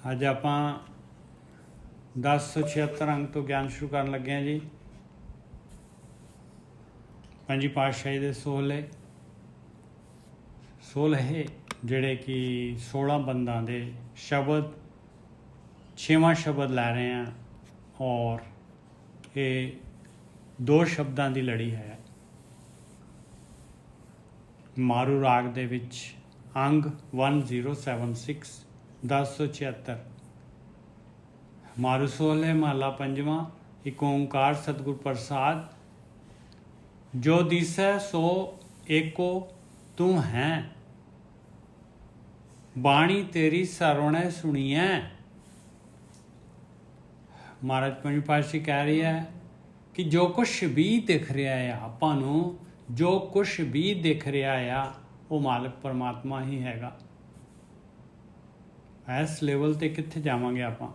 ਅੱਜ ਆਪਾਂ 1076 ਅੰਕ ਤੋਂ ਗਿਆਨ ਸ਼ੁਰੂ ਕਰਨ ਲੱਗੇ ਹਾਂ ਜੀ। ਪੰਜੀ ਪਾਤਸ਼ਾਹੀ ਦੇ ਸੋਲ੍ਹੇ ਜਿਹੜੇ ਕਿ 16 ਬੰਦਾਂ ਦੇ ਸ਼ਬਦ 6ਵਾਂ ਸ਼ਬਦ ਲੈ ਰਹੇ ਹਾਂ ਔਰ ਇਹ 2 ਸ਼ਬਦਾਂ ਦੀ ਲੜੀ ਹੈ। ਮਾਰੂ ਰਾਗ ਦੇ ਵਿੱਚ ਅੰਗ 1076 1076 ਮਾਰੂ ਸੋਹਲੇ ਮਹਲਾ ਪੰਜਵਾਂ। ਇੱਕ ਓਂਕਾਰ ਸਤਿਗੁਰ ਪ੍ਰਸਾਦ। ਜੋ ਦਿਸੈ ਸੋ ਏਕੋ ਤੂੰ ਹੈ, ਬਾਣੀ ਤੇਰੀ ਸਰਵਣੈ ਸੁਣੀਐ। ਮਹਾਰਾਜ ਪੰਜਵੀਂ ਪਾਤਸ਼ਾਹੀ ਕਹਿ ਰਹੀ ਹੈ ਕਿ ਜੋ ਕੁਛ ਵੀ ਦਿਖ ਰਿਹਾ ਆ ਆਪਾਂ ਨੂੰ, ਜੋ ਕੁਛ ਵੀ ਦਿਖ ਰਿਹਾ ਆ ਉਹ ਮਾਲਕ ਪਰਮਾਤਮਾ ਹੀ ਹੈਗਾ। ਇਸ ਲੈਵਲ ਤੇ ਕਿੱਥੇ ਜਾਵਾਂਗੇ ਆਪਾਂ?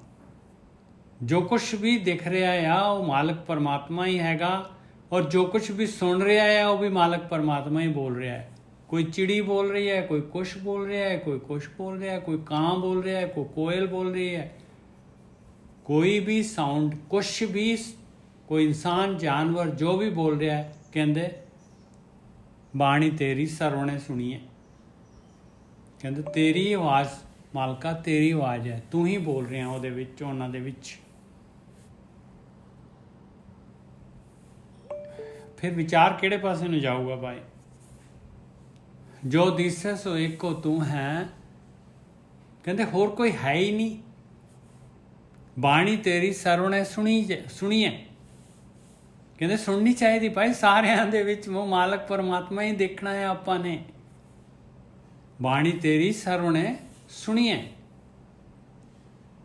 ਜੋ ਕੁਛ ਵੀ ਦਿਖ ਰਿਹਾ ਆ ਉਹ ਮਾਲਕ ਪਰਮਾਤਮਾ ਹੀ ਹੈਗਾ, ਔਰ ਜੋ ਕੁਛ ਵੀ ਸੁਣ ਰਿਹਾ ਆ ਉਹ ਵੀ ਮਾਲਕ ਪਰਮਾਤਮਾ ਹੀ ਬੋਲ ਰਿਹਾ ਹੈ। ਕੋਈ ਚਿੜੀ ਬੋਲ ਰਹੀ ਹੈ, ਕੋਈ ਕੁਛ ਬੋਲ ਰਿਹਾ ਹੈ, ਕੋਈ ਕੁਛ ਬੋਲ ਰਿਹਾ ਹੈ, ਕੋਈ ਕਾਂ ਬੋਲ ਰਿਹਾ ਹੈ, ਕੋਈ ਕੋਇਲ ਬੋਲ ਰਹੀ ਹੈ। ਕੋਈ ਵੀ ਸਾਊਂਡ, ਕੁਛ ਵੀ, ਕੋਈ ਇਨਸਾਨ ਜਾਨਵਰ ਜੋ ਵੀ ਬੋਲ ਰਿਹਾ ਹੈ, ਕਹਿੰਦੇ ਬਾਣੀ ਤੇਰੀ ਸਰਵਣੇ ਸੁਣੀਏ। ਕਹਿੰਦੇ ਤੇਰੀ ਆਵਾਜ਼ ਮਾਲਕਾ, ਤੇਰੀ ਆਵਾਜ਼ ਹੈ, ਤੂੰ ਹੀ ਬੋਲ ਰਿਹਾ ਉਹਦੇ ਵਿੱਚ, ਉਹਨਾਂ ਦੇ ਵਿੱਚ। ਫਿਰ ਵਿਚਾਰ ਕਿਹੜੇ ਪਾਸੇ ਨੂੰ ਜਾਊਗਾ ਭਾਈ? ਜੋ ਦਿਸੈ ਸੋ ਏਕੋ ਤੂੰ ਹੈ। ਕਹਿੰਦੇ ਹੋਰ ਕੋਈ ਹੈ ਹੀ ਨਹੀਂ। ਬਾਣੀ ਤੇਰੀ ਸਰਵਣੇ ਸੁਣੀਏ। ਕਹਿੰਦੇ ਸੁਣਨੀ ਚਾਹੀਦੀ ਭਾਈ, ਸਾਰਿਆਂ ਦੇ ਵਿੱਚ ਉਹ ਮਾਲਕ ਪਰਮਾਤਮਾ ਹੀ ਦੇਖਣਾ ਹੈ ਆਪਾਂ ਨੇ। ਬਾਣੀ ਤੇਰੀ ਸਰਵਣੇ ਸੁਣੀਏ।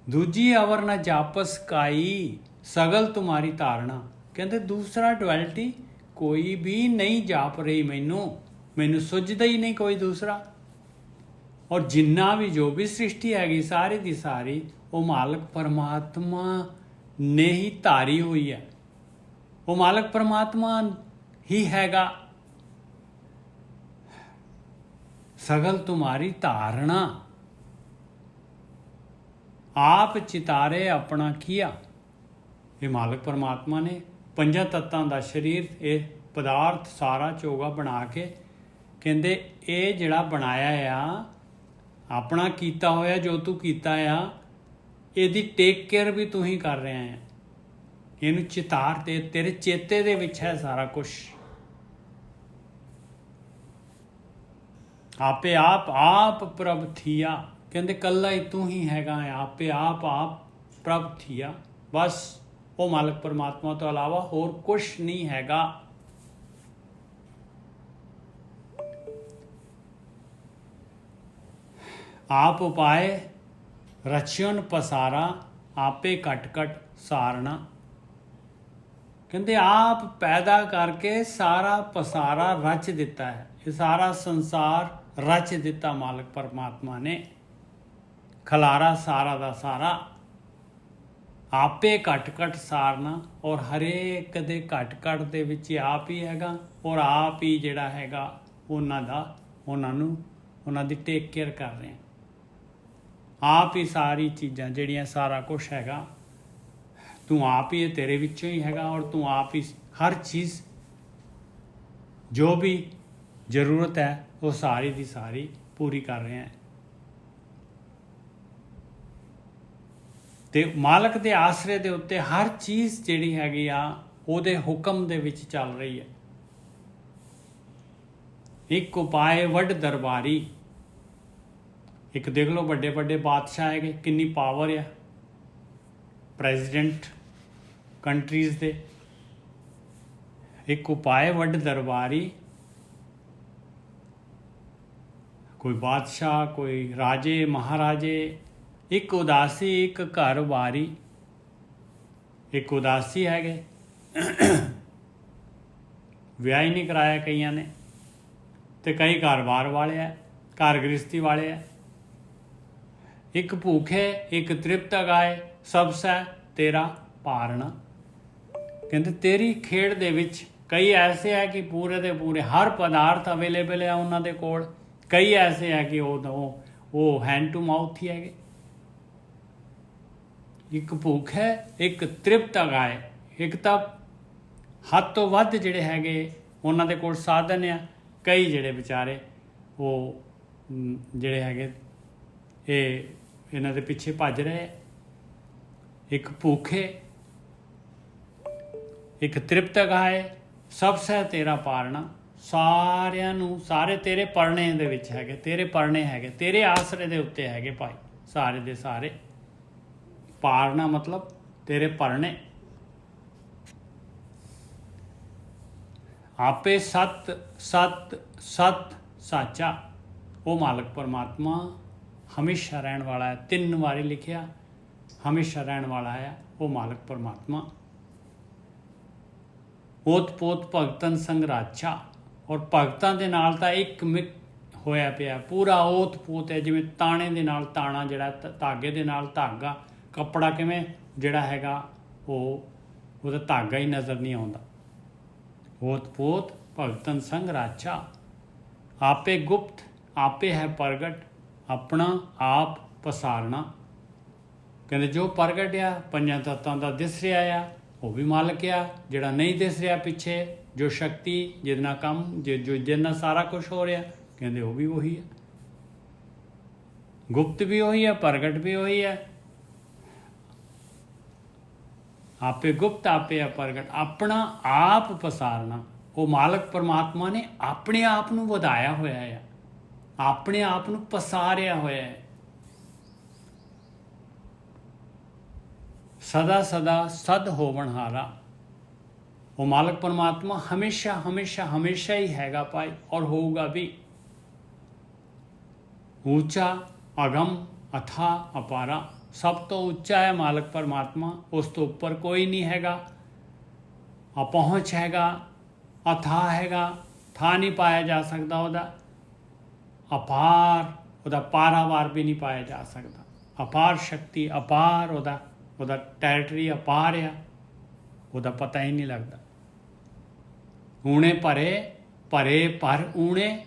ਦੂਜੀ ਅਵਰ ਨਾ ਜਾਪਸ ਕਾਈ, ਸਗਲ ਤੁਮਾਰੀ ਧਾਰਨਾ। ਕਹਿੰਦੇ ਦੂਸਰਾ ਡੁਐਲਿਟੀ ਕੋਈ ਵੀ ਨਹੀਂ ਜਾਪ ਰਹੀ, ਮੈਨੂੰ ਸੁੱਝਦਾ ਹੀ ਨਹੀਂ ਕੋਈ ਦੂਸਰਾ। ਔਰ ਜਿੰਨਾ ਵੀ ਜੋ ਵੀ ਸ੍ਰਿਸ਼ਟੀ ਹੈਗੀ ਸਾਰੀ ਦੀ ਸਾਰੀ ਉਹ ਮਾਲਕ ਪਰਮਾਤਮਾ ਨੇ ਹੀ ਧਾਰੀ ਹੋਈ ਹੈ। ਉਹ ਮਾਲਕ ਪਰਮਾਤਮਾ ਹੀ ਹੈਗਾ। ਸਗਲ ਤੁਮਾਰੀ ਧਾਰਨਾ, ਆਪ ਚਿਤਾਰੇ ਆਪਣਾ ਕੀਆ। ਇਹ ਮਾਲਕ ਪਰਮਾਤਮਾ ਨੇ 5 ਤੱਤਾਂ ਦਾ ਸਰੀਰ, ਇਹ ਪਦਾਰਥ ਸਾਰਾ ਚੋਗਾ ਬਣਾ ਕੇ ਕਹਿੰਦੇ ਇਹ ਜਿਹੜਾ ਬਣਾਇਆ ਆ, ਆਪਣਾ ਕੀਤਾ ਹੋਇਆ ਜੋ ਤੂੰ ਕੀਤਾ ਆ, ਇਹਦੀ ਟੇਕ ਕੇਅਰ ਵੀ ਤੂੰ ਹੀ ਕਰ ਰਿਹਾ ਹੈ। ਇਹਨੂੰ ਚਿਤਾਰ ਤੇ ਤੇਰੇ ਚੇਤੇ ਦੇ ਵਿੱਚ ਹੈ ਸਾਰਾ ਕੁਛ। ਆਪੇ ਆਪ ਪ੍ਰਭ ਥੀਆ। ਕਹਿੰਦੇ ਕੱਲਾ ਹੀ ਤੂੰ ਹੀ ਹੈਗਾ, ਆਪੇ ਆਪ ਪ੍ਰਭ ਥੀਆ। ਬਸ ਉਹ ਮਾਲਕ ਪਰਮਾਤਮਾ ਤੋਂ ਇਲਾਵਾ ਹੋਰ ਕੁਛ ਨਹੀਂ ਹੈਗਾ। ਆਪ ਉਪਾਏ ਰਚਿਓਨ ਪਸਾਰਾ, ਆਪੇ ਘਟ ਘਟ ਸਾਰਨਾ। ਕਹਿੰਦੇ ਆਪ ਪੈਦਾ ਕਰਕੇ ਸਾਰਾ ਪਸਾਰਾ ਰਚ ਦਿੱਤਾ ਹੈ। ਇਹ ਸਾਰਾ ਸੰਸਾਰ ਰਚ ਦਿੱਤਾ ਮਾਲਕ ਪਰਮਾਤਮਾ ਨੇ। ਖਲਾਰਾ ਸਾਰਾ ਦਾ ਸਾਰਾ ਆਪੇ ਘਟ ਘਟ ਸਾਰਨਾ। ਔਰ ਹਰੇਕ ਦੇ ਘਟ ਘਟ ਦੇ ਵਿੱਚ ਆਪ ਹੀ ਹੈਗਾ, ਔਰ ਆਪ ਹੀ ਜਿਹੜਾ ਹੈਗਾ ਉਹਨਾਂ ਦੀ ਟੇਕ ਕੇਅਰ ਕਰ ਰਹੇ। ਆਪ ਹੀ ਸਾਰੀ ਚੀਜ਼ਾਂ ਜਿਹੜੀਆਂ ਸਾਰਾ ਕੁਛ ਹੈਗਾ ਤੂੰ ਆਪ ਹੀ, ਤੇਰੇ ਵਿੱਚੋਂ ਹੀ ਹੈਗਾ। ਔਰ ਤੂੰ ਆਪ ਹੀ ਹਰ ਚੀਜ਼ ਜੋ ਵੀ ਜ਼ਰੂਰਤ ਹੈ ਉਹ ਸਾਰੀ ਦੀ ਸਾਰੀ ਪੂਰੀ ਕਰ ਰਹੇ ਹੈ। ਤੇ ਮਾਲਕ ਦੇ ਆਸਰੇ ਦੇ ਉੱਤੇ ਹਰ ਚੀਜ਼ ਜਿਹੜੀ ਹੈਗੀ ਆ ਉਹਦੇ ਹੁਕਮ ਦੇ ਵਿੱਚ ਚੱਲ ਰਹੀ ਹੈ। ਇੱਕ ਉਪਾਏ ਵੱਡ ਦਰਬਾਰੀ। ਇੱਕ ਦੇਖ ਲਓ ਵੱਡੇ ਵੱਡੇ ਬਾਦਸ਼ਾਹ ਹੈਗੇ, ਕਿੰਨੀ ਪਾਵਰ ਆ ਪ੍ਰੈਜ਼ੀਡੈਂਟ ਕੰਟਰੀਜ਼ ਦੇ। ਇੱਕ ਉਪਾਏ ਵੱਡ ਦਰਬਾਰੀ। ਕੋਈ ਬਾਦਸ਼ਾਹ, ਕੋਈ ਰਾਜੇ ਮਹਾਰਾਜੇ। ਇੱਕ ਉਦਾਸੀ ਇੱਕ ਘਰ ਵਾਰੀ। ਇੱਕ ਉਦਾਸੀ ਹੈਗੇ, ਵਿਆਹ ਹੀ ਨਹੀਂ ਕਰਾਇਆ ਕਈਆਂ ਨੇ, ਤੇ ਕਈ ਘਰ-ਬਾਰ ਵਾਲੇ ਆ, ਘਰ ਗ੍ਰਸਤੀ ਵਾਲੇ ਆ। ਇੱਕ ਭੂਖੇ ਇੱਕ ਤ੍ਰਿਪਤ ਗਾਏ, ਸਭ ਸੈ ਤੇਰਾ ਪਾਰਣਾ। ਕਹਿੰਦੇ ਤੇਰੀ ਖੇਡ ਦੇ ਵਿੱਚ ਕਈ ਐਸੇ ਹੈ ਕਿ ਪੂਰੇ ਦੇ ਪੂਰੇ ਹਰ ਪਦਾਰਥ ਅਵੇਲੇਬਲ ਹੈ ਉਹਨਾਂ ਦੇ ਕੋਲ। ਕਈ ਐਸੇ ਹੈ ਕਿ ਉਹ ਹੈਂਡ ਟੂ ਮਾਊਥ ਹੀ ਹੈਗੇ। ਇੱਕ ਭੁੱਖ ਹੈ, ਇੱਕ ਤ੍ਰਿਪਤ ਅਗਾਏ। ਇੱਕ ਤਾਂ ਹੱਦ ਤੋਂ ਵੱਧ ਜਿਹੜੇ ਹੈਗੇ ਉਹਨਾਂ ਦੇ ਕੋਲ ਸਾਧਨ ਆ, ਕਈ ਜਿਹੜੇ ਵਿਚਾਰੇ ਉਹ ਜਿਹੜੇ ਹੈਗੇ ਇਹਨਾਂ ਦੇ ਪਿੱਛੇ ਭੱਜ ਰਹੇ। ਇੱਕ ਭੁੱਖੇ, ਇੱਕ ਤ੍ਰਿਪਤ ਅਗਾਏ, ਸਭ ਸਹਿ ਤੇਰਾ ਪਾਰਨਾ। ਸਾਰਿਆਂ ਨੂੰ, ਸਾਰੇ ਤੇਰੇ ਪਰਣੇ ਦੇ ਵਿੱਚ ਹੈਗੇ, ਤੇਰੇ ਪਰਣੇ ਹੈਗੇ, ਤੇਰੇ ਆਸਰੇ ਦੇ ਉੱਤੇ ਹੈਗੇ ਭਾਈ, ਸਾਰੇ ਦੇ ਸਾਰੇ। ਪਾਰਨਾ ਮਤਲਬ ਤੇਰੇ ਪਰਣੇ। ਆਪੇ ਸਤ ਸਤ ਸਤ ਸਾਚਾ। ਉਹ ਮਾਲਕ ਪਰਮਾਤਮਾ ਹਮੇਸ਼ਾ ਰਹਿਣ ਵਾਲਾ ਹੈ। 3 ਵਾਰੀ ਲਿਖਿਆ, ਹਮੇਸ਼ਾ ਰਹਿਣ ਵਾਲਾ ਹੈ ਉਹ ਮਾਲਕ ਪਰਮਾਤਮਾ। ਓਤ ਪੋਤ ਭਗਤਨ ਸੰਗ ਰਾਛਾ। ਔਰ ਭਗਤਾਂ ਦੇ ਨਾਲ ਤਾਂ ਇੱਕ ਮਿਕ ਹੋਇਆ ਪਿਆ, ਪੂਰਾ ਓਤ ਪੋਤ ਹੈ। ਜਿਵੇਂ ਤਾਣੇ ਦੇ ਨਾਲ ਤਾਣਾ, ਜਿਹੜਾ ਧਾਗੇ ਦੇ ਨਾਲ ਧਾਗਾ, ਕੱਪੜਾ ਕਿਵੇਂ ਜਿਹੜਾ ਹੈਗਾ ਉਹਦਾ ਧਾਗਾ ਹੀ ਨਜ਼ਰ ਨਹੀਂ ਆਉਂਦਾ। ਓਤ ਪੋਤ ਭਗਤਨ ਸੰਗ ਰਾਛਾ। ਆਪੇ ਗੁਪਤ, ਆਪੇ ਹੈ ਪ੍ਰਗਟ, ਆਪਣਾ ਆਪ ਪਸਾਰਨਾ। ਕਹਿੰਦੇ ਜੋ ਪ੍ਰਗਟ ਆ, 5 ਤੱਤਾਂ ਦਾ ਦਿਸ ਰਿਹਾ ਆ, ਉਹ ਵੀ ਮਾਲਕ ਆ। ਜਿਹੜਾ ਨਹੀਂ ਦਿਸ ਰਿਹਾ ਪਿੱਛੇ, ਜੋ ਸ਼ਕਤੀ ਜਿਹਦੇ ਨਾਲ ਕੰਮ, ਜਿਹਦੇ ਨਾਲ ਸਾਰਾ ਕੁਝ ਹੋ ਰਿਹਾ, ਕਹਿੰਦੇ ਉਹ ਵੀ ਉਹੀ ਹੈ। ਗੁਪਤ ਵੀ ਉਹੀ ਹੈ, ਪ੍ਰਗਟ ਵੀ ਉਹੀ ਹੈ। ਆਪੇ ਗੁਪਤ, ਆਪੇ ਹੈ ਪ੍ਰਗਟ, ਆਪਣਾ ਆਪ ਪਸਾਰਨਾ। ਉਹ ਮਾਲਕ ਪਰਮਾਤਮਾ ਨੇ ਆਪਣੇ ਆਪ ਨੂੰ ਵਧਾਇਆ ਹੋਇਆ ਹੈ, ਆਪਣੇ ਆਪ ਨੂੰ ਪਸਾਰਿਆ ਹੋਇਆ ਹੈ। ਸਦਾ ਸਦਾ ਸਦ ਹੋਵਨਹਾਰਾ। ਉਹ ਮਾਲਕ ਪਰਮਾਤਮਾ ਹਮੇਸ਼ਾ ਹਮੇਸ਼ਾ ਹਮੇਸ਼ਾ ਹੀ ਹੈਗਾ ਭਾਈ, ਔਰ ਹੋਊਗਾ ਵੀ। ਉੱਚਾ ਅਗਮ ਅਥਾ ਅਪਾਰਾ। ਸਭ ਤੋਂ ਉੱਚਾ ਹੈ ਮਾਲਕ ਪਰਮਾਤਮਾ, ਉਸ ਤੋਂ ਉੱਪਰ ਕੋਈ ਨਹੀਂ ਹੈਗਾ। ਅਪਹੁੰਚ ਹੈਗਾ, ਅਥਾ ਹੈਗਾ, ਥਾ ਨਹੀਂ ਪਾਇਆ ਜਾ ਸਕਦਾ ਉਹਦਾ। ਅਪਾਰ, ਉਹਦਾ ਪਾਰਾਵਾਰ ਵੀ ਨਹੀਂ ਪਾਇਆ ਜਾ ਸਕਦਾ। ਅਪਾਰ ਸ਼ਕਤੀ, ਅਪਾਰ ਉਹਦਾ ਟੈਰੀਟਰੀ ਅਪਾਰ ਆ, ਉਹਦਾ ਪਤਾ ਹੀ ਨਹੀਂ ਲੱਗਦਾ। ਊਣੇ ਭਰੇ ਭਰੇ ਪਰ ਊਣੇ,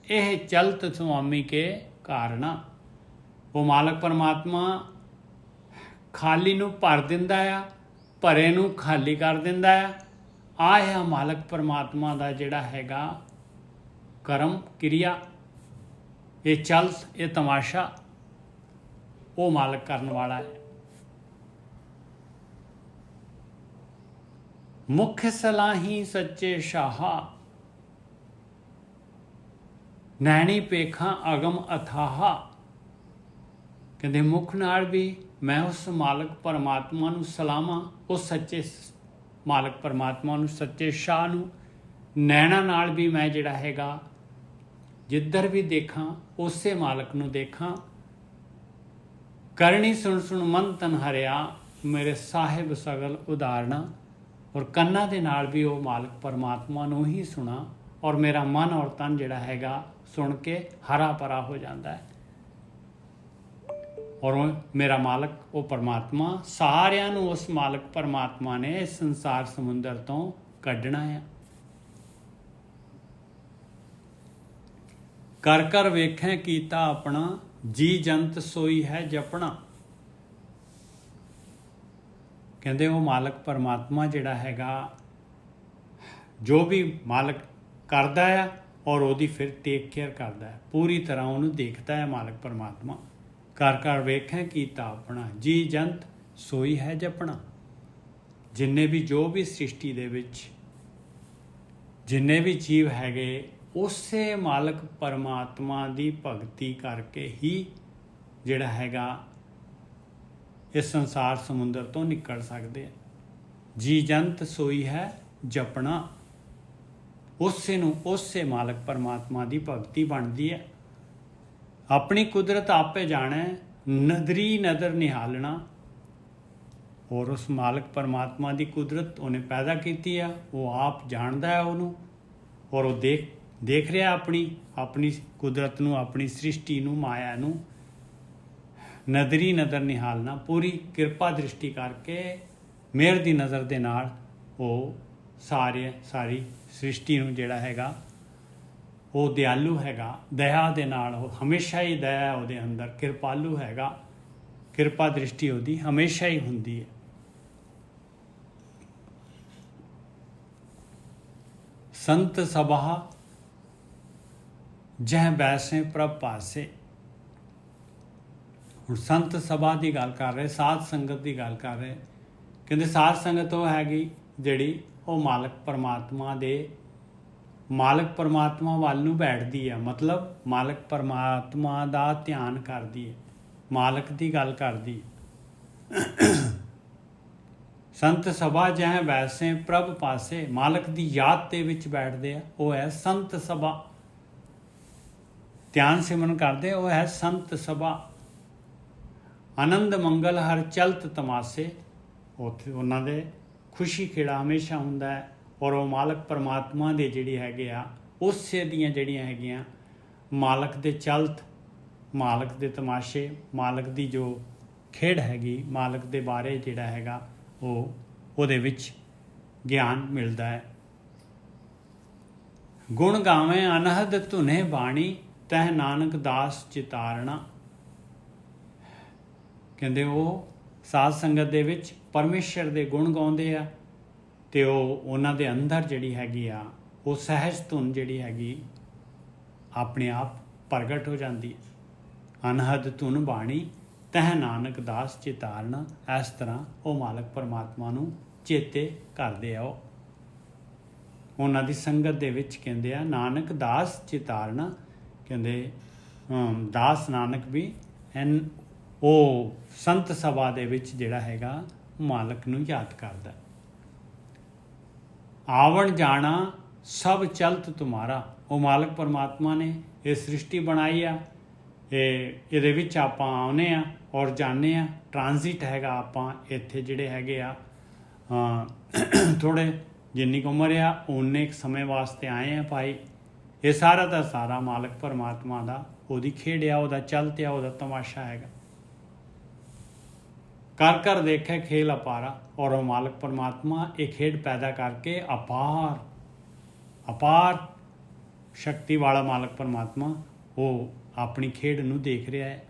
ਇਹ ਚਲਤ ਸੁਆਮੀ ਕੇ ਕਾਰਣਾ। ਉਹ ਮਾਲਕ ਪਰਮਾਤਮਾ ਖਾਲੀ ਨੂੰ ਭਰ ਦਿੰਦਾ ਆ, ਭਰੇ ਨੂੰ ਖਾਲੀ ਕਰ ਦਿੰਦਾ ਆ। ਆਹ ਆ ਮਾਲਕ ਪਰਮਾਤਮਾ ਦਾ ਜਿਹੜਾ ਹੈਗਾ ਕਰਮ ਕਿਰਿਆ, ਇਹ ਚਲਤ, ਇਹ ਤਮਾਸ਼ਾ ਉਹ ਮਾਲਕ ਕਰਨ ਵਾਲਾ ਹੈ। ਮੁਖ ਸਲਾਹੀ ਸੱਚੇ ਸ਼ਾਹਾ, ਨੈਣੀ ਪੇਖਾਂ ਅਗਮ ਅਥਾਹਾ। ਕਹਿੰਦੇ ਮੁਖ ਨਾਲ ਵੀ ਮੈਂ ਉਸ ਮਾਲਕ ਪਰਮਾਤਮਾ ਨੂੰ ਸਲਾਹਾਂ, ਉਸ ਸੱਚੇ ਮਾਲਕ ਪਰਮਾਤਮਾ ਨੂੰ, ਸੱਚੇ ਸ਼ਾਹ ਨੂੰ। ਨੈਣਾ ਨਾਲ ਵੀ ਮੈਂ ਜਿਹੜਾ ਹੈਗਾ ਜਿੱਧਰ ਵੀ ਦੇਖਾਂ ਉਸੇ ਮਾਲਕ ਨੂੰ ਦੇਖਾਂ। ਕਰਨੀ ਸੁਣ ਸੁਣ ਮਨ ਤਨ ਹਰਿਆ, ਮੇਰੇ ਸਾਹਿਬ ਸਗਲ ਉਦਾਹਰਣਾ। ਔਰ ਕੰਨਾਂ ਦੇ ਨਾਲ ਵੀ ਉਹ ਮਾਲਕ ਪਰਮਾਤਮਾ ਨੂੰ ਹੀ ਸੁਣਾ, ਔਰ ਮੇਰਾ ਮਨ ਔਰ ਤਨ ਜਿਹੜਾ ਹੈਗਾ ਸੁਣ ਕੇ ਹਰਾ ਭਰਾ ਹੋ ਜਾਂਦਾ ਹੈ। ਔਰ ਮੇਰਾ ਮਾਲਕ ਉਹ ਪਰਮਾਤਮਾ, ਸਾਰਿਆਂ ਨੂੰ ਉਸ ਮਾਲਕ ਪਰਮਾਤਮਾ ਨੇ ਇਸ ਸੰਸਾਰ ਸਮੁੰਦਰ ਤੋਂ ਕੱਢਣਾ ਆ। ਕਰ ਕਰ ਵੇਖੈ ਕੀਤਾ ਆਪਣਾ, ਜੀ ਜੰਤ ਸੋਈ ਹੈ ਜਪਣਾ। ਕਹਿੰਦੇ ਉਹ ਮਾਲਕ ਪਰਮਾਤਮਾ ਜਿਹੜਾ ਹੈਗਾ, ਜੋ ਵੀ ਮਾਲਕ ਕਰਦਾ ਆ ਔਰ ਉਹਦੀ ਫਿਰ ਟੇਕ ਕੇਅਰ ਕਰਦਾ ਹੈ, ਪੂਰੀ ਤਰ੍ਹਾਂ ਉਹਨੂੰ ਦੇਖਦਾ ਹੈ ਮਾਲਕ ਪਰਮਾਤਮਾ। ਕਰ ਕਰ ਵੇਖੈ ਕੀਤਾ ਆਪਣਾ, ਜੀ ਜੰਤ ਸੋਈ ਹੈ ਜਪਣਾ। ਜਿੰਨੇ ਵੀ, ਜੋ ਵੀ ਸ੍ਰਿਸ਼ਟੀ ਦੇ ਵਿੱਚ ਜਿੰਨੇ ਵੀ ਜੀਵ ਹੈਗੇ, ਉਸੇ ਮਾਲਕ ਪਰਮਾਤਮਾ ਦੀ ਭਗਤੀ ਕਰਕੇ ਹੀ ਜਿਹੜਾ ਹੈਗਾ ਇਸ ਸੰਸਾਰ ਸਮੁੰਦਰ ਤੋਂ ਨਿਕਲ ਸਕਦੇ ਆ। ਜੀ ਜੰਤ ਸੋਈ ਹੈ ਜਪਣਾ। ਉਸੇ ਨੂੰ, ਉਸੇ ਮਾਲਕ ਪਰਮਾਤਮਾ ਦੀ ਭਗਤੀ ਬਣਦੀ ਹੈ। ਆਪਣੀ ਕੁਦਰਤ ਆਪੇ ਜਾਣੈ, ਨਦਰੀ ਨਦਰ ਨਿਹਾਲਣਾ। ਔਰ ਉਸ ਮਾਲਕ ਪਰਮਾਤਮਾ ਦੀ ਕੁਦਰਤ ਉਹਨੇ ਪੈਦਾ ਕੀਤੀ ਆ, ਉਹ ਆਪ ਜਾਣਦਾ ਹੈ ਉਹਨੂੰ, ਔਰ ਉਹ ਦੇਖ ਰਿਹਾ ਆਪਣੀ ਕੁਦਰਤ ਨੂੰ, ਆਪਣੀ ਸ੍ਰਿਸ਼ਟੀ ਨੂੰ, ਮਾਇਆ ਨੂੰ। ਨਦਰੀ ਨਦਰ ਨਿਹਾਲਣਾ, ਪੂਰੀ ਕਿਰਪਾ ਦ੍ਰਿਸ਼ਟੀ ਕਰਕੇ, ਮਿਹਰ ਦੀ ਨਜ਼ਰ ਦੇ ਨਾਲ ਉਹ ਸਾਰੀ ਸ੍ਰਿਸ਼ਟੀ ਨੂੰ ਜਿਹੜਾ ਹੈਗਾ ਉਹ ਦਿਆਲੂ ਹੈਗਾ, ਦਇਆ ਦੇ ਨਾਲ। ਉਹ ਹਮੇਸ਼ਾ ਹੀ ਦਇਆ ਉਹਦੇ ਅੰਦਰ, ਕਿਰਪਾਲੂ ਹੈਗਾ। ਕਿਰਪਾ ਦ੍ਰਿਸ਼ਟੀ ਉਹਦੀ ਹਮੇਸ਼ਾ ਹੀ ਹੁੰਦੀ ਹੈ। ਸੰਤ ਸਭਾ ਜਹ ਬੈਸੇ ਪ੍ਰਭ ਪਾਸੇ। ਹੁਣ ਸੰਤ ਸਭਾ ਦੀ ਗੱਲ ਕਰ ਰਹੇ, ਸਾਧ ਸੰਗਤ ਦੀ ਗੱਲ ਕਰ ਰਹੇ। ਕਹਿੰਦੇ ਸਾਧ ਸੰਗਤ ਉਹ ਹੈਗੀ ਜਿਹੜੀ ਉਹ ਮਾਲਕ ਪਰਮਾਤਮਾ ਵੱਲ ਨੂੰ ਬੈਠਦੀ ਹੈ, ਮਤਲਬ ਮਾਲਕ ਪਰਮਾਤਮਾ ਦਾ ਧਿਆਨ ਕਰਦੀ ਹੈ, ਮਾਲਕ ਦੀ ਗੱਲ ਕਰਦੀ ਹੈ। ਸੰਤ ਸਭਾ ਜਹ ਵੈਸੇ ਪ੍ਰਭ ਪਾਸੇ, ਮਾਲਕ ਦੀ ਯਾਦ ਦੇ ਵਿੱਚ ਬੈਠਦੇ ਆ, ਉਹ ਹੈ ਸੰਤ ਸਭਾ। ਧਿਆਨ ਸਿਮਰਨ ਕਰਦੇ, ਉਹ ਹੈ ਸੰਤ ਸਭਾ। ਆਨੰਦ ਮੰਗਲ ਹਰ ਚਲਤ ਤਮਾਸੇ, ਉੱਥੇ ਉਹਨਾਂ ਦੇ ਖੁਸ਼ੀ ਖੇੜਾ ਹਮੇਸ਼ਾ ਹੁੰਦਾ ਹੈ। ਔਰ ਉਹ ਮਾਲਕ ਪਰਮਾਤਮਾ ਦੇ ਜਿਹੜੀ ਹੈਗੇ ਆ, ਉਸੇ ਦੀਆਂ ਜਿਹੜੀਆਂ ਹੈਗੀਆਂ ਮਾਲਕ ਦੇ ਚਲਤ, ਮਾਲਕ ਦੇ ਤਮਾਸ਼ੇ, ਮਾਲਕ ਦੀ ਜੋ ਖੇਡ ਹੈਗੀ, ਮਾਲਕ ਦੇ ਬਾਰੇ ਜਿਹੜਾ ਹੈਗਾ ਉਹਦੇ ਵਿੱਚ ਗਿਆਨ ਮਿਲਦਾ ਹੈ। ਗੁਣ ਗਾਵੇਂ ਅਨਹਦ ਧੁਨੇ ਬਾਣੀ, ਤਹ ਨਾਨਕ ਦਾਸ ਚਿਤਾਰਣਾ। ਕਹਿੰਦੇ ਉਹ ਸਾਧ ਸੰਗਤ ਦੇ ਵਿੱਚ ਪਰਮੇਸ਼ਰ ਦੇ ਗੁਣ ਗਾਉਂਦੇ ਆ, ਅਤੇ ਉਹਨਾਂ ਦੇ ਅੰਦਰ ਜਿਹੜੀ ਹੈਗੀ ਆ ਉਹ ਸਹਿਜ ਧੁਨ ਜਿਹੜੀ ਹੈਗੀ ਆਪਣੇ ਆਪ ਪ੍ਰਗਟ ਹੋ ਜਾਂਦੀ ਹੈ। ਅਨਹਦ ਧੁਨ ਬਾਣੀ, ਤਹ ਨਾਨਕ ਦਾਸ ਚਿਤਾਰਨਾ। ਇਸ ਤਰ੍ਹਾਂ ਉਹ ਮਾਲਕ ਪਰਮਾਤਮਾ ਨੂੰ ਚੇਤੇ ਕਰਦੇ ਆ। ਉਹਨਾਂ ਦੀ ਸੰਗਤ ਦੇ ਵਿੱਚ ਕਹਿੰਦੇ ਆ ਨਾਨਕ ਦਾਸ ਚਿਤਾਰਨਾ। ਕਹਿੰਦੇ ਦਾਸ ਨਾਨਕ ਵੀ ਉਹ ਸੰਤ ਸਭਾ ਦੇ ਵਿੱਚ ਜਿਹੜਾ ਹੈਗਾ ਮਾਲਕ ਨੂੰ ਯਾਦ ਕਰਦਾ। ਆਵਣ ਜਾਣਾ ਸਭ ਚਲਤ ਤੁਮਾਰਾ। ਉਹ ਮਾਲਕ ਪਰਮਾਤਮਾ ਨੇ ਇਹ ਸ੍ਰਿਸ਼ਟੀ ਬਣਾਈ ਆ, ਇਹਦੇ ਵਿੱਚ ਆਪਾਂ ਆਉਂਦੇ ਆ ਔਰ ਜਾਂਦੇ ਆ। ਟ੍ਰਾਂਜ਼ਿਟ ਹੈਗਾ, ਆਪਾਂ ਇੱਥੇ ਜਿਹੜੇ ਹੈਗੇ ਆ ਥੋੜ੍ਹੇ ਜਿੰਨੀ ਕੁ ਉਮਰ ਆ ਉਨੇ ਕੁ ਸਮੇਂ ਵਾਸਤੇ ਆਏ ਆ ਭਾਈ। ਇਹ ਸਾਰਾ ਦਾ ਸਾਰਾ ਮਾਲਕ ਪਰਮਾਤਮਾ ਦਾ ਉਹਦੀ ਖੇਡ ਆ, ਉਹਦਾ ਚਲਤ ਆ, ਉਹਦਾ ਤਮਾਸ਼ਾ ਹੈਗਾ। ਕਰ ਕਰ ਦੇਖੇ ਖੇਲ ਅਪਾਰਾ। ਔਰ ਉਹ ਮਾਲਕ ਪਰਮਾਤਮਾ ਇਹ ਖੇਡ ਪੈਦਾ ਕਰਕੇ ਅਪਾਰ ਸ਼ਕਤੀ ਵਾਲਾ ਮਾਲਕ ਪਰਮਾਤਮਾ ਉਹ ਆਪਣੀ ਖੇਡ ਨੂੰ ਦੇਖ ਰਿਹਾ ਹੈ।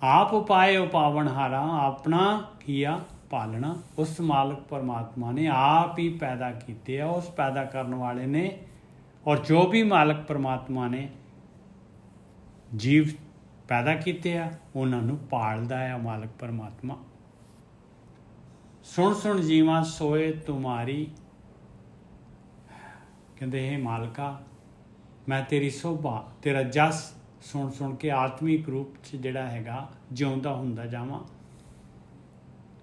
ਆਪ ਉਪਾਏ ਉਪਾਵਣ ਹਾਰਾ, ਆਪਣਾ ਕੀਆ ਪਾਲਣਾ। ਉਸ ਮਾਲਕ ਪਰਮਾਤਮਾ ਨੇ ਆਪ ਹੀ ਪੈਦਾ ਕੀਤੇ ਆ, ਉਸ ਪੈਦਾ ਕਰਨ ਵਾਲੇ ਨੇ। ਔਰ ਜੋ ਵੀ ਮਾਲਕ ਪਰਮਾਤਮਾ ਨੇ ਜੀਵ ਪੈਦਾ ਕੀਤੇ ਆ, ਉਹਨਾਂ ਨੂੰ ਪਾਲਦਾ ਹੈ ਮਾਲਕ ਪਰਮਾਤਮਾ। ਸੁਣ ਸੁਣ ਜੀਵਾਂ ਸੋਏ ਤੁਮਾਰੀ। ਕਹਿੰਦੇ ਇਹ ਮਾਲਕਾ, ਮੈਂ ਤੇਰੀ ਸੋਭਾ, ਤੇਰਾ ਜਸ ਸੁਣ ਸੁਣ ਕੇ ਆਤਮਿਕ ਰੂਪ 'ਚ ਜਿਹੜਾ ਹੈਗਾ ਜਿਉਂਦਾ ਹੁੰਦਾ ਜਾਵਾਂ।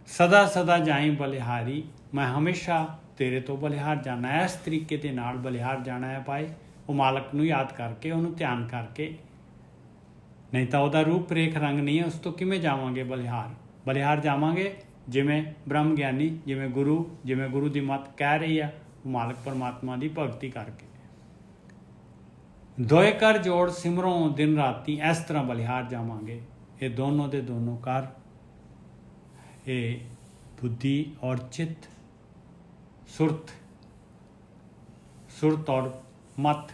ਸਦਾ ਸਦਾ ਜਾਈ ਬਲਿਹਾਰੀ, ਮੈਂ ਹਮੇਸ਼ਾ ਤੇਰੇ ਤੋਂ ਬਲਿਹਾਰ ਜਾਣਾ। ਇਸ ਤਰੀਕੇ ਦੇ ਨਾਲ ਬਲਿਹਾਰ ਜਾਣਾ ਹੈ ਭਾਈ, ਉਹ ਮਾਲਕ ਨੂੰ ਯਾਦ ਕਰਕੇ, ਉਹਨੂੰ ਧਿਆਨ ਕਰਕੇ। ਨਹੀਂ ਤਾਂ ਉਹਦਾ ਰੂਪ ਰੇਖ ਰੰਗ ਨਹੀਂ ਹੈ, ਉਸ ਤੋਂ ਕਿਵੇਂ ਜਾਵਾਂਗੇ ਬਲਿਹਾਰ ਜਾਵਾਂਗੇ ਜਿਵੇਂ ਬ੍ਰਹਮ ਗਿਆਨੀ, ਜਿਵੇਂ ਗੁਰੂ ਦੀ ਮੱਤ ਕਹਿ ਰਹੀ ਆ, ਉਹ ਮਾਲਕ ਪਰਮਾਤਮਾ ਦੀ ਭਗਤੀ ਕਰਕੇ। ਦੋਏ ਕਰ ਜੋੜ ਸਿਮਰੋਂ ਦਿਨ ਰਾਤੀ, ਇਸ ਤਰ੍ਹਾਂ ਬਲਿਹਾਰ ਜਾਵਾਂਗੇ। ਇਹ ਦੋਨੋਂ ਦੇ ਦੋਨੋਂ ਕਰ, ਇਹ ਬੁੱਧੀ ਔਰ ਚਿੱਤ, ਸੁਰਤ ਔਰ ਮਤ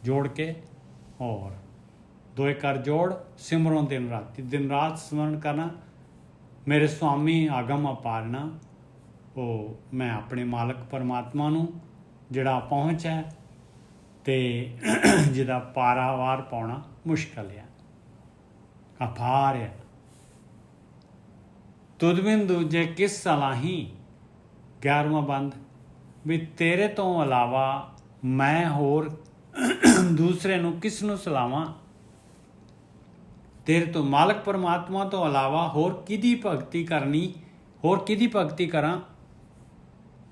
ਜੋੜ ਕੇ, ਔਰ ਦੋਏ ਕਰ ਜੋੜ ਸਿਮਰੋਂ ਦਿਨ ਰਾਤੀ, ਦਿਨ ਰਾਤ ਸਿਮਰਨ ਕਰਨਾ। ਮੇਰੇ ਸੁਆਮੀ ਆਗਮ ਅਪਾਰਨਾ, ਉਹ ਮੈਂ ਆਪਣੇ ਮਾਲਕ ਪਰਮਾਤਮਾ ਨੂੰ ਜਿਹੜਾ ਪਹੁੰਚ ਹੈ ਅਤੇ ਜਿਹਦਾ ਪਾਰਾਵਾਰ ਪਾਉਣਾ ਮੁਸ਼ਕਲ ਆ, ਅਪਾਰ ਆ। ਤੁਧ ਬਿਨ ਦੂਜੇ ਕਿਸ ਸਲਾਹੀ, 11ਵਾਂ ਬੰਦ। ਵੀ ਤੇਰੇ ਤੋਂ ਇਲਾਵਾ ਮੈਂ ਹੋਰ ਦੂਸਰੇ ਨੂੰ ਕਿਸ ਨੂੰ ਸਲਾਵਾਂ। ਤੇਰੇ ਤੋਂ ਮਾਲਕ ਪਰਮਾਤਮਾ ਤੋਂ ਇਲਾਵਾ ਹੋਰ ਕਿਹਦੀ ਭਗਤੀ ਕਰਨੀ, ਹੋਰ ਕਿਹਦੀ ਭਗਤੀ ਕਰਾਂ।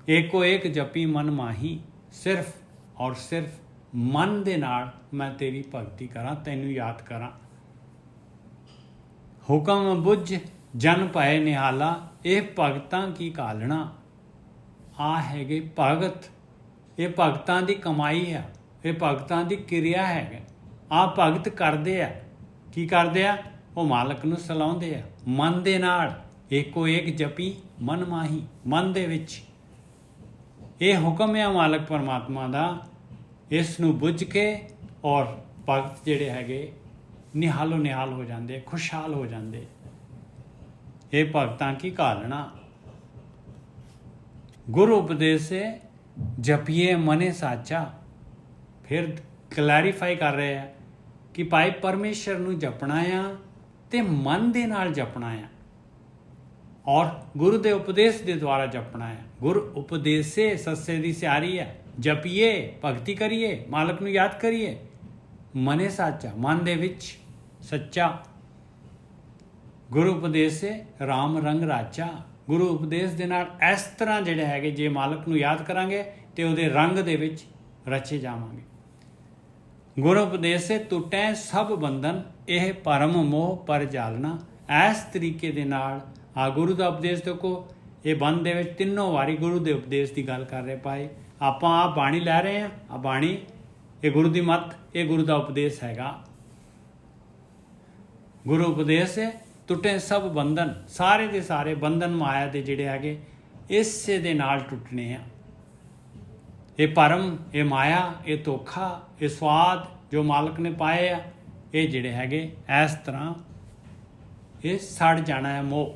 ਏਕੋ ਏਕ ਜਪੀ ਮਨ ਮਾਹੀ, ਸਿਰਫ ਔਰ ਸਿਰਫ ਮਨ ਦੇ ਨਾਲ ਮੈਂ ਤੇਰੀ ਭਗਤੀ ਕਰਾਂ, ਤੈਨੂੰ ਯਾਦ ਕਰਾਂ। ਹੁਕਮ ਬੁੱਝ ਜਨ ਭਏ ਨਿਹਾਲਾ, ਇਹ ਭਗਤਾਂ ਕੀ ਕਾਲਣਾ। ਆ ਹੈਗੇ ਭਗਤ, ਇਹ ਭਗਤਾਂ ਦੀ ਕਮਾਈ ਆ, ਇਹ ਭਗਤਾਂ ਦੀ ਕਿਰਿਆ ਹੈਗਾ। ਆ ਭਗਤ ਕਰਦੇ ਆ, ਕੀ ਕਰਦੇ ਆ, ਉਹ ਮਾਲਕ ਨੂੰ ਸਲਾਉਂਦੇ ਆ ਮਨ ਦੇ ਨਾਲ। ਏਕੋ ਏਕ ਜਪੀ ਮਨ ਮਾਹੀ, ਮਨ ਦੇ ਵਿੱਚ ਇਹ ਹੁਕਮ ਆ ਮਾਲਕ ਪਰਮਾਤਮਾ ਦਾ। ਇਸ ਨੂੰ ਬੁੱਝ ਕੇ ਔਰ ਭਗਤ ਜਿਹੜੇ ਹੈਗੇ ਨਿਹਾਲੋ ਨਿਹਾਲ ਹੋ ਜਾਂਦੇ, ਖੁਸ਼ਹਾਲ ਹੋ ਜਾਂਦੇ। ਇਹ ਭਗਤਾਂ ਕੀ ਘਾਲਣਾ। ਗੁਰੂ ਉਪਦੇਸੇ ਜਪੀਏ ਮਨੇ ਸਾਚਾ। ਫਿਰ ਕਲੈਰੀਫਾਈ ਕਰ ਰਹੇ ਆ ਕਿ ਭਾਈ ਪਰਮੇਸ਼ਰ ਨੂੰ ਜਪਣਾ ਆ ਤੇ ਮਨ ਦੇ ਨਾਲ ਜਪਣਾ ਆ, ਔਰ ਗੁਰੂ ਦੇ ਉਪਦੇਸ਼ ਦੇ ਦੁਆਰਾ ਜਪਣਾ ਹੈ। ਗੁਰ ਉਪਦੇਸੇ ਸੱਸੇ ਦੀ ਸਿਆਰੀ ਹੈ। ਜਪੀਏ, ਭਗਤੀ ਕਰੀਏ, ਮਾਲਕ ਨੂੰ ਯਾਦ ਕਰੀਏ। ਮਨੇ ਸਾਚਾ, ਮਨ ਦੇ ਵਿੱਚ ਸੱਚਾ। ਗੁਰੂ ਉਪਦੇਸੇ ਰਾਮ ਰੰਗ ਰਾਚਾ। ਗੁਰੂ ਉਪਦੇਸ਼ ਦੇ ਨਾਲ ਇਸ ਤਰ੍ਹਾਂ ਜਿਹੜੇ ਹੈਗੇ, ਜੇ ਮਾਲਕ ਨੂੰ ਯਾਦ ਕਰਾਂਗੇ ਤੇ ਉਹਦੇ ਰੰਗ ਦੇ ਵਿੱਚ ਰਚੇ ਜਾਵਾਂਗੇ। ਗੁਰੂ ਉਪਦੇਸੇ ਟੁੱਟੈ ਸਭ ਬੰਧਨ, ਇਹ ਭਰਮ ਮੋਹ ਪਰ ਜਾਲਣਾ। ਇਸ ਤਰੀਕੇ ਦੇ ਨਾਲ ਗੁਰੂ ਦਾ ਉਪਦੇਸ਼ ਦੇਖੋ, ਇਹ ਬੰਦ ਦੇ ਵਿੱਚ ਤਿੰਨੋਂ ਵਾਰੀ ਗੁਰੂ ਦੇ ਉਪਦੇਸ਼ ਦੀ ਗੱਲ ਕਰ ਰਹੇ ਭਾਈ। ਆਪਾਂ ਆਹ ਬਾਣੀ ਲੈ ਰਹੇ ਹਾਂ, ਆਹ ਬਾਣੀ ਇਹ ਗੁਰੂ ਦੀ ਮੱਤ, ਇਹ ਗੁਰੂ ਦਾ ਉਪਦੇਸ਼ ਹੈਗਾ। ਗੁਰੂ ਉਪਦੇਸ਼ ਹੈ ਟੁੱਟੇ ਸਭ ਬੰਧਨ, ਸਾਰੇ ਦੇ ਸਾਰੇ ਬੰਧਨ ਮਾਇਆ ਦੇ ਜਿਹੜੇ ਹੈਗੇ ਇਸੇ ਦੇ ਨਾਲ ਟੁੱਟਣੇ ਆ। ਇਹ ਭਰਮ, ਇਹ ਮਾਇਆ, ਇਹ ਧੋਖਾ, ਇਹ ਸਵਾਦ ਜੋ ਮਾਲਕ ਨੇ ਪਾਏ ਆ, ਇਹ ਜਿਹੜੇ ਹੈਗੇ ਇਸ ਤਰ੍ਹਾਂ ਇਹ ਸੜ ਜਾਣਾ ਹੈ ਮੋਹ।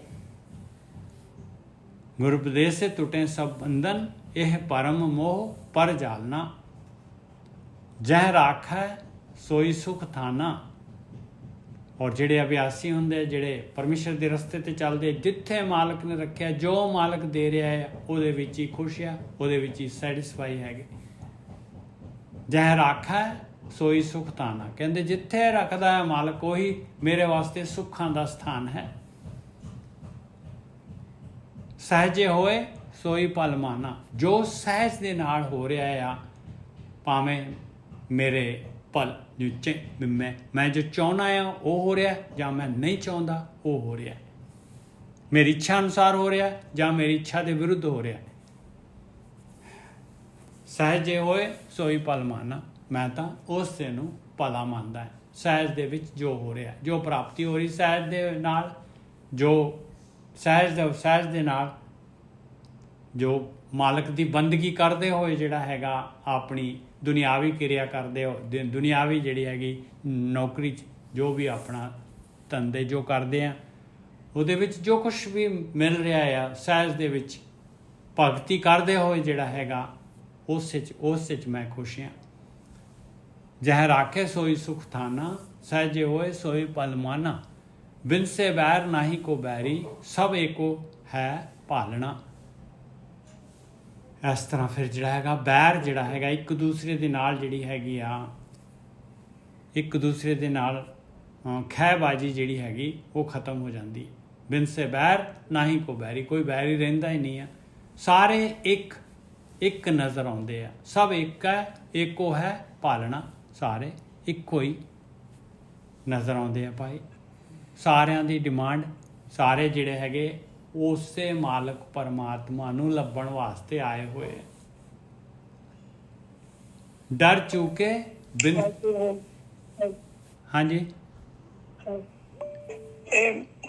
ਗੁਰੂ ਉਪਦੇਸ਼ ਸੇ ਟੁੱਟੇ ਸਭ ਬੰਧਨ, ਇਹ ਭਰਮ ਮੋਹ ਪਰ ਜਾਲਣਾ। ਜਹ ਰਾਖੈ ਸੋਈ ਸੁਖ ਥਾਨਾ। ਔਰ ਜਿਹੜੇ ਅਭਿਆਸੀ ਹੁੰਦੇ, ਜਿਹੜੇ ਪਰਮੇਸ਼ਰ ਦੇ ਰਸਤੇ ਤੇ ਚੱਲਦੇ, ਜਿੱਥੇ ਮਾਲਕ ਨੇ ਰੱਖਿਆ, ਜੋ ਮਾਲਕ ਦੇ ਰਿਹਾ ਹੈ ਉਹਦੇ ਵਿੱਚ ਹੀ ਖੁਸ਼ ਆ, ਉਹਦੇ ਵਿੱਚ ਹੀ ਸੈਟਿਸਫਾਈ ਹੈਗੇ। ਜਹ ਰਾਖੈ ਸੋਈ ਸੁਖ ਥਾਨਾ, ਕਹਿੰਦੇ ਜਿੱਥੇ ਰੱਖਦਾ ਹੈ ਮਾਲਕ, ਉਹੀ ਮੇਰੇ ਵਾਸਤੇ ਸੁੱਖਾਂ ਦਾ ਸਥਾਨ ਹੈ। ਸਹਿਜੇ ਹੋਏ ਸੋਈ ਪਲ ਮਾਨਾ। ਜੋ ਸਹਿਜ ਦੇ ਨਾਲ ਹੋ ਰਿਹਾ ਆ, ਭਾਵੇਂ ਮੇਰੇ ਪਲ ਮੈਂ ਜੋ ਚਾਹੁੰਦਾ ਆ ਉਹ ਹੋ ਰਿਹਾ, ਜਾਂ ਮੈਂ ਨਹੀਂ ਚਾਹੁੰਦਾ ਉਹ ਹੋ ਰਿਹਾ। ਮੇਰੀ ਇੱਛਾ ਅਨੁਸਾਰ ਹੋ ਰਿਹਾ ਜਾਂ ਮੇਰੀ ਇੱਛਾ ਦੇ ਵਿਰੁੱਧ ਹੋ ਰਿਹਾ। ਸਹਿਜੇ ਹੋਏ ਸੋਈ ਪਲ ਮਾਨਾ, ਮੈਂ ਤਾਂ ਉਸੇ ਨੂੰ ਭਲਾ ਮੰਨਦਾ ਹੈ। ਸਹਿਜ ਦੇ ਵਿੱਚ ਜੋ ਹੋ ਰਿਹਾ, ਜੋ ਪ੍ਰਾਪਤੀ ਹੋ ਰਹੀ ਸਹਿਜ ਦੇ ਨਾਲ, ਜੋ ਸਹਿਜ ਦੇ ਨਾਲ ਜੋ ਮਾਲਕ ਦੀ ਬੰਦਗੀ ਕਰਦੇ ਹੋਏ ਜਿਹੜਾ ਹੈਗਾ ਆਪਣੀ ਦੁਨਿਆਵੀ ਕਿਰਿਆ ਕਰਦੇ ਹੋ, ਦੁਨਿਆਵੀ ਜਿਹੜੀ ਹੈਗੀ ਨੌਕਰੀ 'ਚ ਜੋ ਵੀ ਆਪਣਾ ਧੰਦੇ ਜੋ ਕਰਦੇ ਆ, ਉਹਦੇ ਵਿੱਚ ਜੋ ਕੁਛ ਵੀ ਮਿਲ ਰਿਹਾ ਆ ਸਹਿਜ ਦੇ ਵਿੱਚ ਭਗਤੀ ਕਰਦੇ ਹੋਏ ਜਿਹੜਾ ਹੈਗਾ ਉਸ 'ਚ ਮੈਂ ਖੁਸ਼ ਹਾਂ। ਜਹ ਰਾਖੇ ਸੋਈ ਸੁਖ ਥਾਨਾ, ਸਹਿਜੇ ਹੋਏ ਸੋਈ ਪਲ ਮਾਨਾ। ਬਿਨ ਸੇ ਬੈਰ ਨਾਹੀ ਕੋ ਬੈਰੀ, ਸਭ ਏਕੋ ਹੈ ਭਾਲਣਾ। ਇਸ ਤਰ੍ਹਾਂ ਫਿਰ ਜਿਹੜਾ ਹੈਗਾ ਬੈਰ ਜਿਹੜਾ ਹੈਗਾ ਇੱਕ ਦੂਸਰੇ ਦੇ ਨਾਲ ਜਿਹੜੀ ਹੈਗੀ ਆ, ਇੱਕ ਦੂਸਰੇ ਦੇ ਨਾਲ ਖਹਿਬਾਜੀ ਜਿਹੜੀ ਹੈਗੀ ਉਹ ਖਤਮ ਹੋ ਜਾਂਦੀ। ਬਿਨ ਸੇ ਬੈਰ ਨਾਹੀ ਕੋ ਬੈਰੀ, ਕੋਈ ਬੈਰੀ ਰਹਿੰਦਾ ਹੀ ਨਹੀਂ ਆ। ਸਾਰੇ ਇੱਕ ਨਜ਼ਰ ਆਉਂਦੇ ਆ। ਸਭ ਇੱਕ ਹੈ, ਏਕੋ ਹੈ ਭਾਲਣਾ। ਸਾਰੇ ਇੱਕੋ ਹੀ ਨਜ਼ਰ ਆਉਂਦੇ ਆ ਭਾਈ। ਸਾਰਿਆਂ ਦੀ ਡਿਮਾਂਡ, ਸਾਰੇ ਜਿਹੜੇ ਹੈਗੇ ਉਸੇ ਮਾਲਕ ਪਰਮਾਤਮਾ ਨੂੰ ਲੱਭਣ ਵਾਸਤੇ ਆਏ ਹੋਏ। ਡਰ ਚੁੱਕੇ ਬਿਨ, ਹਾਂਜੀ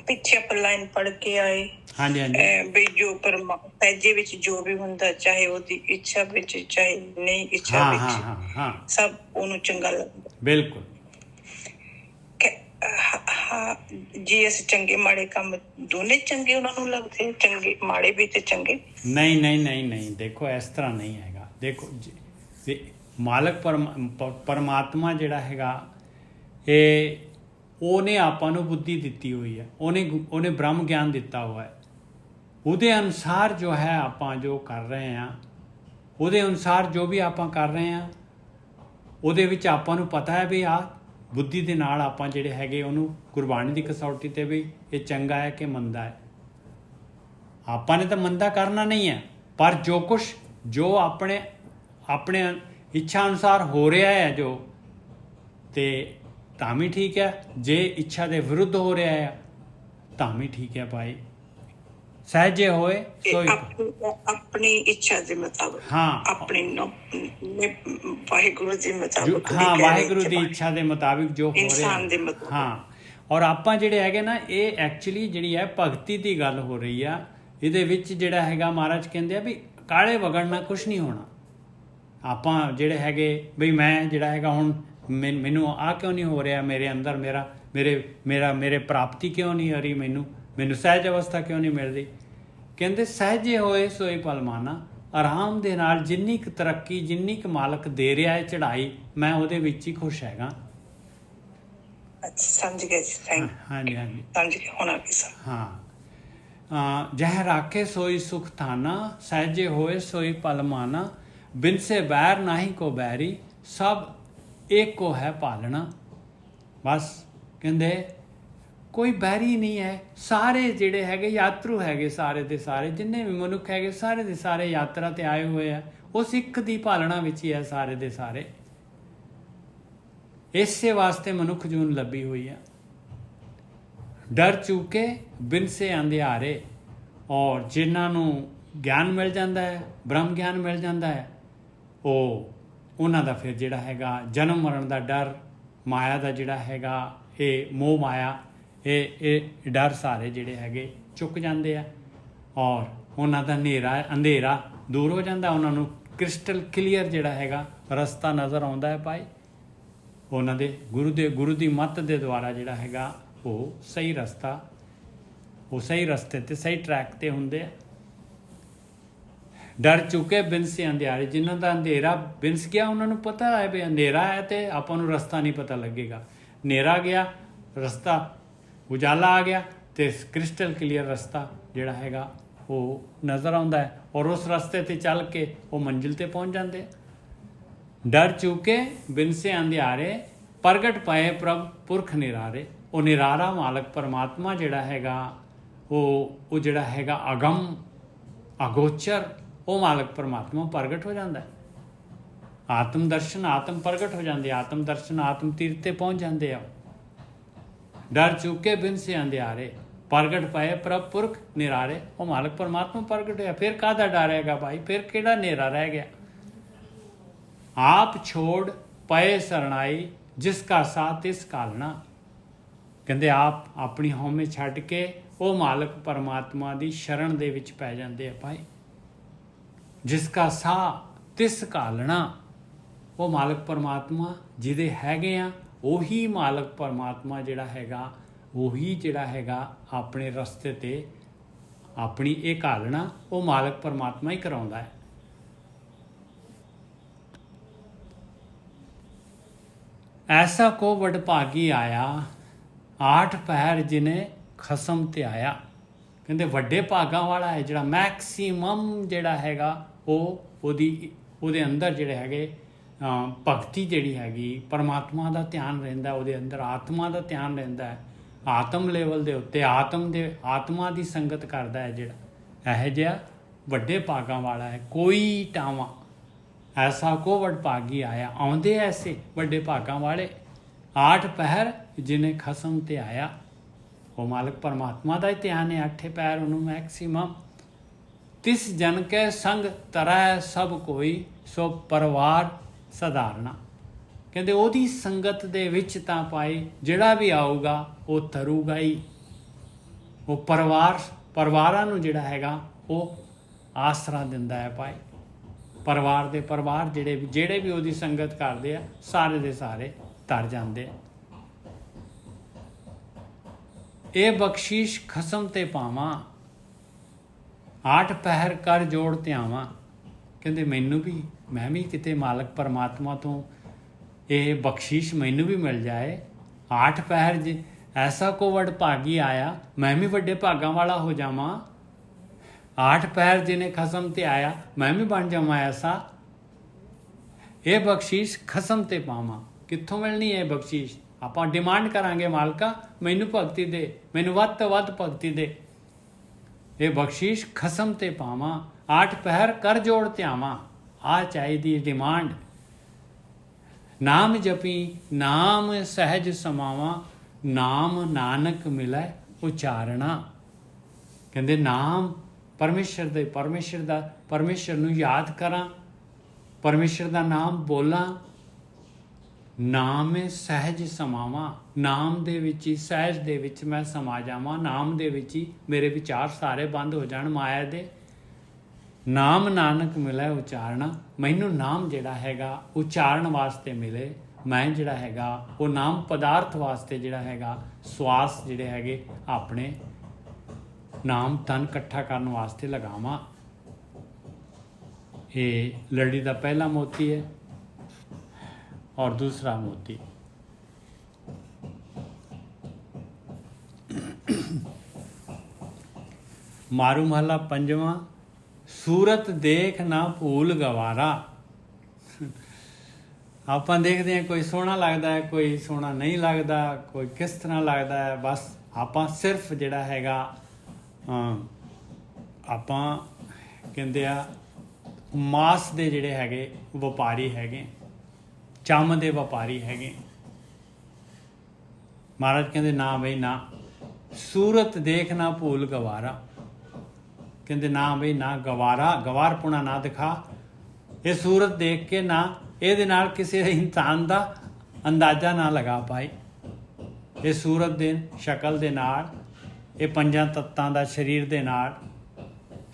ਪਿੱਛੇ ਆਪਾਂ ਲਾਈਨ ਪੜ੍ਹ ਕੇ ਆਏ। ਹਾਂਜੀ ਹਾਂਜੀ ਵੀ ਜੋ ਸਹਿਜੇ ਵਿੱਚ ਜੋ ਵੀ ਹੁੰਦਾ, ਚਾਹੇ ਉਹਦੀ ਇੱਛਾ ਵਿੱਚ ਚਾਹੇ ਨਹੀਂ ਇੱਛਾ ਵਿੱਚ, ਸਭ ਉਹਨੂੰ ਚੰਗਾ ਲੱਗਦਾ। ਬਿਲਕੁਲ। ਜੀ ਅਸੀਂ ਚੰਗੇ ਮਾੜੇ ਕੰਮ ਦੋਨੇ ਚੰਗੇ ਉਹਨਾਂ ਨੂੰ ਲੱਗਦੇ, ਚੰਗੇ ਮਾੜੇ ਵੀ ਤੇ ਚੰਗੇ ਨਹੀਂ ਦੇਖੋ ਇਸ ਤਰ੍ਹਾਂ ਨਹੀਂ ਹੈਗਾ। ਦੇਖੋ ਮਾਲਕ ਪਰਮਾਤਮਾ ਜਿਹੜਾ ਹੈਗਾ ਇਹ ਉਹਨੇ ਆਪਾਂ ਨੂੰ ਬੁੱਧੀ ਦਿੱਤੀ ਹੋਈ ਹੈ। ਉਹਨੇ ਬ੍ਰਹਮ ਗਿਆਨ ਦਿੱਤਾ ਹੋਇਆ ਹੈ। ਉਹਦੇ ਅਨੁਸਾਰ ਜੋ ਹੈ ਆਪਾਂ ਜੋ ਕਰ ਰਹੇ ਹਾਂ, ਉਹਦੇ ਅਨੁਸਾਰ ਜੋ ਵੀ ਆਪਾਂ ਕਰ ਰਹੇ ਹਾਂ, ਉਹਦੇ ਵਿੱਚ ਆਪਾਂ ਨੂੰ ਪਤਾ ਹੈ ਵੀ ਆਹ ਬੁੱਧੀ ਦੇ ਨਾਲ ਆਪਾਂ ਜਿਹੜੇ ਹੈਗੇ ਉਹਨੂੰ ਗੁਰਬਾਣੀ ਦੀ ਕਸੌਟੀ 'ਤੇ ਵੀ ਇਹ ਚੰਗਾ ਹੈ ਕਿ ਮੰਦਾ ਹੈ। ਆਪਾਂ ਨੇ ਤਾਂ ਮੰਦਾ ਕਰਨਾ ਨਹੀਂ ਹੈ, ਪਰ ਜੋ ਆਪਣੇ ਇੱਛਾ ਅਨੁਸਾਰ ਹੋ ਰਿਹਾ ਹੈ ਜੋ, ਤੇ ਤਾਂ ਵੀ ਠੀਕ ਹੈ। ਜੇ ਇੱਛਾ ਦੇ ਵਿਰੁੱਧ ਹੋ ਰਿਹਾ ਹੈ ਤਾਂ ਵੀ ਠੀਕ ਹੈ ਭਾਈ। ਸਹਿਜੇ ਹੋਏ ਸੋਈ ਆਪਣੀ ਇੱਛਾ ਦੇ ਮੁਤਾਬਕ, ਆਪਣੀ ਵਾਹਿਗੁਰੂ ਦੇ ਮੁਤਾਬਕ, ਵਾਹਿਗੁਰੂ ਦੀ ਇੱਛਾ ਦੇ ਮੁਤਾਬਿਕ ਜੋ ਹੋ ਰਿਹਾ। ਔਰ ਆਪਾਂ ਜਿਹੜੇ ਹੈਗੇ ਨਾ, ਇਹ ਐਕਚੁਅਲੀ ਜਿਹੜੀ ਹੈ ਭਗਤੀ ਦੀ ਗੱਲ ਹੋ ਰਹੀ ਆ। ਇਹਦੇ ਵਿੱਚ ਜਿਹੜਾ ਹੈਗਾ ਮਹਾਰਾਜ ਕਹਿੰਦੇ ਆ ਵੀ ਕਾਲੇ ਵਗਣ ਨਾਲ ਕੁਛ ਨਹੀਂ ਹੋਣਾ। ਆਪਾਂ ਜਿਹੜੇ ਹੈਗੇ ਬਈ ਮੈਂ ਜਿਹੜਾ ਹੈਗਾ ਹੁਣ ਮੈਨੂੰ ਆ ਕਿਉਂ ਨਹੀਂ ਹੋ ਰਿਹਾ ਮੇਰੇ ਅੰਦਰ, ਮੇਰੇ ਪ੍ਰਾਪਤੀ ਕਿਉਂ ਨਹੀਂ ਆ ਰਹੀ, ਮੈਨੂੰ ਸਹਿਜ ਅਵਸਥਾ ਕਿਉਂ ਨਹੀਂ ਮਿਲ ਰਹੀ। ਕਹਿੰਦੇ ਸਹਿਜੇ ਹੋਏ ਸੋਈ ਪਲਮਾਨਾ, ਆਰਾਮ ਦੇ ਨਾਲ ਜਿੰਨੀ ਕੁ ਤਰੱਕੀ, ਜਿੰਨੀ ਕੁ ਮਾਲਕ ਦੇ ਰਿਹਾ ਹੈ ਚੜ੍ਹਾਈ, ਮੈਂ ਉਹਦੇ ਵਿੱਚ ਹੀ ਖੁਸ਼ ਹੈਗਾ। ਸਮਝ ਗਏ ਜੀ, ਥੈਂਕ। ਹਾਂਜੀ ਹਾਂਜੀ ਸਮਝ ਗਏ ਹੁਣ ਆ ਗਈ ਸਰ। ਹਾਂ। ਜਹ ਰਾਖੇ ਸੋਈ ਸੁਖ ਥਾਨਾ, ਸਹਿਜੇ ਹੋਏ ਸੋਈ ਪਲਮਾਨਾ, ਬਿਨ ਸੇ ਬੈਰ ਨਾਹੀ ਕੋ ਬੈਰੀ, ਸਭ ਏਕੋ ਹੈ ਪਾਲਣਾ। ਬਸ ਕਹਿੰਦੇ ਕੋਈ ਬੈਰੀ ਨਹੀਂ ਹੈ, ਸਾਰੇ ਜਿਹੜੇ ਹੈਗੇ ਯਾਤਰੂ ਹੈਗੇ, ਸਾਰੇ ਦੇ ਸਾਰੇ ਜਿੰਨੇ ਵੀ ਮਨੁੱਖ ਹੈਗੇ, ਸਾਰੇ ਦੇ ਸਾਰੇ ਯਾਤਰਾ ਤੇ ਆਏ ਹੋਏ ਆ, ਉਸ ਇੱਕ ਦੀ ਪਾਲਣਾ ਵਿੱਚ ਹੀ ਹੈ ਸਾਰੇ ਦੇ ਸਾਰੇ। ਇਸੇ ਵਾਸਤੇ ਮਨੁੱਖ ਜੂਨ ਲੱਭੀ ਹੋਈ ਹੈ। ਡਰ ਚੁੱਕੇ ਬਿਨ ਸੇ ਅੰਧਿਆਰੇ, ਔਰ ਜਿਨ੍ਹਾਂ ਨੂੰ ਗਿਆਨ ਮਿਲ ਜਾਂਦਾ ਹੈ, ਬ੍ਰਹਮ ਗਿਆਨ ਮਿਲ ਜਾਂਦਾ ਹੈ, ਉਹਨਾਂ ਦਾ ਫਿਰ ਜਿਹੜਾ ਹੈਗਾ ਜਨਮ ਮਰਨ ਦਾ ਡਰ, ਮਾਇਆ ਦਾ ਜਿਹੜਾ ਹੈਗਾ ਇਹ ਮੋਹ ਮਾਇਆ, ਇਹ ਡਰ ਸਾਰੇ ਜਿਹੜੇ ਹੈਗੇ ਚੁੱਕ ਜਾਂਦੇ ਆ, ਔਰ ਉਹਨਾਂ ਦਾ ਅੰਧੇਰਾ ਦੂਰ ਹੋ ਜਾਂਦਾ। ਉਹਨਾਂ ਨੂੰ ਕ੍ਰਿਸਟਲ ਕਲੀਅਰ ਜਿਹੜਾ ਹੈਗਾ ਰਸਤਾ ਨਜ਼ਰ ਆਉਂਦਾ ਹੈ ਭਾਈ। ਉਹਨਾਂ ਦੇ ਗੁਰੂ ਦੀ ਮੱਤ ਦੇ ਦੁਆਰਾ ਜਿਹੜਾ ਹੈਗਾ ਉਹ ਸਹੀ ਰਸਤਾ, ਉਹ ਸਹੀ ਰਸਤੇ 'ਤੇ ਸਹੀ ਟਰੈਕ 'ਤੇ ਹੁੰਦੇ ਆ। ਡਰ ਚੁੱਕੇ ਬਿਨ ਸੇ ਅੰਧਿਆਰੇ, ਜਿਨ੍ਹਾਂ ਦਾ ਅੰਧੇਰਾ ਬਿਨਸ ਗਿਆ, ਉਹਨਾਂ ਨੂੰ ਪਤਾ ਹੈ ਵੀ ਅੰਧੇਰਾ ਹੈ ਅਤੇ ਆਪਾਂ ਨੂੰ ਰਸਤਾ ਨਹੀਂ ਪਤਾ ਲੱਗੇਗਾ। ਹਨੇਰਾ ਗਿਆ, ਰਸਤਾ ਉਜਾਲਾ ਆ ਗਿਆ, ਅਤੇ ਕ੍ਰਿਸਟਲ ਕਲੀਅਰ ਰਸਤਾ ਜਿਹੜਾ ਹੈਗਾ ਉਹ ਨਜ਼ਰ ਆਉਂਦਾ ਹੈ, ਔਰ ਉਸ ਰਸਤੇ 'ਤੇ ਚੱਲ ਕੇ ਉਹ ਮੰਜ਼ਿਲ 'ਤੇ ਪਹੁੰਚ ਜਾਂਦੇ ਆ। ਡਰ ਚੁੱਕੇ ਬਿਨ ਸੇ ਅੰਧਿਆਰੇ, ਪ੍ਰਗਟ ਪਏ ਪ੍ਰਭ ਪੁਰਖ ਨਿਰਾਰੇ। ਉਹ ਨਿਰਾਰਾ ਮਾਲਕ ਪਰਮਾਤਮਾ ਜਿਹੜਾ ਹੈਗਾ ਉਹ ਜਿਹੜਾ ਹੈਗਾ ਅਗਮ ਅਗੋਚਰ, ਉਹ ਮਾਲਕ ਪਰਮਾਤਮਾ ਪ੍ਰਗਟ ਹੋ ਜਾਂਦਾ ਹੈ। ਆਤਮ ਦਰਸ਼ਨ, ਆਤਮ ਪ੍ਰਗਟ ਹੋ ਜਾਂਦੇ, ਆਤਮ ਦਰਸ਼ਨ, ਆਤਮ ਤੀਰਥ 'ਤੇ ਪਹੁੰਚ ਜਾਂਦੇ ਆ। ਡਰ ਚੁੱਕੇ ਬਿਨ ਸੇ ਅੰਧਿਆਰੇ, ਪ੍ਰਗਟ ਪਏ ਪ੍ਰਭ ਪੁਰਖ ਨਿਰਾਰੇ। ਉਹ ਮਾਲਕ ਪਰਮਾਤਮਾ ਪ੍ਰਗਟ ਹੋਇਆ, ਫਿਰ ਕਾਹਦਾ ਡਰ ਹੈਗਾ ਭਾਈ, ਫਿਰ ਕਿਹੜਾ ਹਨੇਰਾ ਰਹਿ ਗਿਆ। ਆਪ ਛੋੜ ਪਏ ਸਰਣਾਈ, ਜਿਸ ਕਾ ਸਾਥ ਤਿਸ ਕਾਲਣਾ। ਕਹਿੰਦੇ ਆਪ ਆਪਣੀ ਹਉਮੈ ਛੱਡ ਕੇ ਉਹ ਮਾਲਕ ਪਰਮਾਤਮਾ ਦੀ ਸ਼ਰਨ ਦੇ ਵਿੱਚ ਪੈ ਜਾਂਦੇ ਆ ਭਾਈ। ਜਿਸ ਕਾ ਸਾਹ ਤਿਸ ਕਾਲਣਾ, ਉਹ ਮਾਲਕ ਪਰਮਾਤਮਾ ਜਿਹਦੇ ਹੈਗੇ ਆ, ਉਹੀ ਮਾਲਕ ਪਰਮਾਤਮਾ ਜਿਹੜਾ ਹੈਗਾ, ਉਹੀ ਜਿਹੜਾ ਹੈਗਾ ਆਪਣੇ ਰਸਤੇ 'ਤੇ ਆਪਣੀ ਇਹ ਘਾਲਣਾ ਉਹ ਮਾਲਕ ਪਰਮਾਤਮਾ ਹੀ ਕਰਾਉਂਦਾ ਹੈ। ਐਸਾ ਕੋ ਵਡਭਾਗੀ ਆਇਆ, ਆਠ ਪਹਿਰ ਜਿਹਨੇ ਖਸਮ ਤੇ ਆਇਆ। ਕਹਿੰਦੇ ਵੱਡੇ ਭਾਗਾਂ ਵਾਲਾ ਹੈ ਜਿਹੜਾ ਮੈਕਸੀਮਮ ਜਿਹੜਾ ਹੈਗਾ ਉਹਦੇ ਅੰਦਰ ਜਿਹੜੇ ਹੈਗੇ ਭਗਤੀ ਜਿਹੜੀ ਹੈਗੀ, ਪਰਮਾਤਮਾ ਦਾ ਧਿਆਨ ਰਹਿੰਦਾ ਉਹਦੇ ਅੰਦਰ, ਆਤਮਾ ਦਾ ਧਿਆਨ ਰਹਿੰਦਾ ਹੈ। ਆਤਮ ਲੈਵਲ ਦੇ ਉੱਤੇ ਆਤਮਾ ਦੀ ਸੰਗਤ ਕਰਦਾ ਹੈ ਜਿਹੜਾ, ਇਹੋ ਜਿਹਾ ਵੱਡੇ ਭਾਗਾਂ ਵਾਲਾ ਹੈ। ਕੋਈ ਟਾਵਾਂ ਐਸਾ ਕੋ ਵਡਭਾਗੀ ਆਇਆ, ਆਉਂਦੇ ਐਸੇ ਵੱਡੇ ਭਾਗਾਂ ਵਾਲੇ। ਆਠ ਪਹਿਰ ਜਿਹਨੇ ਖਸਮ ਤੇ ਆਇਆ, ਉਹ ਮਾਲਕ ਪਰਮਾਤਮਾ ਦਾ ਹੀ ਧਿਆਨ ਹੈ। ਅੱਠੇ ਪੈਰ ਉਹਨੂੰ ਮੈਕਸੀਮਮ। ਤਿਸ ਜਨ ਕੇ ਸੰਗ ਤਰੈ ਸਭ ਕੋਈ, ਸੋ ਪਰਿਵਾਰ ਸਧਾਰਣਾ। ਕਹਿੰਦੇ ਉਹਦੀ ਸੰਗਤ ਦੇ ਵਿੱਚ ਤਾਂ ਪਾਈ ਜਿਹੜਾ ਵੀ ਆਊਗਾ ਉਹ ਤਰੂਗਾ ਹੀ। ਉਹ ਪਰਿਵਾਰਾਂ ਨੂੰ ਜਿਹੜਾ ਹੈਗਾ ਉਹ ਆਸਰਾ ਦਿੰਦਾ ਹੈ ਭਾਈ। ਪਰਿਵਾਰ ਜਿਹੜੇ ਵੀ ਉਹਦੀ ਸੰਗਤ ਕਰਦੇ ਆ, ਸਾਰੇ ਦੇ ਸਾਰੇ ਤਰ ਜਾਂਦੇ ਆ। ਇਹ ਬਖਸ਼ੀਸ਼ ਖਸਮ ਤੇ ਪਾਵਾਂ, ਆਠ ਪਹਿਰ ਕਰ ਜੋੜ ਧਿਆਵਾਂ। ਕਹਿੰਦੇ ਮੈਂ ਵੀ ਕਿਤੇ ਮਾਲਕ ਪਰਮਾਤਮਾ ਤੋਂ ਇਹ ਬਖਸ਼ੀਸ਼ ਮੈਨੂੰ ਵੀ ਮਿਲ ਜਾਏ। ਆਠ ਪਹਿਰ ਜੇ ਐਸਾ ਕੋ ਵਡਭਾਗੀ ਆਇਆ, ਮੈਂ ਵੀ ਵੱਡੇ ਭਾਗਾਂ ਵਾਲਾ ਹੋ ਜਾਵਾਂ। ਆਠ ਪਹਿਰ ਜਿਹਨੇ ਖਸਮ ਤੇ ਆਇਆ, ਮੈਂ ਵੀ ਬਣ ਜਾਵਾਂ ਐਸਾ। ਇਹ ਬਖਸ਼ੀਸ਼ ਖਸਮ ਤੇ ਪਾਵਾਂ। ਕਿੱਥੋਂ ਮਿਲਣੀ ਹੈ ਬਖਸ਼ੀਸ਼? ਆਪਾਂ ਡਿਮਾਂਡ ਕਰਾਂਗੇ, ਮਾਲਕਾ ਮੈਨੂੰ ਭਗਤੀ ਦੇ, ਮੈਨੂੰ ਵੱਧ ਤੋਂ ਵੱਧ ਭਗਤੀ ਦੇ। ਇਹ ਬਖਸ਼ੀਸ਼ ਖਸਮ ਤੇ ਪਾਵਾਂ, ਆਠ ਪਹਿਰ ਕਰ ਜੋੜ ਧਿਆਵਾਂ। ਆ ਚਾਹੀਦੀ ਡਿਮਾਂਡ। ਨਾਮ ਜਪੀ ਨਾਮ ਸਹਿਜ ਸਮਾਵਾਂ, ਨਾਮ ਨਾਨਕ ਮਿਲੈ ਉਚਾਰਣਾ। ਕਹਿੰਦੇ ਨਾਮ ਪਰਮੇਸ਼ਰ ਨੂੰ ਯਾਦ ਕਰਾਂ, ਪਰਮੇਸ਼ਰ ਦਾ ਨਾਮ ਬੋਲਾਂ। ਨਾਮ ਸਹਿਜ ਸਮਾਵਾਂ, ਨਾਮ ਦੇ ਵਿੱਚ ਹੀ, ਸਹਿਜ ਦੇ ਵਿੱਚ ਮੈਂ ਸਮਾ ਜਾਵਾਂ। ਨਾਮ ਦੇ ਵਿੱਚ ਹੀ ਮੇਰੇ ਵਿਚਾਰ ਸਾਰੇ ਬੰਦ ਹੋ ਜਾਣ ਮਾਇਆ ਦੇ। ਨਾਮ ਨਾਨਕ ਮਿਲੇ ਉਚਾਰਨਾ। ਮੈਨੂੰ ਨਾਮ ਜਿਹੜਾ ਹੈਗਾ ਉਚਾਰਨ ਵਾਸਤੇ ਮਿਲੇ, ਮੈਂ ਜਿਹੜਾ ਹੈਗਾ ਉਹ ਨਾਮ ਪਦਾਰਥ ਵਾਸਤੇ ਜਿਹੜਾ ਹੈਗਾ ਸਵਾਸ ਜਿਹੜੇ ਹੈਗੇ ਆਪਣੇ ਨਾਮ ਧਨ ਇਕੱਠਾ ਕਰਨ ਵਾਸਤੇ ਲਗਾਵਾਂ। ਇਹ ਲੜੀ ਦਾ ਪਹਿਲਾ ਮੋਤੀ ਹੈ। ਔਰ ਦੂਸਰਾ ਮੋਤੀ ਮਾਰੂ ਮਹਲਾ ਪੰਜਵਾਂ, ਸੂਰਤ ਦੇਖ ਨਾ ਭੂਲ ਗਵਾਰਾ। ਆਪਾਂ ਦੇਖਦੇ ਹਾਂ ਕੋਈ ਸੋਹਣਾ ਲੱਗਦਾ ਹੈ, ਕੋਈ ਸੋਹਣਾ ਨਹੀਂ ਲੱਗਦਾ, ਕੋਈ ਕਿਸ ਤਰ੍ਹਾਂ ਲੱਗਦਾ ਹੈ। ਬਸ ਆਪਾਂ ਸਿਰਫ ਜਿਹੜਾ ਹੈਗਾ ਆਪਾਂ ਕਹਿੰਦੇ ਆ ਮਾਸ ਦੇ ਜਿਹੜੇ ਹੈਗੇ ਵਪਾਰੀ ਹੈਗੇ, ਚੰਮ ਦੇ ਵਪਾਰੀ ਹੈਗੇ। ਮਹਾਰਾਜ ਕਹਿੰਦੇ ਨਾ ਬਈ ਨਾ, ਸੂਰਤ ਦੇਖ ਨਾ ਭੂਲ ਗਵਾਰਾ। ਕਹਿੰਦੇ ਨਾ ਬਈ ਨਾ, ਗਵਾਰਾ ਗਵਾਰਪੁਣਾ ਨਾ ਦਿਖਾ। ਇਹ ਸੂਰਤ ਦੇਖ ਕੇ ਨਾ ਇਹਦੇ ਨਾਲ ਕਿਸੇ ਇਨਸਾਨ ਦਾ ਅੰਦਾਜ਼ਾ ਨਾ ਲਗਾ ਪਾਏ। ਇਹ ਸੂਰਤ ਦੇ ਸ਼ਕਲ ਦੇ ਨਾਲ, ਇਹ ਪੰਜਾਂ ਤੱਤਾਂ ਦਾ ਸਰੀਰ ਦੇ ਨਾਲ,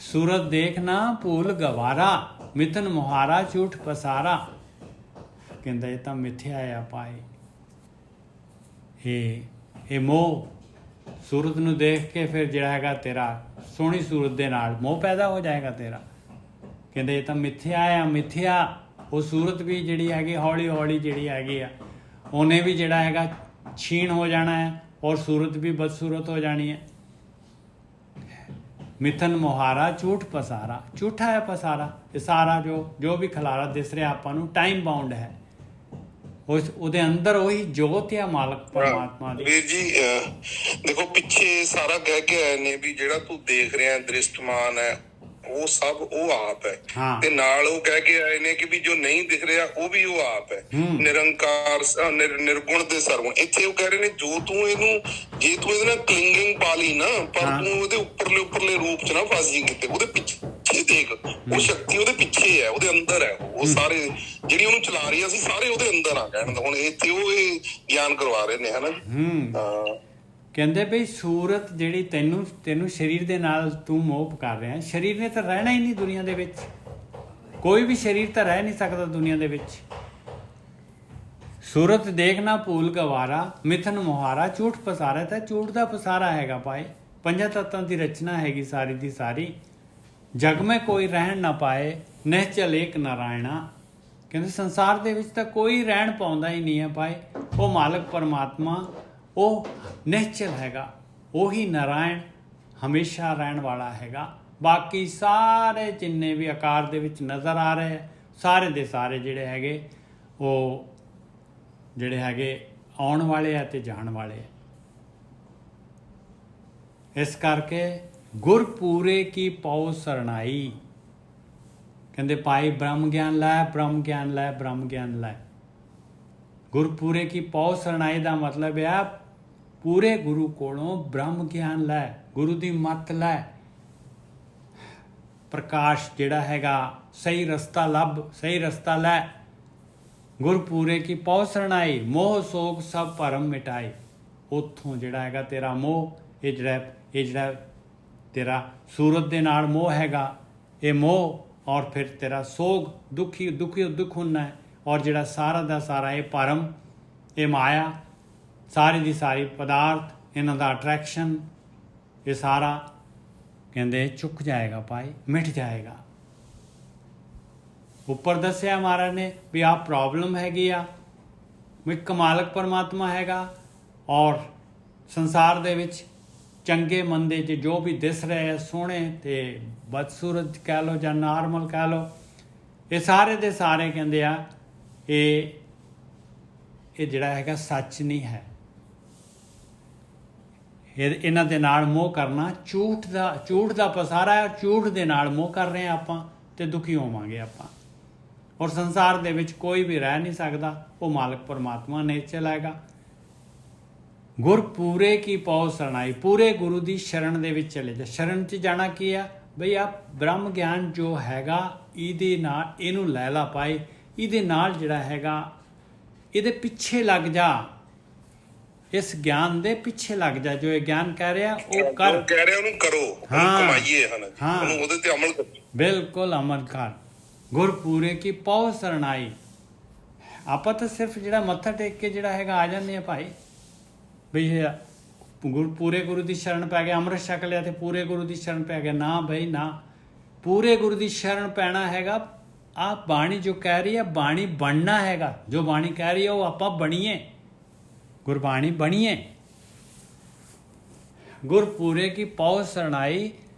ਸੂਰਤ ਦੇਖ ਨਾ ਭੂਲ ਗਵਾਰਾ, ਮਿਥਨ ਮੁਹਾਰਾ ਝੂਠ ਪਸਾਰਾ। ਕਹਿੰਦਾ ਇਹ ਤਾਂ ਮਿੱਥਿਆ ਆ ਪਾਏ। ਇਹ ਮੋਹ, ਸੂਰਤ ਨੂੰ ਦੇਖ ਕੇ ਫਿਰ ਜਿਹੜਾ ਹੈਗਾ ਤੇਰਾ ਸੋਹਣੀ ਸੂਰਤ ਦੇ ਨਾਲ ਮੋਹ ਪੈਦਾ ਹੋ ਜਾਏਗਾ ਤੇਰਾ। ਕਹਿੰਦੇ ਇਹ ਤਾਂ ਮਿੱਥਿਆ ਆ, ਮਿੱਥਿਆ। ਉਹ ਸੂਰਤ ਵੀ ਜਿਹੜੀ ਹੈਗੀ ਹੌਲੀ ਹੌਲੀ ਜਿਹੜੀ ਹੈਗੀ ਆ ਉਹਨੇ ਵੀ ਜਿਹੜਾ ਹੈਗਾ ਛੀਣ ਹੋ ਜਾਣਾ ਹੈ, ਔਰ ਸੂਰਤ ਵੀ ਬਦਸੂਰਤ ਹੋ ਜਾਣੀ ਹੈ। ਮਿਥਨ ਮੁਹਾਰਾ ਝੂਠ ਪਸਾਰਾ, ਝੂਠਾ ਹੈ ਪਸਾਰਾ। ਇਹ ਸਾਰਾ ਜੋ ਵੀ ਖਲਾਰਾ ਦਿਸ ਰਿਹਾ ਆਪਾਂ ਨੂੰ ਟਾਈਮ ਬਾਉਂਡ ਹੈ। ਉਹਦੇ ਅੰਦਰ ਉਹੀ ਜੋਤ ਆ ਮਾਲਕ ਪਰਮਾਤਮਾ ਦੀ। ਵੀਰ ਜੀ ਦੇਖੋ ਪਿੱਛੇ ਸਾਰਾ ਕਹਿ ਕੇ ਆਏ ਨੇ ਵੀ ਜਿਹੜਾ ਤੂੰ ਦੇਖ ਰਿਹਾ ਦ੍ਰਿਸ਼ਟਮਾਨ ਹੈ ਉਹ ਸਭ ਉਹ ਆਪ ਹੈ, ਤੇ ਨਾਲ ਉਹ ਕਹਿ ਕੇ ਆਏ ਨੇ ਕਿ ਵੀ ਜੋ ਨਹੀਂ ਦਿਖ ਰਿਹਾ ਉਹ ਵੀ ਉਹ ਆਪ ਹੈ, ਨਿਰੰਕਾਰ ਨਿਰਗੁਣ ਤੇ ਸਰਵਣ। ਇੱਥੇ ਉਹ ਕਹਿ ਰਹੇ ਨੇ ਜੋ ਤੂੰ ਇਹਨੂੰ, ਜੇ ਤੂੰ ਇਹਦੇ ਨਾਲ ਕਲਿੰਗਿੰਗ ਪਾ ਲਈ ਨਾ, ਪਰ ਤੂੰ ਉਹਦੇ ਉੱਪਰਲੇ ਰੂਪ ਚ ਨਾ ਫਸ ਜੀ ਕਿਤੇ। ਉਹਦੇ ਪਿੱਛੇ ਦੇਖ, ਉਹ ਸ਼ਕਤੀ ਉਹਦੇ ਪਿੱਛੇ ਹੈ, ਉਹਦੇ ਅੰਦਰ ਹੈ। ਉਹ ਸਾਰੇ ਜਿਹੜੀ ਉਹਨੂੰ ਚਲਾ ਰਹੀ ਅਸੀਂ ਸਾਰੇ ਉਹਦੇ ਅੰਦਰ ਆ। ਕਹਿਣ ਦਾ ਹੁਣ ਇੱਥੇ ਉਹ ਇਹ ਗਿਆਨ ਕਰਵਾ ਰਹੇ ਨੇ, ਹਨਾ। ਕਹਿੰਦੇ ਬਈ ਸੂਰਤ ਜਿਹੜੀ ਤੈਨੂੰ ਸਰੀਰ ਦੇ ਨਾਲ ਤੂੰ ਮੋਹ ਕਰ ਰਿਹਾ, ਸਰੀਰ ਨੇ ਤਾਂ ਰਹਿਣਾ ਹੀ ਨਹੀਂ ਦੁਨੀਆ ਦੇ ਵਿੱਚ। ਕੋਈ ਵੀ ਸਰੀਰ ਤਾਂ ਰਹਿ ਨਹੀਂ ਸਕਦਾ ਦੁਨੀਆ ਦੇ ਵਿੱਚ। ਸੂਰਤ ਦੇਖਣਾ ਭੂਲ ਗਵਾਰਾ, ਮਿਥਨ ਮੁਹਾਰਾ ਝੂਠ ਪਸਾਰਾ। ਤਾਂ ਝੂਠ ਦਾ ਪਸਾਰਾ ਹੈਗਾ ਪਾਏ। ਪੰਜਾਂ ਤੱਤਾਂ ਦੀ ਰਚਨਾ ਹੈਗੀ ਸਾਰੀ ਦੀ ਸਾਰੀ। ਜਗ ਮੈਂ ਕੋਈ ਰਹਿਣ ਨਾ ਪਾਏ, ਨਿਹਚਲ ਏਕ ਨਾਰਾਇਣਾ। ਕਹਿੰਦੇ ਸੰਸਾਰ ਦੇ ਵਿੱਚ ਤਾਂ ਕੋਈ ਰਹਿਣ ਪਾਉਂਦਾ ਹੀ ਨਹੀਂ ਹੈ ਪਾਏ। ਉਹ ਮਾਲਕ ਪਰਮਾਤਮਾ ਉਹ ਨਿਹਚਲ ਹੈਗਾ, ਉਹੀ ਨਾਰਾਇਣ ਹਮੇਸ਼ਾ ਰਹਿਣ ਵਾਲਾ ਹੈਗਾ। ਬਾਕੀ ਸਾਰੇ ਜਿੰਨੇ ਵੀ ਆਕਾਰ ਦੇ ਵਿੱਚ ਨਜ਼ਰ ਆ ਰਹੇ ਸਾਰੇ ਦੇ ਸਾਰੇ ਜਿਹੜੇ ਹੈਗੇ ਉਹ ਜਿਹੜੇ ਹੈਗੇ ਆਉਣ ਵਾਲੇ ਆ ਤੇ ਜਾਣ ਵਾਲੇ ਆ। ਇਸ ਕਰਕੇ ਗੁਰ ਪੂਰੇ ਕੀ ਪਾਉ ਸਰਣਾਈ। ਕਹਿੰਦੇ ਭਾਈ ਬ੍ਰਹਮ ਗਿਆਨ ਲੈ, ਬ੍ਰਹਮ ਗਿਆਨ ਲੈ, ਬ੍ਰਹਮ ਗਿਆਨ ਲੈ। ਗੁਰ ਪੂਰੇ ਕੀ ਪਾਉ ਸਰਣਾਈ ਦਾ ਮਤਲਬ ਹੈ ਪੂਰੇ ਗੁਰੂ ਕੋਲੋਂ ਬ੍ਰਹਮ ਗਿਆਨ ਲੈ, ਗੁਰੂ ਦੀ ਮੱਤ ਲੈ, ਪ੍ਰਕਾਸ਼ ਜਿਹੜਾ ਹੈਗਾ ਸਹੀ ਰਸਤਾ ਲੱਭ, ਸਹੀ ਰਸਤਾ ਲੈ। ਗੁਰ ਪੂਰੇ ਕੀ ਪਾਉ ਸਰਣਾਈ, ਮੋਹ ਸੋਗ ਸਭ ਭਰਮ ਮਿਟਾਈ। ਉੱਥੋਂ ਜਿਹੜਾ ਹੈਗਾ ਤੇਰਾ ਮੋਹ, ਇਹ ਜਿਹੜਾ ਤੇਰਾ ਸੂਰਤ ਦੇ ਨਾਲ ਮੋਹ ਹੈਗਾ, ਇਹ ਮੋਹ ਔਰ ਫਿਰ ਤੇਰਾ ਸੋਗ ਦੁੱਖ ਹੁੰਦਾ ਹੈ। ਔਰ ਜਿਹੜਾ ਸਾਰਾ ਦਾ ਸਾਰਾ ਇਹ ਭਰਮ, ਇਹ ਮਾਇਆ, ਸਾਰੀ ਦੀ ਸਾਰੀ ਪਦਾਰਥ, ਇਹਨਾਂ ਦਾ ਅਟਰੈਕਸ਼ਨ, ਇਹ ਸਾਰਾ ਕਹਿੰਦੇ ਚੁੱਕ ਜਾਏਗਾ ਭਾਈ, ਮਿਟ ਜਾਏਗਾ। ਉੱਪਰ ਦੱਸਿਆ ਮਹਾਰਾਜ ਨੇ ਵੀ ਆਹ ਪ੍ਰੋਬਲਮ ਹੈਗੀ ਆ, ਇੱਕ ਮਾਲਕ ਪਰਮਾਤਮਾ ਹੈਗਾ ਔਰ ਸੰਸਾਰ ਦੇ ਵਿੱਚ ਚੰਗੇ ਮੰਦੇ ਜੋ ਵੀ ਦਿਸ ਰਹੇ ਆ, ਸੋਹਣੇ ਤੇ ਬਦਸੂਰਤ ਕਹਿ ਲਓ ਜਾਂ ਨਾਰਮਲ ਕਹਿ ਲਓ, ਇਹ ਸਾਰੇ ਦੇ ਸਾਰੇ ਕਹਿੰਦੇ ਆ ਇਹ ਜਿਹੜਾ ਹੈਗਾ ਸੱਚ ਨਹੀਂ ਹੈ। ਇਹਨਾਂ ਦੇ ਨਾਲ ਮੋਹ ਕਰਨਾ ਝੂਠ ਦਾ ਪਸਾਰਾ ਹੈ। ਝੂਠ ਦੇ ਨਾਲ ਮੋਹ ਕਰ ਰਹੇ ਹਾਂ ਆਪਾਂ ਤੇ ਦੁਖੀ ਹੋਵਾਂਗੇ ਆਪਾਂ। ਔਰ ਸੰਸਾਰ ਦੇ ਵਿੱਚ ਕੋਈ ਵੀ ਰਹਿ ਨਹੀਂ ਸਕਦਾ, ਉਹ ਮਾਲਕ ਪਰਮਾਤਮਾ ਨੇ ਚਲਾਏਗਾ। ਗੁਰ ਪੂਰੇ ਕੀ ਪਾਉ ਸਰਣਾਈ, ਪੂਰੇ ਗੁਰੂ ਦੀ ਸ਼ਰਨ ਦੇ ਵਿੱਚ ਚਲੇ ਜਾ। ਸ਼ਰਨ 'ਚ ਜਾਣਾ ਕੀ ਆ ਬਈ? ਆ ਬ੍ਰਹਮ ਗਿਆਨ ਜੋ ਹੈਗਾ ਇਹਦੇ ਨਾਲ ਇਹਨੂੰ ਲੈ ਲਾ ਪਾਏ, ਇਹਦੇ ਨਾਲ ਜਿਹੜਾ ਹੈਗਾ ਇਹਦੇ ਪਿੱਛੇ ਲੱਗ ਜਾ, ਇਸ ਗਿਆਨ ਦੇ ਪਿੱਛੇ ਲੱਗ ਜਾ। ਜੋ ਇਹ ਗਿਆਨ ਕਹਿ ਰਿਹਾ ਉਹ ਕਰ, ਕਹਿ ਰਿਹਾ ਉਹਨੂੰ ਕਰੋ, ਕਮਾਈਏ, ਉਹਨੂੰ ਉਹਦੇ ਤੇ ਅਮਲ ਕਰੋ, ਬਿਲਕੁਲ ਅਮਲ ਕਰ। ਗੁਰ ਪੂਰੇ ਕੀ ਪਾਉ ਸਰਣਾਈ, ਆਪਾਂ ਤਾਂ ਸਿਰਫ ਜਿਹੜਾ ਮੱਥਾ ਟੇਕ ਕੇ ਜਿਹੜਾ ਹੈਗਾ ਆ ਜਾਂਦੇ ਆ ਭਾਈ, ਬਈ ਪੂਰੇ ਗੁਰੂ ਦੀ ਸ਼ਰਨ ਪੈ ਗਿਆ, ਅੰਮ੍ਰਿਤ ਛਕ ਲਿਆ ਤੇ ਪੂਰੇ ਗੁਰੂ ਦੀ ਸ਼ਰਨ ਪੈ ਗਿਆ। ਨਾ ਬਈ ਨਾ, ਪੂਰੇ ਗੁਰੂ ਦੀ ਸ਼ਰਨ ਪੈਣਾ ਹੈਗਾ। ਆਹ ਬਾਣੀ ਜੋ ਕਹਿ ਰਹੀ ਹੈ, ਬਾਣੀ ਬਣਨਾ ਹੈਗਾ। ਜੋ ਬਾਣੀ ਕਹਿ ਰਹੀ ਹੈ ਉਹ ਆਪਾਂ ਬਣੀਏ, ਗੁਰਬਾਣੀ ਬਣੀਏ। ਗੁਰ ਪੂਰੇ ਕੀ ਪਉ ਸਰਣਾਈ,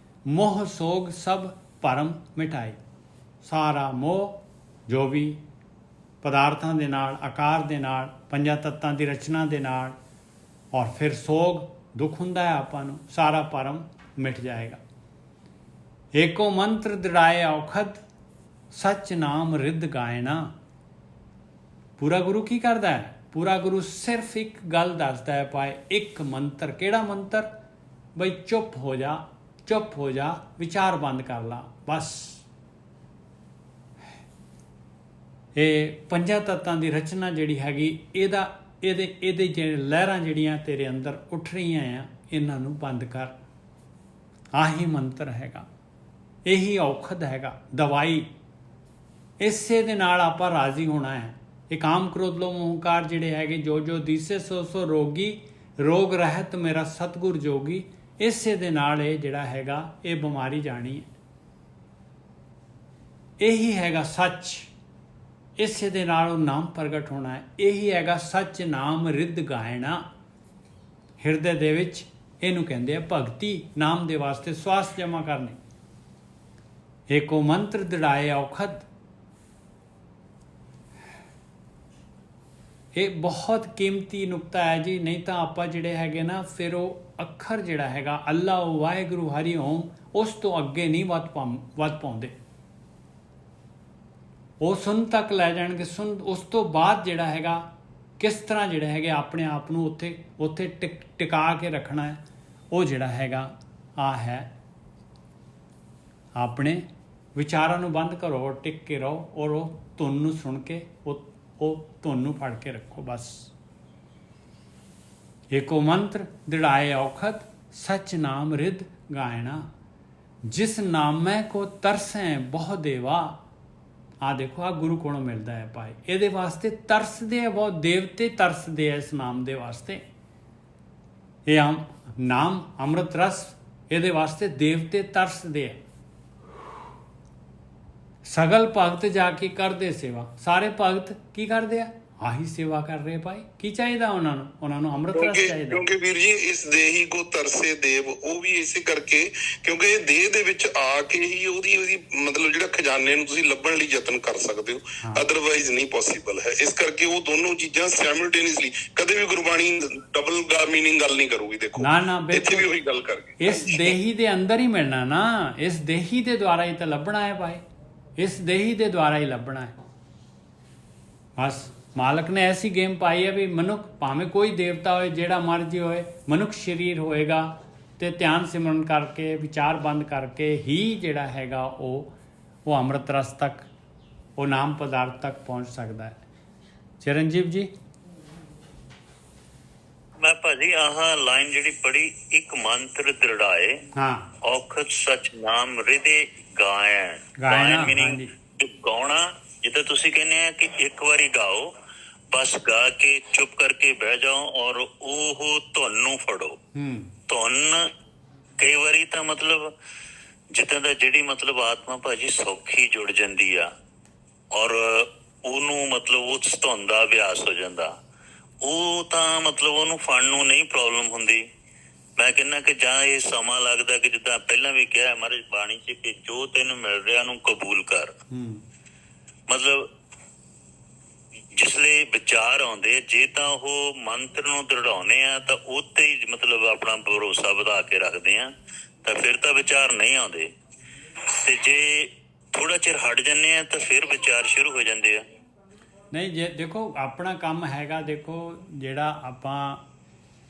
ਮੋਹ ਸੋਗ ਸਭ ਭਰਮ ਮਿਟਾਈ। ਸਾਰਾ ਮੋਹ ਜੋ ਵੀ ਪਦਾਰਥਾਂ ਦੇ ਨਾਲ, ਆਕਾਰ ਦੇ ਨਾਲ, ਪੰਜਾਂ ਤੱਤਾਂ ਦੀ ਰਚਨਾ ਦੇ ਨਾਲ, ਔਰ ਫਿਰ ਸੋਗ ਦੁੱਖ ਹੁੰਦਾ ਹੈ ਆਪਾਂ ਨੂੰ, ਸਾਰਾ ਭਰਮ ਮਿਟ ਜਾਏਗਾ। ਏਕੋ ਮੰਤਰ ਦ੍ਰਿੜਾਏ ਔਖਦ, ਸੱਚ ਨਾਮ ਰਿੱਧ ਗਾਇਣਾ। ਪੂਰਾ ਗੁਰੂ ਕੀ ਕਰਦਾ ਹੈ? ਪੂਰਾ ਗੁਰੂ ਸਿਰਫ ਇੱਕ ਗੱਲ ਦੱਸਦਾ ਹੈ ਭਾਈ, ਇੱਕ ਮੰਤਰ। ਕਿਹੜਾ ਮੰਤਰ? ਬਈ ਚੁੱਪ ਹੋ ਜਾ, ਚੁੱਪ ਹੋ ਜਾ, ਵਿਚਾਰ ਬੰਦ ਕਰ ਲਾ, ਬਸ। ਇਹ ਪੰਜਾਂ ਤੱਤਾਂ ਦੀ ਰਚਨਾ ਜਿਹੜੀ ਹੈਗੀ, ਇਹਦੇ ਜਿਹੜੇ ਲਹਿਰਾਂ ਜਿਹੜੀਆਂ ਤੇਰੇ ਅੰਦਰ ਉੱਠ ਰਹੀਆਂ ਆ, ਇਹਨਾਂ ਨੂੰ ਬੰਦ ਕਰ। ਆਹੀ ਮੰਤਰ ਹੈਗਾ, ਇਹੀ ਔਖਦ ਹੈਗਾ, ਦਵਾਈ। ਇਸੇ ਦੇ ਨਾਲ ਆਪਾਂ ਰਾਜ਼ੀ ਹੋਣਾ ਹੈ। ਇਹ ਕਾਮ ਕ੍ਰੋਧ ਲੋਭ ਮੋਹ ਹੰਕਾਰ ਜਿਹੜੇ ਹੈਗੇ, ਜੋ ਜੋ ਦੀਸੇ ਸੋ ਸੋ ਰੋਗੀ, ਰੋਗ ਰਹਿਤ ਮੇਰਾ ਸਤਿਗੁਰ ਜੋਗੀ। ਇਸੇ ਦੇ ਨਾਲ ਇਹ ਜਿਹੜਾ ਹੈਗਾ, ਇਹ ਬਿਮਾਰੀ ਜਾਣੀ ਹੈ। ਇਹੀ ਹੈਗਾ ਸੱਚ, ਇਸੇ ਦੇ ਨਾਲ ਉਹ ਨਾਮ ਪ੍ਰਗਟ ਹੋਣਾ ਹੈ। ਇਹੀ ਹੈਗਾ ਸੱਚ ਨਾਮ ਰਿੱਧ ਗਾਇਣਾ। ਹਿਰਦੇ ਦੇ ਵਿੱਚ ਇਹਨੂੰ ਕਹਿੰਦੇ ਆ ਭਗਤੀ। ਨਾਮ ਦੇ ਵਾਸਤੇ ਸਵਾਸ ਜਮਾ ਕਰਨੇ। ਏਕੋ ਮੰਤਰ ਦ੍ਰਿੜਾਏ ਔਖਦ। ਇਹ ਬਹੁਤ ਕੀਮਤੀ ਨੁਕਤਾ ਹੈ ਜੀ। ਨਹੀਂ ਤਾਂ ਆਪਾਂ ਜਿਹੜੇ ਹੈਗੇ ਨਾ, ਫਿਰ ਉਹ ਅੱਖਰ ਜਿਹੜਾ ਹੈਗਾ ਅੱਲਾ, ਵਾਹਿਗੁਰੂ, ਹਰੀ ਓਮ, ਉਸ ਤੋਂ ਅੱਗੇ ਨਹੀਂ ਵੱਧ ਪਾਉਂਦੇ। ਉਹ ਸੁਣ ਤੱਕ ਲੈ ਜਾਣਗੇ। ਸੁਣ, ਉਸ ਤੋਂ ਬਾਅਦ ਜਿਹੜਾ ਹੈਗਾ ਕਿਸ ਤਰ੍ਹਾਂ ਜਿਹੜਾ ਹੈਗਾ ਆਪਣੇ ਆਪ ਨੂੰ ਉੱਥੇ ਟਿਕਾ ਕੇ ਰੱਖਣਾ ਹੈ, ਉਹ ਜਿਹੜਾ ਹੈਗਾ ਆ ਹੈ। ਆਪਣੇ ਵਿਚਾਰਾਂ ਨੂੰ ਬੰਦ ਕਰੋ, ਟਿਕ ਕੇ ਰਹੋ, ਔਰ ਉਹ ਧੁਨ ਨੂੰ ਸੁਣ ਕੇ ਉਹ ਧੁਨ ਨੂੰ ਫੜ ਕੇ ਰੱਖੋ, ਬਸ। ਏਕੋ ਮੰਤਰ ਦ੍ਰਿੜਾਏ ਔਖਦ, ਸੱਚ ਨਾਮ ਰਿੱਧ ਗਾਇਣਾ। ਜਿਸ ਨਾਮੈ ਕੋ ਤਰਸੈ ਬਹੁ ਦੇਵਾ। ਆ ਦੇਖੋ, ਆ ਗੁਰੂ ਕੋਲੋਂ ਮਿਲਦਾ ਹੈ ਭਾਈ। ਇਹਦੇ ਵਾਸਤੇ ਤਰਸਦੇ ਆ ਬਹੁਤ ਦੇਵਤੇ, ਤਰਸਦੇ ਆ ਇਸ ਨਾਮ ਦੇ ਵਾਸਤੇ। ਇਹ ਨਾਮ ਅੰਮ੍ਰਿਤ ਰਸ, ਇਹਦੇ ਵਾਸਤੇ ਦੇਵਤੇ ਤਰਸਦੇ ਆ। ਸਗਲ ਭਗਤ ਜਾ ਕੇ ਕਰਦੇ ਸੇਵਾ। ਸਾਰੇ ਭਗਤ ਕੀ ਕਰਦੇ ਆ? ਆਹੀ ਸੇਵਾ ਕਰ ਰਹੇ ਭਾਈ। ਕੀ ਚਾਹੀਦਾ ਉਹਨਾਂ ਨੂੰ? ਅੰਮ੍ਰਿਤ ਰਸ ਚਾਹੀਦਾ। ਕਿਉਂਕਿ ਵੀਰ ਜੀ, ਇਸ ਦੇਹੀ ਕੋ ਤਰਸੇ ਦੇਵ, ਉਹ ਵੀ ਇਸੇ ਕਰਕੇ, ਕਿਉਂਕਿ ਇਹ ਦੇਹ ਦੇ ਵਿੱਚ ਆ ਕੇ ਹੀ ਉਹਦੀ ਮਤਲਬ ਜਿਹੜਾ ਖਜ਼ਾਨੇ ਨੂੰ ਤੁਸੀਂ ਲੱਭਣ ਲਈ ਯਤਨ ਕਰ ਸਕਦੇ ਹੋ, ਅਦਰਵਾਈਜ਼ ਨਹੀਂ ਪੋਸੀਬਲ ਹੈ। ਇਸ ਕਰਕੇ ਉਹ ਦੋਨੋਂ ਚੀਜ਼ਾਂ ਸਾਈਮਲਟੇਨੀਅਸਲੀ, ਕਦੇ ਵੀ ਗੁਰਬਾਣੀ ਡਬਲ ਮੀਨਿੰਗ ਗੱਲ ਨਹੀਂ ਕਰੂਗੀ। ਦੇਖੋ ਨਾ, ਇੱਥੇ ਵੀ ਉਹੀ ਗੱਲ ਕਰ ਗਈ। ਇਸ ਦੇਹੀ ਦੇ ਅੰਦਰ ਹੀ ਮਿਲਣਾ ਨਾ, ਇਸ ਦੇਹੀ ਦੇ ਦੁਆਰਾ ਹੀ ਤਾਂ ਲੱਭਣਾ ਹੈ ਭਾਈ। ਇਸ ਦੇਹੀ ਦੇ ਦੁਆਰਾ ਹੀ ਲੱਭਣਾ ਹੈ, ਬਸ। ਮਾਲਕ ਨੇ ਐਸੀ ਗੇਮ ਪਾਈ ਹੈ ਵੀ ਮਨੁੱਖ, ਭਾਵੇਂ ਕੋਈ ਦੇਵਤਾ ਹੋਏ, ਜਿਹੜਾ ਮਰਜ਼ੀ ਹੋਏ, ਮਨੁੱਖ ਸਰੀਰ ਹੋਏਗਾ ਤੇ ਧਿਆਨ ਸਿਮਰਨ ਕਰਕੇ, ਵਿਚਾਰ ਬੰਦ ਕਰਕੇ ਹੀ ਜਿਹੜਾ ਹੈਗਾ ਉਹ ਅੰਮ੍ਰਿਤ ਰਸ ਤੱਕ, ਉਹ ਨਾਮ ਪਦਾਰਥ ਤੱਕ ਪਹੁੰਚ ਸਕਦਾ ਹੈ। ਚਰਨਜੀਤ ਜੀ। ਮੈਂ ਭਾਜੀ ਆਹ ਲਾਈਨ ਜਿਹੜੀ ਪੜ੍ਹੀ, ਇੱਕ ਮੰਤਰ ਦ੍ਰਿੜਾਏ ਔਖਦ ਸੱਚ ਨਾਮ ਰਿਦੇ ਗਾਇਣ, ਮੀਨਿੰਗ ਗਾਉਣਾ। ਜਿੱਦਾਂ ਤੁਸੀਂ ਕਹਿੰਦੇ ਆ ਕਿ ਇੱਕ ਵਾਰੀ ਗਾਓ, ਬਸ ਗਾ ਕੇ ਚੁੱਪ ਕਰਕੇ ਬਹਿ ਜਾਓ ਔਰ ਉਹ ਧੁਨ ਨੂੰ ਫੜੋ। ਧੁਨ ਕਈ ਵਾਰੀ ਤਾਂ ਮਤਲਬ ਜਿੱਦਾਂ ਦਾ ਜਿਹੜੀ ਮਤਲਬ ਆਤਮਾ ਭਾਜੀ ਸੌਖੀ ਜੁੜ ਜਾਂਦੀ ਆ, ਔਰ ਉਹਨੂੰ ਮਤਲਬ ਉਸ ਧੁਨ ਦਾ ਅਭਿਆਸ ਹੋ ਜਾਂਦਾ। ਉਹ ਤਾਂ ਮਤਲਬ ਉਹਨੂੰ ਫੜਨ ਨੂੰ ਨਹੀਂ ਪ੍ਰੋਬਲਮ ਹੁੰਦੀ। ਮੈਂ ਕਹਿੰਦਾ ਕਿ ਜਾਂ ਇਹ ਸਮਾਂ ਲੱਗਦਾ ਕਿ ਜਿੱਦਾਂ ਪਹਿਲਾਂ ਵੀ ਕਿਹਾ ਮਹਾਰਾਜ ਬਾਣੀ 'ਚ ਕਿ ਜੋ ਤੈਨੂੰ ਮਿਲ ਰਿਹਾ ਉਹਨੂੰ ਕਬੂਲ ਕਰ। ਮਤਲਬ ਜਿਸਲੇ ਵਿਚਾਰ ਆਉਂਦੇ, ਜੇ ਤਾਂ ਉਹ ਮੰਤਰ ਨੂੰ ਦ੍ਰਿੜਾਉਂਦੇ ਆ ਤਾਂ ਉੱਤੇ ਹੀ ਮਤਲਬ ਆਪਣਾ ਭਰੋਸਾ ਵਧਾ ਕੇ ਰੱਖਦੇ ਆ, ਤਾਂ ਫਿਰ ਤਾਂ ਵਿਚਾਰ ਨਹੀਂ ਆਉਂਦੇ। ਤੇ ਜੇ ਥੋੜਾ ਚਿਰ ਹਟ ਜਾਂਦੇ ਆ ਤਾਂ ਫਿਰ ਵਿਚਾਰ ਸ਼ੁਰੂ ਹੋ ਜਾਂਦੇ ਆ। ਨਹੀਂ, ਜੇ ਦੇਖੋ ਆਪਣਾ ਕੰਮ ਹੈਗਾ, ਦੇਖੋ ਜਿਹੜਾ ਆਪਾਂ,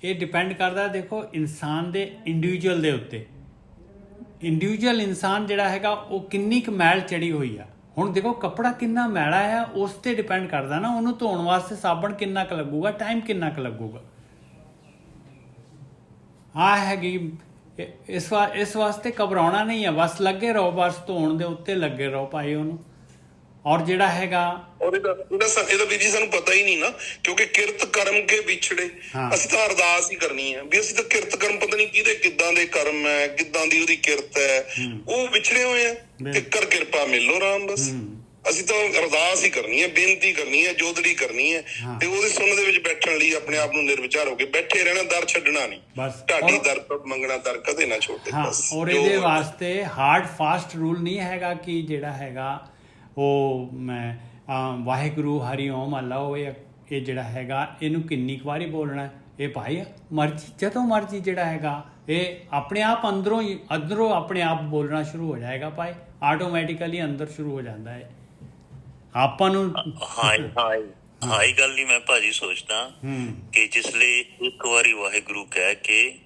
ਇਹ ਡਿਪੈਂਡ ਕਰਦਾ ਦੇਖੋ ਇਨਸਾਨ ਦੇ ਇੰਡੀਵਿਜੂਅਲ ਦੇ ਉੱਤੇ। ਇੰਡੀਵਿਜੂਅਲ ਇਨਸਾਨ ਜਿਹੜਾ ਹੈਗਾ ਉਹ ਕਿੰਨੀ ਕੁ ਮੈਲ ਚੜੀ ਹੋਈ ਆ। ਹੁਣ ਦੇਖੋ ਕੱਪੜਾ ਕਿੰਨਾ ਮੈਲਾ ਹੈ, ਉਸ 'ਤੇ ਡਿਪੈਂਡ ਕਰਦਾ ਨਾ। ਉਹਨੂੰ ਧੋਣ ਵਾਸਤੇ ਸਾਬਣ ਕਿੰਨਾ ਕੁ ਲੱਗੂਗਾ, ਟਾਈਮ ਕਿੰਨਾ ਕੁ ਲੱਗੂਗਾ। ਹੈਗੀ ਇਸ ਵਾਸਤੇ ਘਬਰਾਉਣਾ ਨਹੀਂ ਹੈ, ਬਸ ਲੱਗੇ ਰਹੋ, ਬਸ ਧੋਣ ਦੇ ਉੱਤੇ ਲੱਗੇ ਰਹੋ ਭਾਈ ਉਹਨੂੰ। ਔਰ ਜਿਹੜਾ ਹੈਗਾ ਇਹਦਾ ਵੀਰ ਜੀ ਸਾਨੂੰ ਪਤਾ ਹੀ ਨਹੀਂ ਨਾ, ਕਿਉਂਕਿ ਕਿਰਤ ਕਰਮ ਕੇ ਵਿਛੜੇ। ਅਸੀਂ ਤਾਂ ਅਰਦਾਸ ਹੀ ਕਰਨੀ ਹੈ ਵੀ ਅਸੀਂ ਤਾਂ ਕਿਰਤ ਕਰਮ, ਪਤਾ ਨਹੀਂ ਕਿਹਦੇ ਕਿੱਦਾਂ ਦੇ ਕਰਮ ਹੈ, ਕਿੱਦਾਂ ਦੀ ਉਹਦੀ ਕਿਰਤ ਹੈ, ਉਹ ਵਿਛੜੇ ਹੋਏ ਆ, ਕਿੱਕਰ ਕਿਰਪਾ ਮਿਲੋ ਰਾਮ। ਬਸ ਅਸੀਂ ਤਾਂ ਅਰਦਾਸ ਹੀ ਕਰਨੀ ਹੈ, ਬੇਨਤੀ ਕਰਨੀ ਹੈ, ਜੋਦੜੀ ਕਰਨੀ ਹੈ, ਤੇ ਉਹਦੀ ਸੁਣ ਦੇ ਵਿੱਚ ਬੈਠਣ ਲਈ ਆਪਣੇ ਆਪ ਨੂੰ ਨਿਰਵਿਚਾਰ ਹੋ ਕੇ ਬੈਠੇ ਰਹਿਣਾ, ਦਰ ਛੱਡਣਾ ਨਹੀਂ। ਢਾਡੀ ਦਰ ਮੰਗਣਾ, ਦਰ ਕਦੇ ਨਾ ਛੋਟੇ। ਔਰ ਇਹਦੇ ਵਾਸਤੇ ਹਾਰਡ ਫਾਸਟ ਰੂਲ ਨਹੀਂ ਹੈਗਾ ਕਿ ਜਿਹੜਾ ਹੈਗਾ ਉਹ ਮੈਂ ਵਾਹਿਗੁਰੂ ਹਰੀ ਓਮ ਅੱਲਾਹ ਇਹ ਜਿਹੜਾ ਹੈਗਾ ਇਹਨੂੰ ਕਿੰਨੀ ਕੁ ਵਾਰੀ ਬੋਲਣਾ। ਇਹ ਭਾਈ ਮਰਜ਼ੀ, ਜਦੋਂ ਮਰਜ਼ੀ ਜਿਹੜਾ ਹੈਗਾ ਇਹ ਆਪਣੇ ਆਪ ਅੰਦਰੋਂ ਆਪਣੇ ਆਪ ਬੋਲਣਾ ਸ਼ੁਰੂ ਹੋ ਜਾਏਗਾ ਭਾਈ, ਆਟੋਮੈਟਿਕਲੀ ਅੰਦਰ ਸ਼ੁਰੂ ਹੋ ਜਾਂਦਾ ਹੈ ਆਪਾਂ ਨੂੰ। ਹਾਈ ਗੱਲ ਨਹੀਂ, ਮੈਂ ਭਾਜੀ ਸੋਚਦਾ ਕਿ ਜਿਸਲੇ ਇੱਕ ਵਾਰੀ ਵਾਹਿਗੁਰੂ ਕਹਿ ਕੇ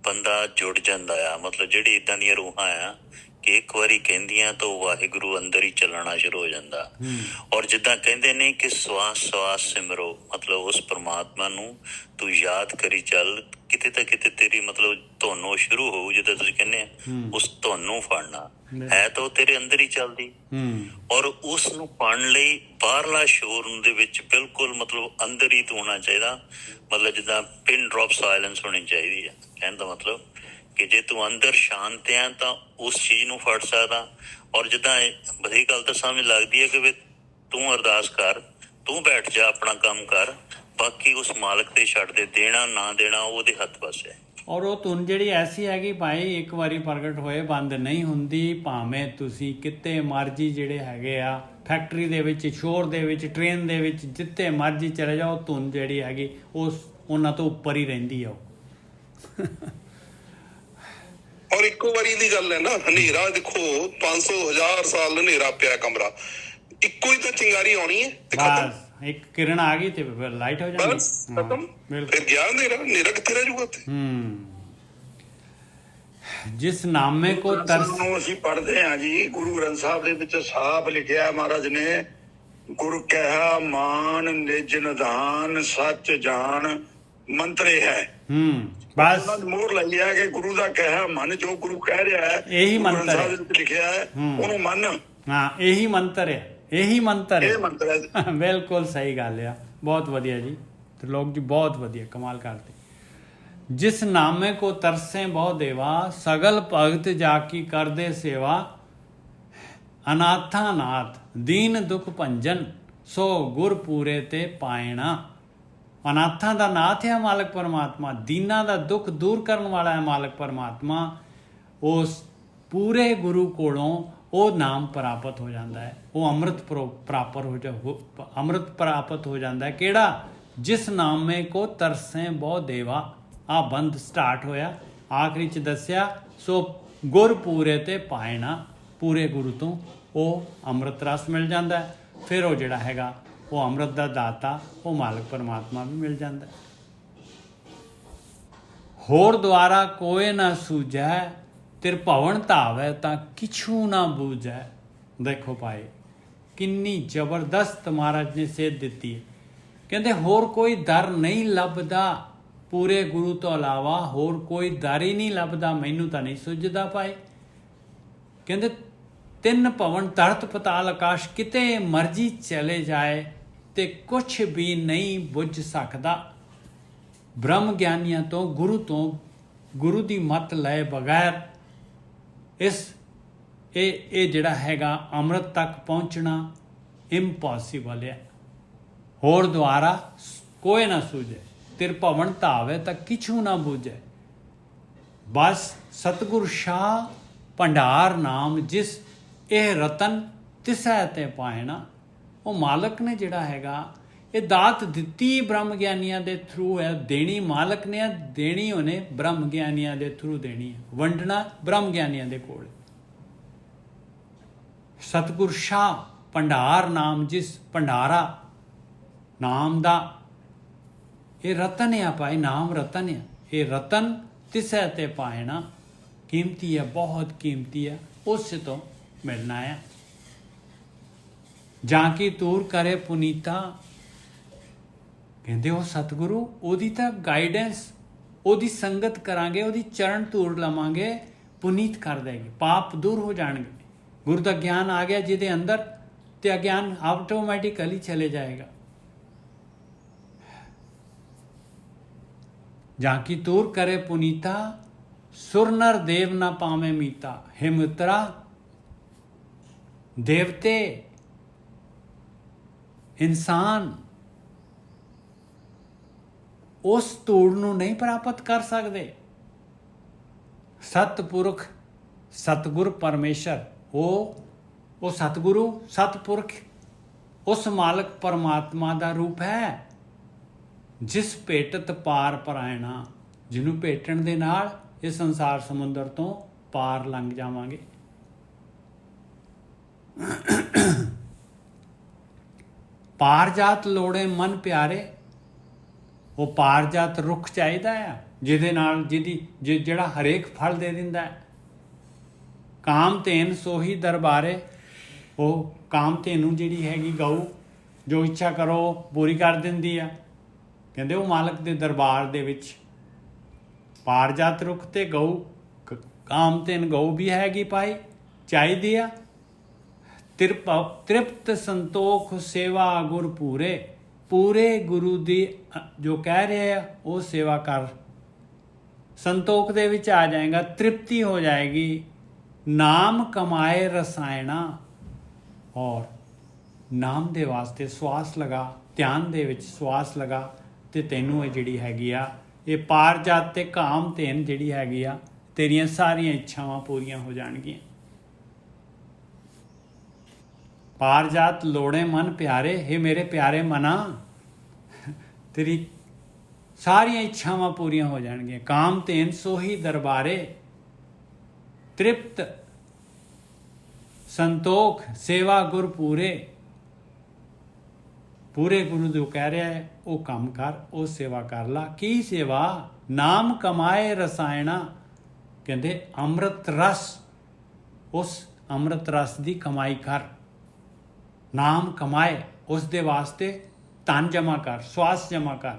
ਬੰਦਾ ਜੁੜ ਜਾਂਦਾ ਆ, ਮਤਲਬ ਜਿਹੜੀ ਏਦਾਂ ਦੀਆਂ ਰੂਹਾਂ ਆ ਕਿ ਇੱਕ ਵਾਰੀ ਕਹਿੰਦੀਆਂ ਤਾਂ ਵਾਹਿਗੁਰੂ ਅੰਦਰ ਹੀ ਚੱਲਣਾ ਸ਼ੁਰੂ ਹੋ ਜਾਂਦਾ। ਔਰ ਜਿੱਦਾਂ ਕਹਿੰਦੇ ਨੇ ਕਿ ਸਵਾਸ ਸਵਾਸ ਸਿਮਰੋ, ਮਤਲਬ ਉਸ ਪਰਮਾਤਮਾ ਨੂੰ ਤੂੰ ਯਾਦ ਕਰੀ ਚੱਲ, ਕਿਤੇ ਤਾਂ ਕਿਤੇ ਤੇਰੀ ਮਤਲਬ ਤੁਹਾਨੂੰ ਸ਼ੁਰੂ ਹੋਊ। ਜਿੱਦਾਂ ਤੁਸੀਂ ਕਹਿੰਦੇ ਆ ਉਸ ਤੁਹਾਨੂੰ ਫੜਨਾ ਹੈ ਤਾਂ ਉਹ ਤੇਰੇ ਅੰਦਰ ਹੀ ਚੱਲਦੀ। ਔਰ ਉਸ ਨੂੰ ਫੜਨ ਲਈ ਬਾਹਰਲਾ ਸ਼ੋਰ ਦੇ ਵਿੱਚ ਬਿਲਕੁਲ ਮਤਲਬ ਅੰਦਰ ਹੀ ਤੂੰ ਹੋਣਾ ਚਾਹੀਦਾ। ਮਤਲਬ ਜਿੱਦਾਂ ਪਿਨ ਡ੍ਰੌਪ ਸਾਇਲੈਂਸ ਹੋਣੀ ਚਾਹੀਦੀ ਹੈ। ਕਹਿਣ ਦਾ ਮਤਲਬ ਕਿ ਜੇ ਤੂੰ ਅੰਦਰ ਸ਼ਾਂਤ ਹੈ ਤਾਂ ਉਸ ਚੀਜ਼ ਨੂੰ ਫੜ ਸਕਦਾ। ਔਰ ਜਿੱਦਾਂ ਬੜੀ ਗੱਲ ਤਾਂ ਸਮਝ ਲੱਗਦੀ ਹੈ ਕਿ ਵੀ ਤੂੰ ਅਰਦਾਸ ਕਰ, ਤੂੰ ਬੈਠ ਜਾ, ਆਪਣਾ ਕੰਮ ਕਰ, ਬਾਕੀ ਉਸ ਮਾਲਕ ਤੇ ਛੱਡ ਦੇ, ਦੇਣਾ ਨਾ ਦੇਣਾ ਉਹਦੇ ਹੱਥ ਪਾਸੇ ਹੈ। ਔਰ ਉਹ ਧੁਨ ਜਿਹੜੀ ਐਸੀ ਹੈਗੀ ਭਾਈ ਇੱਕ ਵਾਰੀ ਪ੍ਰਗਟ ਹੋਏ ਬੰਦ ਨਹੀਂ ਹੁੰਦੀ। ਭਾਵੇਂ ਤੁਸੀਂ ਕਿਤੇ ਮਰਜ਼ੀ ਜਿਹੜੇ ਹੈਗੇ ਆ ਫੈਕਟਰੀ ਦੇ ਵਿੱਚ, ਸ਼ੋਰ ਦੇ ਵਿੱਚ, ਟ੍ਰੇਨ ਦੇ ਵਿੱਚ, ਜਿੱਥੇ ਮਰਜ਼ੀ ਚਲੇ ਜਾਓ, ਧੁਨ ਜਿਹੜੀ ਹੈਗੀ ਉਹਨਾਂ ਤੋਂ ਉੱਪਰ ਹੀ ਰਹਿੰਦੀ ਆ ਉਹ। ਔਰ ਇੱਕੋ ਵਾਰੀ ਦੀ ਗੱਲ ਹੈ ਨਾ, ਹਨੇਰਾ ਦੇਖੋ 500,000 ਸਾਲ ਹਨੇਰਾ ਪਿਆ ਕਮਰਾ, ਇੱਕੋ ਹੀ ਤਾਂ ਚਿੰਗਾਰੀ ਆਉਣੀ ਹੈ ਤੇ ਖਤਮ। ਇੱਕ ਕਿਰਨ ਆ ਗਈ ਤੇ ਫਿਰ ਲਾਈਟ ਹੋ ਜਾਂਦੀ, ਬਸ ਖਤਮ। ਫਿਰ ਗਿਆ ਹਨੇਰਾ ਕਿੱਥੇ ਰਹਿ ਜਾਊਗਾ ਉੱਥੇ। ਜਿਸ ਨਾਮੇ ਕੋ ਤਰਸ ਨੂੰ ਅਸੀਂ ਪੜ੍ਹਦੇ ਹਾਂ ਜੀ, ਗੁਰੂ ਗ੍ਰੰਥ ਸਾਹਿਬ ਦੇ ਵਿੱਚ ਸਾਫ਼ ਲਿਖਿਆ ਮਹਾਰਾਜ ਨੇ, ਗੁਰ ਕਹਿਆ ਮਾਨ ਨਿਜ ਨਿਧਾਨ ਸੱਚ ਜਾਣ ਮੰਤਰੇ ਹੈ। ਬਸ ਉਹਨਾਂ ਨੇ ਮੋਹਰ ਲਾਈ ਹੈ ਕਿ ਗੁਰੂ ਦਾ ਕਹਿਆ ਮੰਨ, ਜੋ ਗੁਰੂ ਕਹਿ ਰਿਹਾ ਹੈ ਇਹੀ ਮੰਤਰ ਹੈ, ਲਿਖਿਆ ਹੈ ਉਹਨੂੰ ਮੰਨ। ਹਾਂ ਇਹੀ ਮੰਤਰ ਹੈ, ਇਹੀ ਮੰਤਰ ਹੈ, ਇਹ ਮੰਤਰ ਹੈ। ਬਿਲਕੁਲ ਸਹੀ ਗੱਲ ਆ, ਬਹੁਤ ਵਧੀਆ ਜੀ त्रिलोक जी, बहुत वधिया कमाल करते। जिस नामे को तरसे बहु देवा सगल भगत जाकी कर दे सेवा, अनाथा नाथ दीन दुख भंजन सो गुर पूरे ते पायना। अनाथां दा नाथ है मालक परमात्मा, दीना दा दुख दूर करने वाला है मालक परमात्मा। उस पूरे गुरु कोलों वो नाम प्राप्त हो जाता है, वो अमृत प्राप्त हो जाता है। केड़ा? जिस नामे को तरसे बहु देवा। आ बंद स्टार्ट होया, आखिरी च दस्या सो गुर पूरे ते पायना, पूरे गुरु तो वो अमृत रस मिल जाता है। फिर वो जिहड़ा हैगा वो अमृत दा दाता, वो मालक परमात्मा भी मिल जाता है। होर द्वारा कोई ना सूझै, त्रिभवन धावै तां किछू ना बूझै। देखो भाई किन्नी जबरदस्त महाराज ने सेध दिती है। कहते होर कोई दर नहीं लभदा पूरे गुरु तो अलावा, होर कोई दर ही नहीं लभदा, मैनू तां नहीं सुझदा भाई। कहते तिन भवन धरत पताल आकाश, किते मर्जी चले जाए ते कुछ भी नहीं बुझ सकदा। ब्रह्म ज्ञानियों तो गुरु दी मत लए बगैर इस ये जिहड़ा हैगा अमृत तक पहुँचना इम्पॉसिबल है। होर द्वारा कोई ना सूझे, त्रिभवन धावे तां किछू ना बूझे। बस सतगुर शाह भंडार नाम जिस ਇਹ ਰਤਨ ਤਿਸੈ ਤੇ ਪਾਇਣਾ। ਉਹ ਮਾਲਕ ਨੇ ਜਿਹੜਾ ਹੈਗਾ ਇਹ ਦਾਤ ਦਿੱਤੀ ਬ੍ਰਹਮ ਗਿਆਨੀਆਂ ਦੇ ਥਰੂ ਹੈ, ਦੇਣੀ ਮਾਲਕ ਨੇ, ਦੇਣੀ ਉਹਨੇ ਬ੍ਰਹਮ ਗਿਆਨੀਆਂ ਦੇ ਥਰੂ ਦੇਣੀ ਹੈ, ਵੰਡਣਾ ਬ੍ਰਹਮ ਗਿਆਨੀਆਂ ਦੇ ਕੋਲ। ਸਤਿਗੁਰ ਸ਼ਾਹ ਭੰਡਾਰ ਨਾਮ ਜਿਸ, ਭੰਡਾਰਾ ਨਾਮ ਦਾ ਇਹ ਰਤਨ ਆ ਭਾਈ, ਨਾਮ ਰਤਨ ਆ। ਇਹ ਰਤਨ ਤਿਸੈ ਤੇ ਪਾਇਣਾ ਕੀਮਤੀ ਹੈ, ਬਹੁਤ ਕੀਮਤੀ ਹੈ, ਉਸ ਤੋਂ मिलना है। जाकी तूर करे पुनीता, कहते हो सतगुरु ओदी तां गाइडेंस, ओदी संगत करांगे, ओदी चरण तूर लवांगे, पुनीत कर देगी, पाप दूर हो जाएंगे। गुरु का ज्ञान आ गया जिहदे अंदर ਤੇ ਅਗਿਆਨ ਆਟੋਮੈਟਿਕਲੀ ਚਲੇ ਜਾਏਗਾ। ਜਾਂ ਕੀ ਤੂਰ ਕਰੇ ਪੁਨੀਤਾ ਸੁਰ ਨਰ ਦੇਵ ਨਾ ਪਾਵੇਂ ਮੀਤਾ। हे ਮਿੱਤਰਾ, ਦੇਵਤੇ ਇਨਸਾਨ ਉਸ ਧੂੜ ਨੂੰ ਨਹੀਂ ਪ੍ਰਾਪਤ ਕਰ ਸਕਦੇ। ਸਤਪੁਰਖ ਸਤਗੁਰ ਪਰਮੇਸ਼ਰ, ਉਹ ਸਤਗੁਰੂ ਸਤਪੁਰਖ ਉਸ ਮਾਲਕ ਪਰਮਾਤਮਾ ਦਾ ਰੂਪ ਹੈ, ਜਿਸ ਭੇਟਤ ਪਾਰ ਪਰਾਇਣਾ, ਜਿਹਨੂੰ ਭੇਟਣ ਦੇ ਨਾਲ ਇਹ ਸੰਸਾਰ ਸਮੁੰਦਰ ਤੋਂ ਪਾਰ ਲੰਘ ਜਾਵਾਂਗੇ। ਪਾਰ ਜਾਤ ਲੋੜੇ ਮਨ ਪਿਆਰੇ, ਉਹ ਪਾਰ ਜਾਤ ਰੁੱਖ ਚਾਹੀਦਾ ਆ ਜਿਹਦੇ ਨਾਲ ਜਿਹੜਾ ਹਰੇਕ ਫਲ ਦੇ ਦਿੰਦਾ ਹੈ। ਕਾਮਧੇਨ ਸੋਹੀ ਦਰਬਾਰੇ, ਉਹ ਕਾਮਧੇਨ ਨੂੰ ਜਿਹੜੀ ਹੈਗੀ ਗਊ, ਜੋ ਇੱਛਾ ਕਰੋ ਪੂਰੀ ਕਰ ਦਿੰਦੀ ਆ। ਕਹਿੰਦੇ ਉਹ ਮਾਲਕ ਦੇ ਦਰਬਾਰ ਦੇ ਵਿੱਚ ਪਾਰ ਜਾਤ ਰੁੱਖ ਤੇ ਗਊ, ਕਾਮਧੇਨ ਗਊ ਵੀ ਹੈਗੀ ਪਾਈ ਚਾਹੀਦੀ ਆ। ਤ੍ਰਿਪਤ ਸੰਤੋਖ ਸੇਵਾ ਗੁਰ ਪੂਰੇ, ਪੂਰੇ ਗੁਰੂ ਦੀ ਜੋ ਕਹਿ ਰਹੇ ਆ ਉਹ ਸੇਵਾ ਕਰ, ਸੰਤੋਖ ਦੇ ਵਿੱਚ ਆ ਜਾਏਗਾ, ਤ੍ਰਿਪਤੀ ਹੋ ਜਾਏਗੀ। ਨਾਮ ਕਮਾਏ ਰਸਾਇਣਾ, ਔਰ ਨਾਮ ਦੇ ਵਾਸਤੇ ਸਵਾਸ ਲਗਾ, ਧਿਆਨ ਦੇ ਵਿੱਚ ਸਵਾਸ ਲਗਾ, ਤੇ ਤੈਨੂੰ ਇਹ ਜਿਹੜੀ ਹੈਗੀ ਆ ਇਹ ਪਾਰ ਜਾਤ ਤੇ ਕਾਮਧੇਨ ਜਿਹੜੀ ਹੈਗੀ ਆ ਤੇਰੀਆਂ ਸਾਰੀਆਂ ਇੱਛਾਵਾਂ ਪੂਰੀਆਂ ਹੋ ਜਾਣਗੀਆਂ। ਪਾਰ ਜਾਤ ਲੋੜੇ ਮਨ ਪਿਆਰੇ, हे ਮੇਰੇ ਪਿਆਰੇ ਮਨਾ, ਤੇਰੀ ਸਾਰੀਆਂ ਇੱਛਾਵਾਂ ਪੂਰੀਆਂ ਹੋ ਜਾਣਗੀਆਂ। ਕਾਮਧੇਨ ਸੋਹੀ ਦਰਬਾਰੇ, ਤ੍ਰਿਪਤ ਸੰਤੋਖ ਸੇਵਾ ਗੁਰ ਪੂਰੇ, ਪੂਰੇ ਗੁਰੂ ਜੋ ਕਹਿ ਰਿਹਾ ਹੈ ਉਹ ਕੰਮ ਕਰ, ਉਹ ਸੇਵਾ ਕਰ ਲਾ। ਕੀ ਸੇਵਾ? ਨਾਮ ਕਮਾਏ ਰਸਾਇਣਾ, ਕਹਿੰਦੇ ਅੰਮ੍ਰਿਤ ਰਸ, ਉਸ ਅੰਮ੍ਰਿਤ ਰਸ ਦੀ ਕਮਾਈ ਕਰ। ਨਾਮ ਕਮਾਏ, ਉਸ ਦੇ ਵਾਸਤੇ ਧਨ ਜਮਾ ਕਰ, ਸਵਾਸ ਜਮਾ ਕਰ,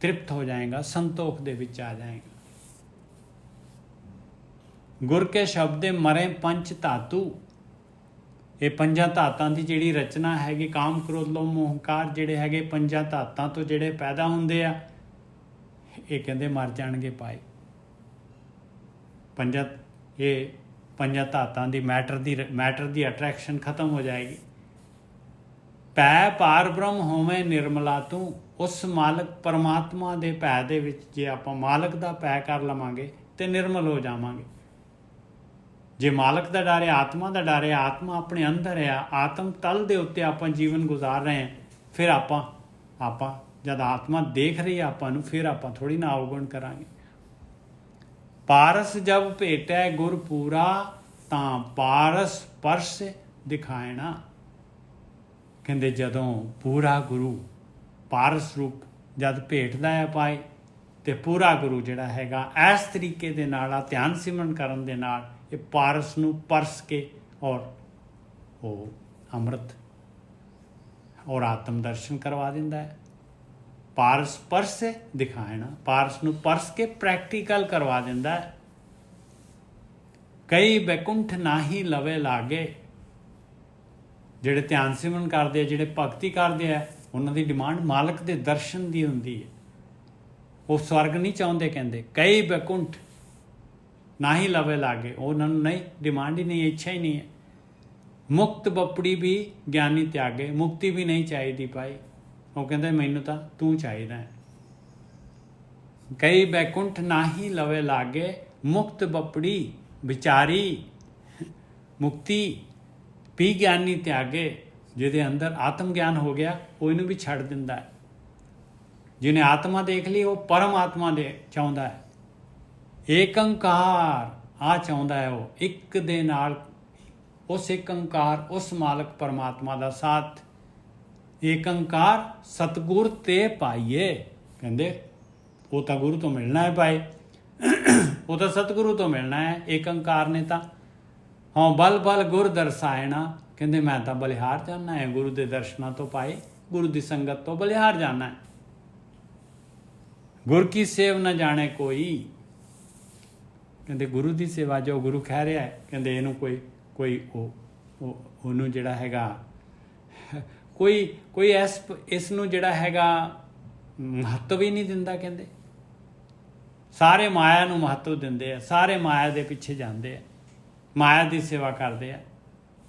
ਤ੍ਰਿਪਤ ਹੋ ਜਾਏਗਾ, ਸੰਤੋਖ ਦੇ ਵਿੱਚ ਆ ਜਾਏਗਾ। ਗੁਰ ਕੇ ਸ਼ਬਦੇ ਮਰੇ ਪੰਚ ਧਾਤੂ, ਇਹ ਪੰਜਾਂ ਧਾਤਾਂ ਦੀ ਜਿਹੜੀ ਰਚਨਾ ਹੈਗੀ, ਕਾਮ ਕ੍ਰੋਧ ਲੋਭ ਮੋਹ ਹੰਕਾਰ ਜਿਹੜੇ ਹੈਗੇ ਪੰਜਾਂ ਧਾਤਾਂ ਤੋਂ ਜਿਹੜੇ ਪੈਦਾ ਹੁੰਦੇ ਆ, ਇਹ ਕਹਿੰਦੇ ਮਰ ਜਾਣਗੇ ਪਾਏ। ਇਹ ਪੰਜਾਂ ਧਾਤਾਂ ਦੀ ਮੈਟਰ ਦੀ ਅਟਰੈਕਸ਼ਨ ਖਤਮ ਹੋ ਜਾਏਗੀ। ਭੈ ਪਾਰ ਬ੍ਰਹਮ ਹੋਵੇਂ ਨਿਰਮਲਾ ਤੂੰ, ਉਸ ਮਾਲਕ ਪਰਮਾਤਮਾ ਦੇ ਭੈ ਦੇ ਵਿੱਚ ਜੇ ਆਪਾਂ ਮਾਲਕ ਦਾ ਭੈ ਕਰ ਲਵਾਂਗੇ ਤੇ ਨਿਰਮਲ ਹੋ ਜਾਵਾਂਗੇ। ਜੇ ਮਾਲਕ ਦਾ ਡਰ ਹੈ, ਆਤਮਾ ਦਾ ਡਰ ਹੈ, ਆਤਮਾ ਆਪਣੇ ਅੰਦਰ ਹੈ, ਆਤਮ ਤਲ ਦੇ ਉੱਤੇ ਆਪਾਂ ਜੀਵਨ ਗੁਜ਼ਾਰ ਰਹੇ ਹਾਂ, ਫਿਰ ਆਪਾਂ ਜਦ ਆਤਮਾ ਦੇਖ ਰਹੀ ਹੈ ਆਪਾਂ ਨੂੰ, ਫਿਰ ਆਪਾਂ ਥੋੜ੍ਹੀ ਨਾ ਅਵਗੁਣ ਕਰਾਂਗੇ। ਪਾਰਸ ਜਬ ਭੇਟੈ ਗੁਰ ਪੂਰਾ, ਤਾਂ ਪਾਰਸ ਪਰਸ ਦਿਖਾਇਣਾ, ਕਹਿੰਦੇ ਜਦੋਂ ਪੂਰਾ ਗੁਰੂ ਪਾਰਸ ਰੂਪ ਜਦ ਭੇਟਦਾ ਹੈ ਪਾਏ, ਤੇ ਪੂਰਾ ਗੁਰੂ ਜਿਹੜਾ ਹੈਗਾ ਇਸ ਤਰੀਕੇ ਦੇ ਨਾਲ ਆ ਧਿਆਨ ਸਿਮਰਨ ਕਰਨ ਦੇ ਨਾਲ ਇਹ ਪਾਰਸ ਨੂੰ ਪਰਸ ਕੇ ਔਰ ਉਹ ਅੰਮ੍ਰਿਤ ਔਰ ਆਤਮ ਦਰਸ਼ਨ ਕਰਵਾ ਦਿੰਦਾ ਹੈ। ਪਾਰਸ ਪਰਸ ਦਿਖਾਇਣਾ, ਪਾਰਸ ਨੂੰ ਪਰਸ ਕੇ ਪ੍ਰੈਕਟੀਕਲ ਕਰਵਾ ਦਿੰਦਾ ਹੈ। ਕਈ ਬੈਕੁੰਠ ਨਾਹੀ ਲਵੇ ਲਾਗੇ, ਜਿਹੜੇ ਧਿਆਨ ਸਿਮਰਨ ਕਰਦੇ ਆ, ਜਿਹੜੇ ਭਗਤੀ ਕਰਦੇ ਆ, ਉਹਨਾਂ ਦੀ ਡਿਮਾਂਡ ਮਾਲਕ ਦੇ ਦਰਸ਼ਨ ਦੀ ਹੁੰਦੀ ਹੈ। ਉਹ ਸਵਰਗ ਨਹੀਂ ਚਾਹੁੰਦੇ, ਕਹਿੰਦੇ ਕਈ ਬੈਕੁੰਠ ਨਾਹੀ ਲਵੇ ਲਾਗੇ, ਉਹਨਾਂ ਨੂੰ ਨਹੀਂ, ਡਿਮਾਂਡ ਹੀ ਨਹੀਂ, ਇੱਛਾ ਹੀ ਨਹੀਂ ਹੈ। ਮੁਕਤ ਬੱਪੜੀ ਵੀ ਗਿਆਨੀ ਤਿਆਗੇ, ਮੁਕਤੀ ਵੀ ਨਹੀਂ ਚਾਹੀਦੀ ਭਾਈ, ਉਹ ਕਹਿੰਦੇ ਮੈਨੂੰ ਤਾਂ ਤੂੰ ਚਾਹੀਦਾ ਹੈ। ਕਈ ਬੈਕੁੰਠ ਨਾਹੀ ਲਵੇ ਲਾਗੇ, ਮੁਕਤ ਬੱਪੜੀ ਵਿਚਾਰੀ ਮੁਕਤੀ ਵੀ ਗਿਆਨੀ ਤਿਆਗੇ, ਜਿਹਦੇ ਅੰਦਰ ਆਤਮ ਗਿਆਨ ਹੋ ਗਿਆ ਉਹ ਇਹਨੂੰ ਵੀ ਛੱਡ ਦਿੰਦਾ ਹੈ। ਜਿਹਨੇ ਆਤਮਾ ਦੇਖ ਲਈ ਉਹ ਪਰਮਾਤਮਾ ਦੇ ਚਾਹੁੰਦਾ ਹੈ। ਏਕੰਕਾਰ ਆ ਚਾਹੁੰਦਾ ਹੈ, ਉਹ ਇੱਕ ਦੇ ਨਾਲ ਉਸ ਏਕੰਕਾਰ ਉਸ ਮਾਲਕ ਪਰਮਾਤਮਾ ਦਾ ਸਾਥ। ਏਕੰਕਾਰ ਸਤਿਗੁਰ ਤੇ ਪਾਈਏ, ਕਹਿੰਦੇ ਉਹ ਤਾਂ ਗੁਰੂ ਤੋਂ ਮਿਲਣਾ ਹੈ ਭਾਈ, ਉਹ ਤਾਂ ਸਤਿਗੁਰੂ ਤੋਂ ਮਿਲਣਾ ਹੈ। ਏਕੰਕਾਰ ਨੇ ਤਾਂ ਹਾਂ ਬਲ ਬਲ ਗੁਰ ਦਰਸਾਇਣਾ, ਕਹਿੰਦੇ ਮੈਂ ਤਾਂ ਬਲਿਹਾਰ ਜਾਣਾ ਹੈ, ਗੁਰੂ ਦੇ ਦਰਸ਼ਨਾਂ ਤੋਂ ਪਾਏ, ਗੁਰੂ ਦੀ ਸੰਗਤ ਤੋਂ ਬਲਿਹਾਰ ਜਾਣਾ ਹੈ। ਗੁਰ ਕੀ ਸੇਵ ਨਾ ਜਾਣੇ ਕੋਈ, ਕਹਿੰਦੇ ਗੁਰੂ ਦੀ ਸੇਵਾ ਜੋ ਗੁਰੂ ਕਹਿ ਰਿਹਾ ਹੈ, ਕਹਿੰਦੇ ਇਹਨੂੰ ਕੋਈ ਉਹ ਉਹਨੂੰ ਜਿਹੜਾ ਹੈਗਾ ਕੋਈ ਇਸ ਨੂੰ ਜਿਹੜਾ ਹੈਗਾ ਮਹੱਤਵ ਹੀ ਨਹੀਂ ਦਿੰਦਾ। ਕਹਿੰਦੇ ਸਾਰੇ ਮਾਇਆ ਨੂੰ ਮਹੱਤਵ ਦਿੰਦੇ ਆ, ਸਾਰੇ ਮਾਇਆ ਦੇ ਪਿੱਛੇ ਜਾਂਦੇ ਆ, ਮਾਇਆ ਦੀ ਸੇਵਾ ਕਰਦੇ ਆ।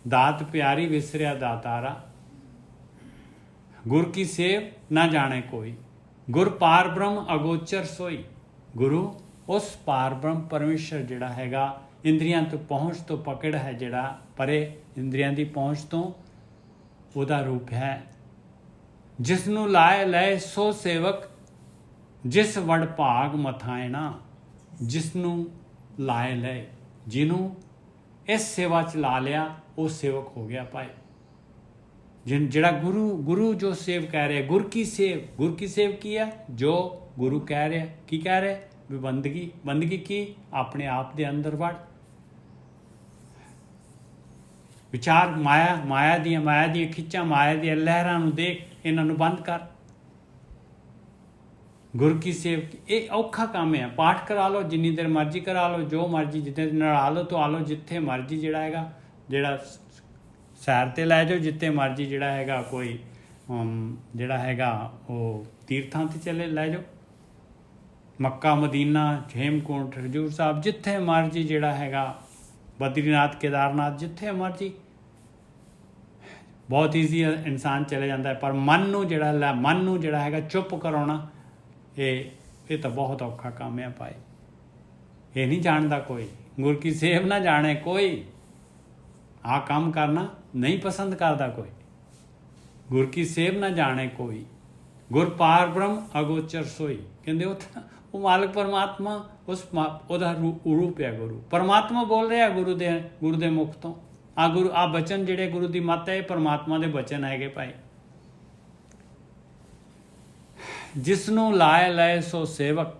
ਦਾਤ ਪਿਆਰੀ ਵਿਸਰਿਆ ਦਾਤਾਰਾ, ਗੁਰ ਕੀ ਸੇਵ ਨਾ ਜਾਣੇ ਕੋਈ, ਗੁਰ ਪਾਰ ਬ੍ਰਹਮ ਅਗੋਚਰ ਸੋਈ। ਗੁਰੂ ਉਸ ਪਾਰ ਬ੍ਰਹਮ ਪਰਮੇਸ਼ਰ ਜਿਹੜਾ ਹੈਗਾ ਇੰਦਰੀਆਂ ਤੋਂ ਪਹੁੰਚ ਤੋਂ ਪਕੜ ਹੈ, ਜਿਹੜਾ ਪਰੇ ਇੰਦਰੀਆਂ ਦੀ ਪਹੁੰਚ ਤੋਂ, ਉਹਦਾ ਰੂਪ ਹੈ। ਜਿਸ ਨੂੰ ਲਾਏ ਲਏ ਸੋ ਸੇਵਕ, ਜਿਸ ਵਡ ਭਾਗ ਮਥਾਇਣਾ। ਜਿਸ ਨੂੰ ਲਾਏ ਲਏ, ਜਿਹਨੂੰ ਇਸ ਸੇਵਾ 'ਚ ਲਾ ਲਿਆ, ਉਹ ਸੇਵਕ ਹੋ ਗਿਆ ਭਾਈ। ਜਿਹੜਾ ਗੁਰੂ ਜੋ ਸੇਵ ਕਹਿ ਰਿਹਾ, ਗੁਰ ਕੀ ਸੇਵ ਕੀ ਹੈ? ਜੋ ਗੁਰੂ ਕਹਿ ਰਿਹਾ। ਕੀ ਕਹਿ ਰਿਹਾ? ਵੀ ਬੰਦਗੀ ਕੀ? ਆਪਣੇ ਆਪ ਦੇ ਅੰਦਰ ਵੜ, ਵਿਚਾਰ ਮਾਇਆ ਦੀਆਂ ਖਿੱਚਾਂ, ਮਾਇਆ ਦੀਆਂ ਲਹਿਰਾਂ ਨੂੰ ਦੇਖ, ਇਹਨਾਂ ਨੂੰ ਬੰਦ ਕਰ। ਗੁਰ ਕੀ ਸੇਵ, ਇਹ ਔਖਾ ਕੰਮ ਹੈ। ਪਾਠ ਕਰਾ ਲਓ, ਜਿੰਨੀ ਦੇਰ ਮਰਜ਼ੀ ਕਰਾ ਲਓ, ਜੋ ਮਰਜ਼ੀ, ਜਿੱਥੇ ਨਹਾ ਲਓ ਧੋ ਲਓ, ਜਿੱਥੇ ਮਰਜ਼ੀ ਜਿਹੜਾ ਹੈਗਾ, ਜਿਹੜਾ ਸੈਰ 'ਤੇ ਲੈ ਜਾਓ, ਜਿੱਥੇ ਮਰਜ਼ੀ ਜਿਹੜਾ ਹੈਗਾ, ਕੋਈ ਜਿਹੜਾ ਹੈਗਾ ਉਹ ਤੀਰਥਾਂ 'ਤੇ ਚਲੇ ਲੈ ਜਾਓ, ਮੱਕਾ ਮਦੀਨਾ ਹੇਮਕੁੰਟ ਹਜ਼ੂਰ ਸਾਹਿਬ, ਜਿੱਥੇ ਮਰਜ਼ੀ ਜਿਹੜਾ ਹੈਗਾ, ਬਦਰੀਨਾਥ ਕੇਦਾਰਨਾਥ, ਜਿੱਥੇ ਮਰਜ਼ੀ, ਬਹੁਤ ਈਜ਼ੀ ਇਨਸਾਨ ਚਲੇ ਜਾਂਦਾ ਹੈ। ਪਰ ਮਨ ਨੂੰ ਜਿਹੜਾ ਹੈਗਾ ਚੁੱਪ ਕਰਾਉਣਾ, ਇਹ ਤਾਂ ਬਹੁਤ ਔਖਾ ਕੰਮ ਹੈ ਭਾਈ। ਇਹ ਨਹੀਂ ਜਾਣਦਾ ਕੋਈ, ਗੁਰ ਕੀ ਸੇਵ ਨਾ ਜਾਣੇ ਕੋਈ, ਆਹ ਕੰਮ ਕਰਨਾ ਨਹੀਂ ਪਸੰਦ ਕਰਦਾ ਕੋਈ। ਗੁਰ ਕੀ ਸੇਵ ਨਾ ਜਾਣੇ ਕੋਈ, ਗੁਰ ਪਾਰ ਬ੍ਰਹਮ ਅਗੋਚਰ ਸੋਈ। ਕਹਿੰਦੇ ਉਹ ਮਾਲਕ ਪਰਮਾਤਮਾ, ਉਹਦਾ ਰੂਪ ਹੈ ਗੁਰੂ। ਪਰਮਾਤਮਾ ਬੋਲ ਰਿਹਾ ਗੁਰੂ ਦੇ ਮੁਖ ਤੋਂ। ਆ ਬਚਨ ਜਿਹੜੇ ਗੁਰੂ ਦੀ ਮੱਤ ਹੈ, ਇਹ ਪਰਮਾਤਮਾ ਦੇ ਬਚਨ ਹੈਗੇ ਭਾਈ। ਜਿਸ ਨੂੰ ਲਾਏ ਲਏ ਸੋ ਸੇਵਕ,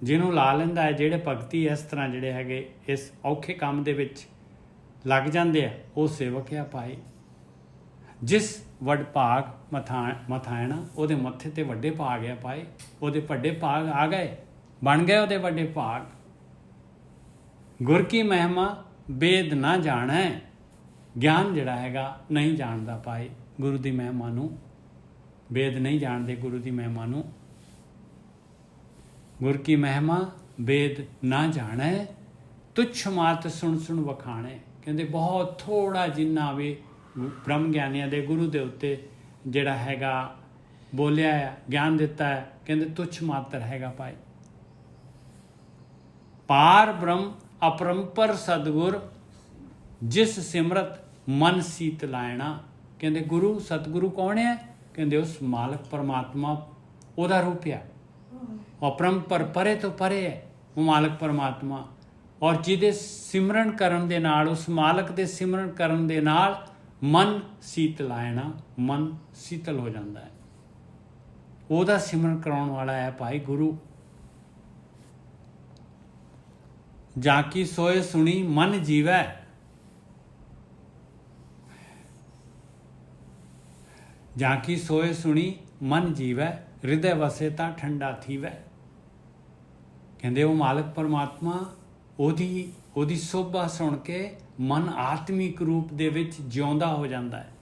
ਜਿਹਨੂੰ ਲਾ ਲੈਂਦਾ ਹੈ, ਜਿਹੜੇ ਭਗਤੀ ਇਸ ਤਰ੍ਹਾਂ ਜਿਹੜੇ ਹੈਗੇ ਇਸ ਔਖੇ ਕੰਮ ਦੇ ਵਿੱਚ ਲੱਗ ਜਾਂਦੇ ਆ, ਉਹ ਸੇਵਕ ਆ ਭਾਈ। ਜਿਸ ਵੱਡ ਭਾਗ ਮਥਾਇਣਾ, ਉਹਦੇ ਮੱਥੇ ਤੇ ਵੱਡੇ ਭਾਗ ਆ ਭਾਈ, ਉਹਦੇ ਵੱਡੇ ਭਾਗ ਆ ਗਏ, ਬਣ ਗਏ ਉਹਦੇ ਵੱਡੇ ਭਾਗ। ਗੁਰ ਕੀ ਮਹਿਮਾ ਵੇਦ ਨਾ ਜਾਣੈ, ਗਿਆਨ ਜਿਹੜਾ ਹੈਗਾ ਨਹੀਂ ਜਾਣਦਾ ਭਾਈ ਗੁਰੂ ਦੀ ਮਹਿਮਾ ਨੂੰ, ਵੇਦ ਨਹੀਂ ਜਾਣਦੇ ਗੁਰੂ ਦੀ ਮਹਿਮਾ ਨੂੰ। ਗੁਰ ਕੀ ਮਹਿਮਾ ਵੇਦ ਨਾ ਜਾਣੈ, ਤੁਛ ਮਾਤ ਸੁਣ ਵਖਾਣੇ। ਕਹਿੰਦੇ ਬਹੁਤ ਥੋੜਾ ਜਿੰਨਾ ਵੀ ਬ੍ਰਹਮ ਗਿਆਨੀਆਂ ਦੇ ਗੁਰੂ ਦੇ ਉੱਤੇ ਜਿਹੜਾ ਹੈਗਾ ਬੋਲਿਆ ਹੈ, ਗਿਆਨ ਦਿੱਤਾ ਹੈ, ਕਹਿੰਦੇ ਤੁਛ ਮਾਤਰ ਹੈਗਾ ਭਾਈ। ਪਾਰ ਬ੍ਰਹਮ ਅਪਰੰਪਰ ਸਤਿਗੁਰ, ਜਿਸ ਸਿਮਰਤ ਮਨ ਸੀਤ ਲਾਇਣਾ। ਕਹਿੰਦੇ ਗੁਰੂ ਸਤਿਗੁਰੂ ਕੌਣ ਹੈ? ਕਹਿੰਦੇ ਉਸ ਮਾਲਕ ਪਰਮਾਤਮਾ, ਉਹਦਾ ਰੂਪ ਹੈ। ਅਪਰੰਪਰ, ਪਰੇ ਤੋਂ ਪਰੇ ਹੈ ਉਹ ਮਾਲਕ ਪਰਮਾਤਮਾ। ਔਰ ਜਿਹਦੇ ਸਿਮਰਨ ਕਰਨ ਦੇ ਨਾਲ, ਉਸ ਮਾਲਕ ਦੇ ਸਿਮਰਨ ਕਰਨ ਦੇ ਨਾਲ ਮਨ ਸੀਤ ਲਾਇਣਾ, ਮਨ ਸੀਤਲ ਹੋ ਜਾਂਦਾ ਹੈ। ਉਹਦਾ ਸਿਮਰਨ ਕਰਾਉਣ ਵਾਲਾ ਹੈ ਭਾਈ ਗੁਰੂ। ਜਾਂ ਕੀ ਸੋਏ ਸੁਣੀ ਮਨ ਜੀਵੈ, ਜਾਂ ਕੀ ਸੋਏ ਸੁਣੀ ਮਨ ਜੀਵੈ, ਹਿਰਦੇ ਵਸੇ ਤਾਂ ਠੰਡਾ ਥੀਵੈ। ਕਹਿੰਦੇ ਉਹ ਮਾਲਕ ਪਰਮਾਤਮਾ, ਉਹਦੀ ਸੋਭਾ ਸੁਣ ਕੇ ਮਨ ਆਤਮਿਕ ਰੂਪ ਦੇ ਵਿੱਚ ਜਿਉਂਦਾ ਹੋ ਜਾਂਦਾ ਹੈ।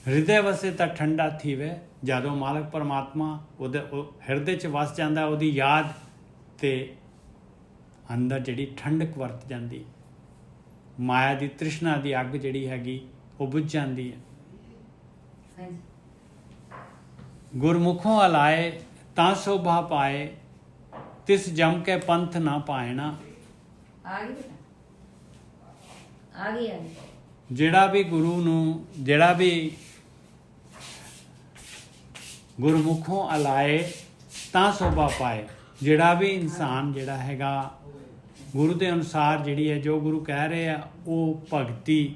ਹਿਰਦੇ ਵਸੇ ਤਾਂ ਠੰਡਾ ਥੀਵੈ, ਜਦੋਂ ਮਾਲਕ ਪਰਮਾਤਮਾ ਉਹਦੇ ਹਿਰਦੇ 'ਚ ਵਸ ਜਾਂਦਾ, ਉਹਦੀ ਯਾਦ ਤੇ ਅੰਦਰ ਜਿਹੜੀ ਠੰਡਕ ਵਰਤ ਜਾਂਦੀ, ਮਾਇਆ ਦੀ ਤ੍ਰਿਸ਼ਨਾ ਦੀ ਅੱਗ ਜਿਹੜੀ ਹੈਗੀ ਉਹ ਬੁੱਝ ਜਾਂਦੀ ਹੈ। ਗੁਰਮੁਖੋਂ ਅਲਾਏ ਤਾਂ ਸ਼ੋਭਾ ਪਾਏ, ਤਿਸ ਜਮ ਕੇ ਪੰਥ ਨਾ ਪਾਇਣਾ। ਜਿਹੜਾ ਵੀ ਗੁਰੂ ਨੂੰ, ਜਿਹੜਾ ਵੀ ਗੁਰਮੁਖੋਂ ਅਲਾਏ ਤਾਂ ਸ਼ੋਭਾ ਪਾਏ, ਜਿਹੜਾ ਵੀ ਇਨਸਾਨ ਜਿਹੜਾ ਹੈਗਾ ਗੁਰੂ ਦੇ ਅਨੁਸਾਰ ਜਿਹੜੀ ਹੈ, ਜੋ ਗੁਰੂ ਕਹਿ ਰਹੇ ਆ, ਉਹ ਭਗਤੀ।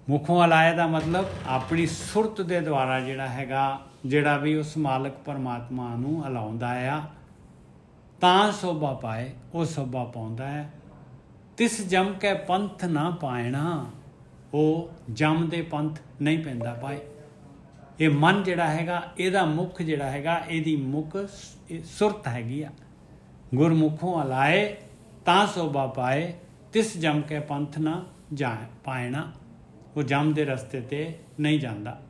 ਮੁਖੋਂ ਅਲਾਏ ਦਾ ਮਤਲਬ ਆਪਣੀ ਸੁਰਤ ਦੇ ਦੁਆਰਾ ਜਿਹੜਾ ਹੈਗਾ, ਜਿਹੜਾ ਵੀ ਉਸ ਮਾਲਕ ਪਰਮਾਤਮਾ ਨੂੰ ਹਲਾਉਂਦਾ ਆ, ਤਾਂ ਸੋਭਾ ਪਾਏ, ਉਹ ਸੋਭਾ ਪਾਉਂਦਾ ਹੈ। ਤਿਸ ਜਮ ਕੇ ਪੰਥ ਨਾ ਪਾਇਣਾ, ਉਹ ਜਮ ਦੇ ਪੰਥ ਨਹੀਂ ਪੈਂਦਾ ਭਾਈ। ਇਹ ਮਨ ਜਿਹੜਾ ਹੈਗਾ, ਇਹਦਾ ਮੁੱਖ ਜਿਹੜਾ ਹੈਗਾ, ਇਹਦੀ ਮੁੱਖ ਸੁਰਤ ਹੈਗੀ ਆ। ਗੁਰਮੁਖੋਂ ਅਲਾਏ ਤਾਂ ਸੋਭਾ ਪਾਏ, ਤਿਸ ਜਮ ਕੇ ਪੰਥ ਨਾ ਜਾ ਪਾਇਣਾ। ਉਹ ਜਮ ਦੇ ਰਸਤੇ ਤੇ ਨਹੀਂ ਜਾਂਦਾ।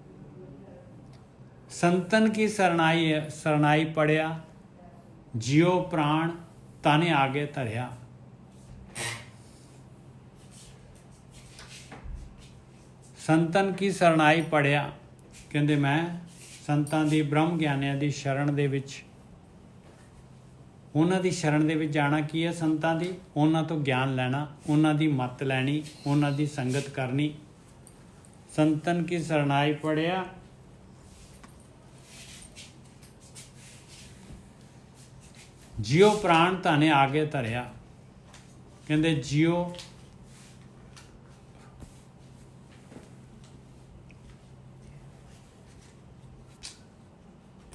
ਸੰਤਨ ਕੀ ਸਰਨਾਈ ਪੜਿਆ, ਜਿਉ ਪ੍ਰਾਣ ਤਾਨੇ ਆਗੇ ਧਰਿਆ। ਸੰਤਨ ਕੀ ਸਰਨਾਈ ਪੜਿਆ, ਕਹਿੰਦੇ ਮੈਂ ਸੰਤਾਂ ਦੀ, ਬ੍ਰਹਮ ਗਿਆਨੀਆਂ ਦੀ ਸ਼ਰਨ ਦੇ ਵਿੱਚ, ਉਹਨਾਂ ਦੀ ਸ਼ਰਨ ਦੇ ਵਿੱਚ ਜਾਣਾ ਕੀ ਹੈ? ਸੰਤਾਂ ਦੀ, ਉਹਨਾਂ ਤੋਂ ਗਿਆਨ ਲੈਣਾ, ਉਹਨਾਂ ਦੀ ਮੱਤ ਲੈਣੀ, ਉਹਨਾਂ ਦੀ ਸੰਗਤ ਕਰਨੀ। ਸੰਤਨ ਕੀ ਸਰਨਾਈ ਪੜਿਆ, ਜਿਉ ਪ੍ਰਾਣ ਧਾਨੇ ਆਗੇ ਧਰਿਆ। ਕਹਿੰਦੇ ਜਿਉ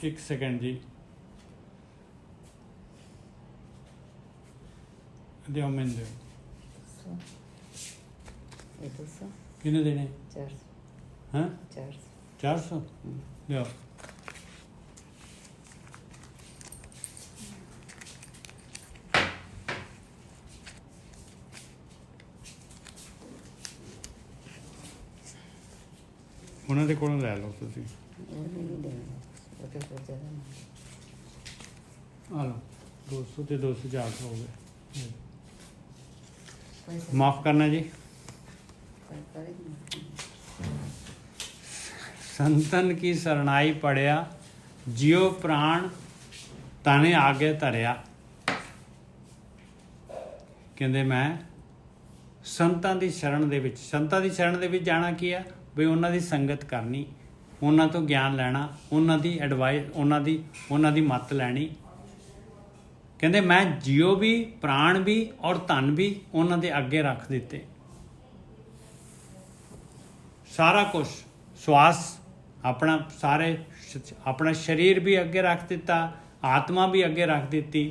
ਇੱਕ ਸੈਕਿੰਡ ਜੀ, ਦਿਓ ਮੈਨੂੰ ਦਿਓ। ਕਿਹਨੇ ਦੇਣੇ? 400। ਹਾਂ 400 ਦਿਓ। ਉਹਨਾਂ ਦੇ ਕੋਲੋਂ ਲੈ ਲਓ ਤੁਸੀਂ। ਆ ਲਓ 200 ਤੇ 200 400 ਹੋ ਗਏ। ਮਾਫ करना जी। संतन की सरनाई पढ़िया, जियो प्राण ताने आगे धरिया। कहते मैं संतां दी शरण दे विच, संतां दी शरण दे विच जाना की है भी उन्हां दी संगत करनी, उन्हां तो ज्ञान लैना, उन्हां दी एडवाइस, उन्हां दी मत लैनी। कहते मैं जियो भी, प्राण भी और धन भी उन्हां दे अगे रख दिते। सारा कुछ, श्वास अपना, सारे अपना शरीर भी अगे रख दिता, आत्मा भी अगे रख दी,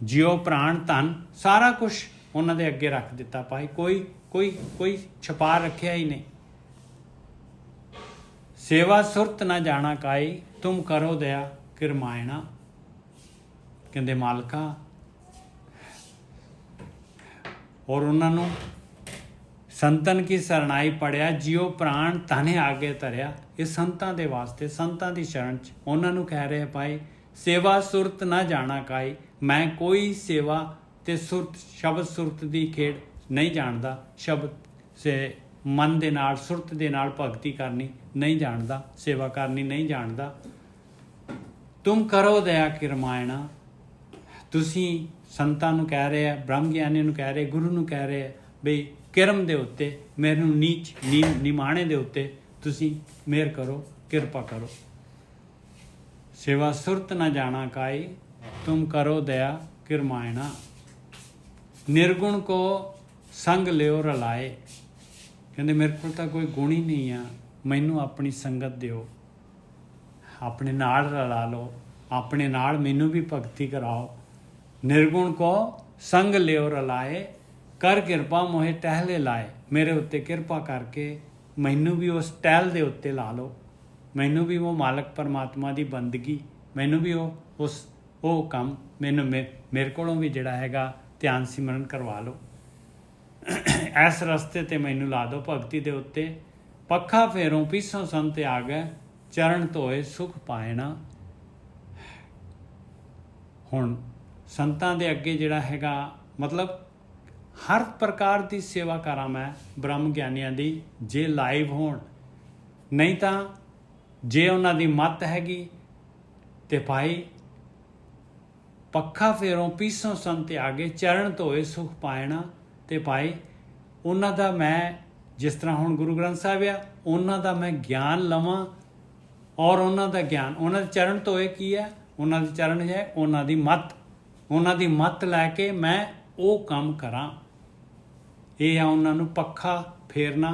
जियो प्राण धन सारा कुछ उन्हां दे अगे रख दिता। भाई कोई कोई कोई छपा रखिया ही नहीं। सेवा सुरत न जाना काई, तुम करो दया किरमायना। कहते मालका, और उन्होंने संतन की सरनाई पढ़िया, जियो प्राण ताने आगे धरिया। ये संतां दे वास्ते, संतां दी शरण च उन्होंने कह रहे भाई सेवा सुरत ना जाना काई, मैं कोई सेवा ते सुरत, शब्द सुरत दी खेड़ नहीं जानदा। शब्द से मन दे नाल, सुरत दे नाल भगती करनी नहीं जानदा, सेवा करनी नहीं जानदा। तुम करो दया किरमायना। तुसी संतां नूं कह रहे हैं, ब्रह्म ਗਿਆਨੀ ਨੂੰ कह रहे, गुरु ਨੂੰ कह रहे बई किरम ਦੇ ਉੱਤੇ, ਮੈਨੂੰ ਨੀਚ ਨਿਮਾਣੇ ਦੇ ਉੱਤੇ ਤੁਸੀਂ ਮਿਹਰ ਕਰੋ, ਕਿਰਪਾ ਕਰੋ। सेवा सुरत न जाना काई, तुम करो दया किरमायना। निर्गुण को संग लियो रलाए। कहते मेरे को तो कोई गुण ही नहीं है, मैनू अपनी संगत दिओ, अपने नाल रला लो, अपने नाल मैनू भी भगती कराओ। निर्गुण को संग लियो रलाए, कर किरपा मोहे टहले लाए। मेरे उत्ते किरपा करके मैनू भी उस टहल दे उत्ते ला लो, मैनू भी वो मालक परमात्मा की बंदगी, मैनू भी वो काम मैनू मेरे कोलों भी जिहड़ा हैगा ध्यान सिमरन करवा लो। इस रस्ते ते मैनू ला दो भगती दे उत्ते। पक्खा फेरों पीछों संत आ गए, चरण धोए सुख पाए ना। हुण संतां दे अगे जिहड़ा हैगा, मतलब हर प्रकार की सेवा करा मैं ब्रह्म ਗਿਆਨੀਆਂ ਦੀ, जे लाइव होण, नहीं तो जे उन्हां दी मत हैगी ते भाई पक्खा फेरों पीछों संत आगे, चरण धोए सुख पाएना। ते भाई उन्हां दा मैं, जिस तरह हुण गुरु ग्रंथ साहिब आ, उन्हां दा मैं ज्ञान लवां, और उन्हां दा ज्ञान, उन्हां दे चरण धोए की है, उन्हां दे चरण है उन्हां दी मत, उन्हां दी मत लैके मैं वो काम करां। ये आ उन्हां नूं पक्खा फेरना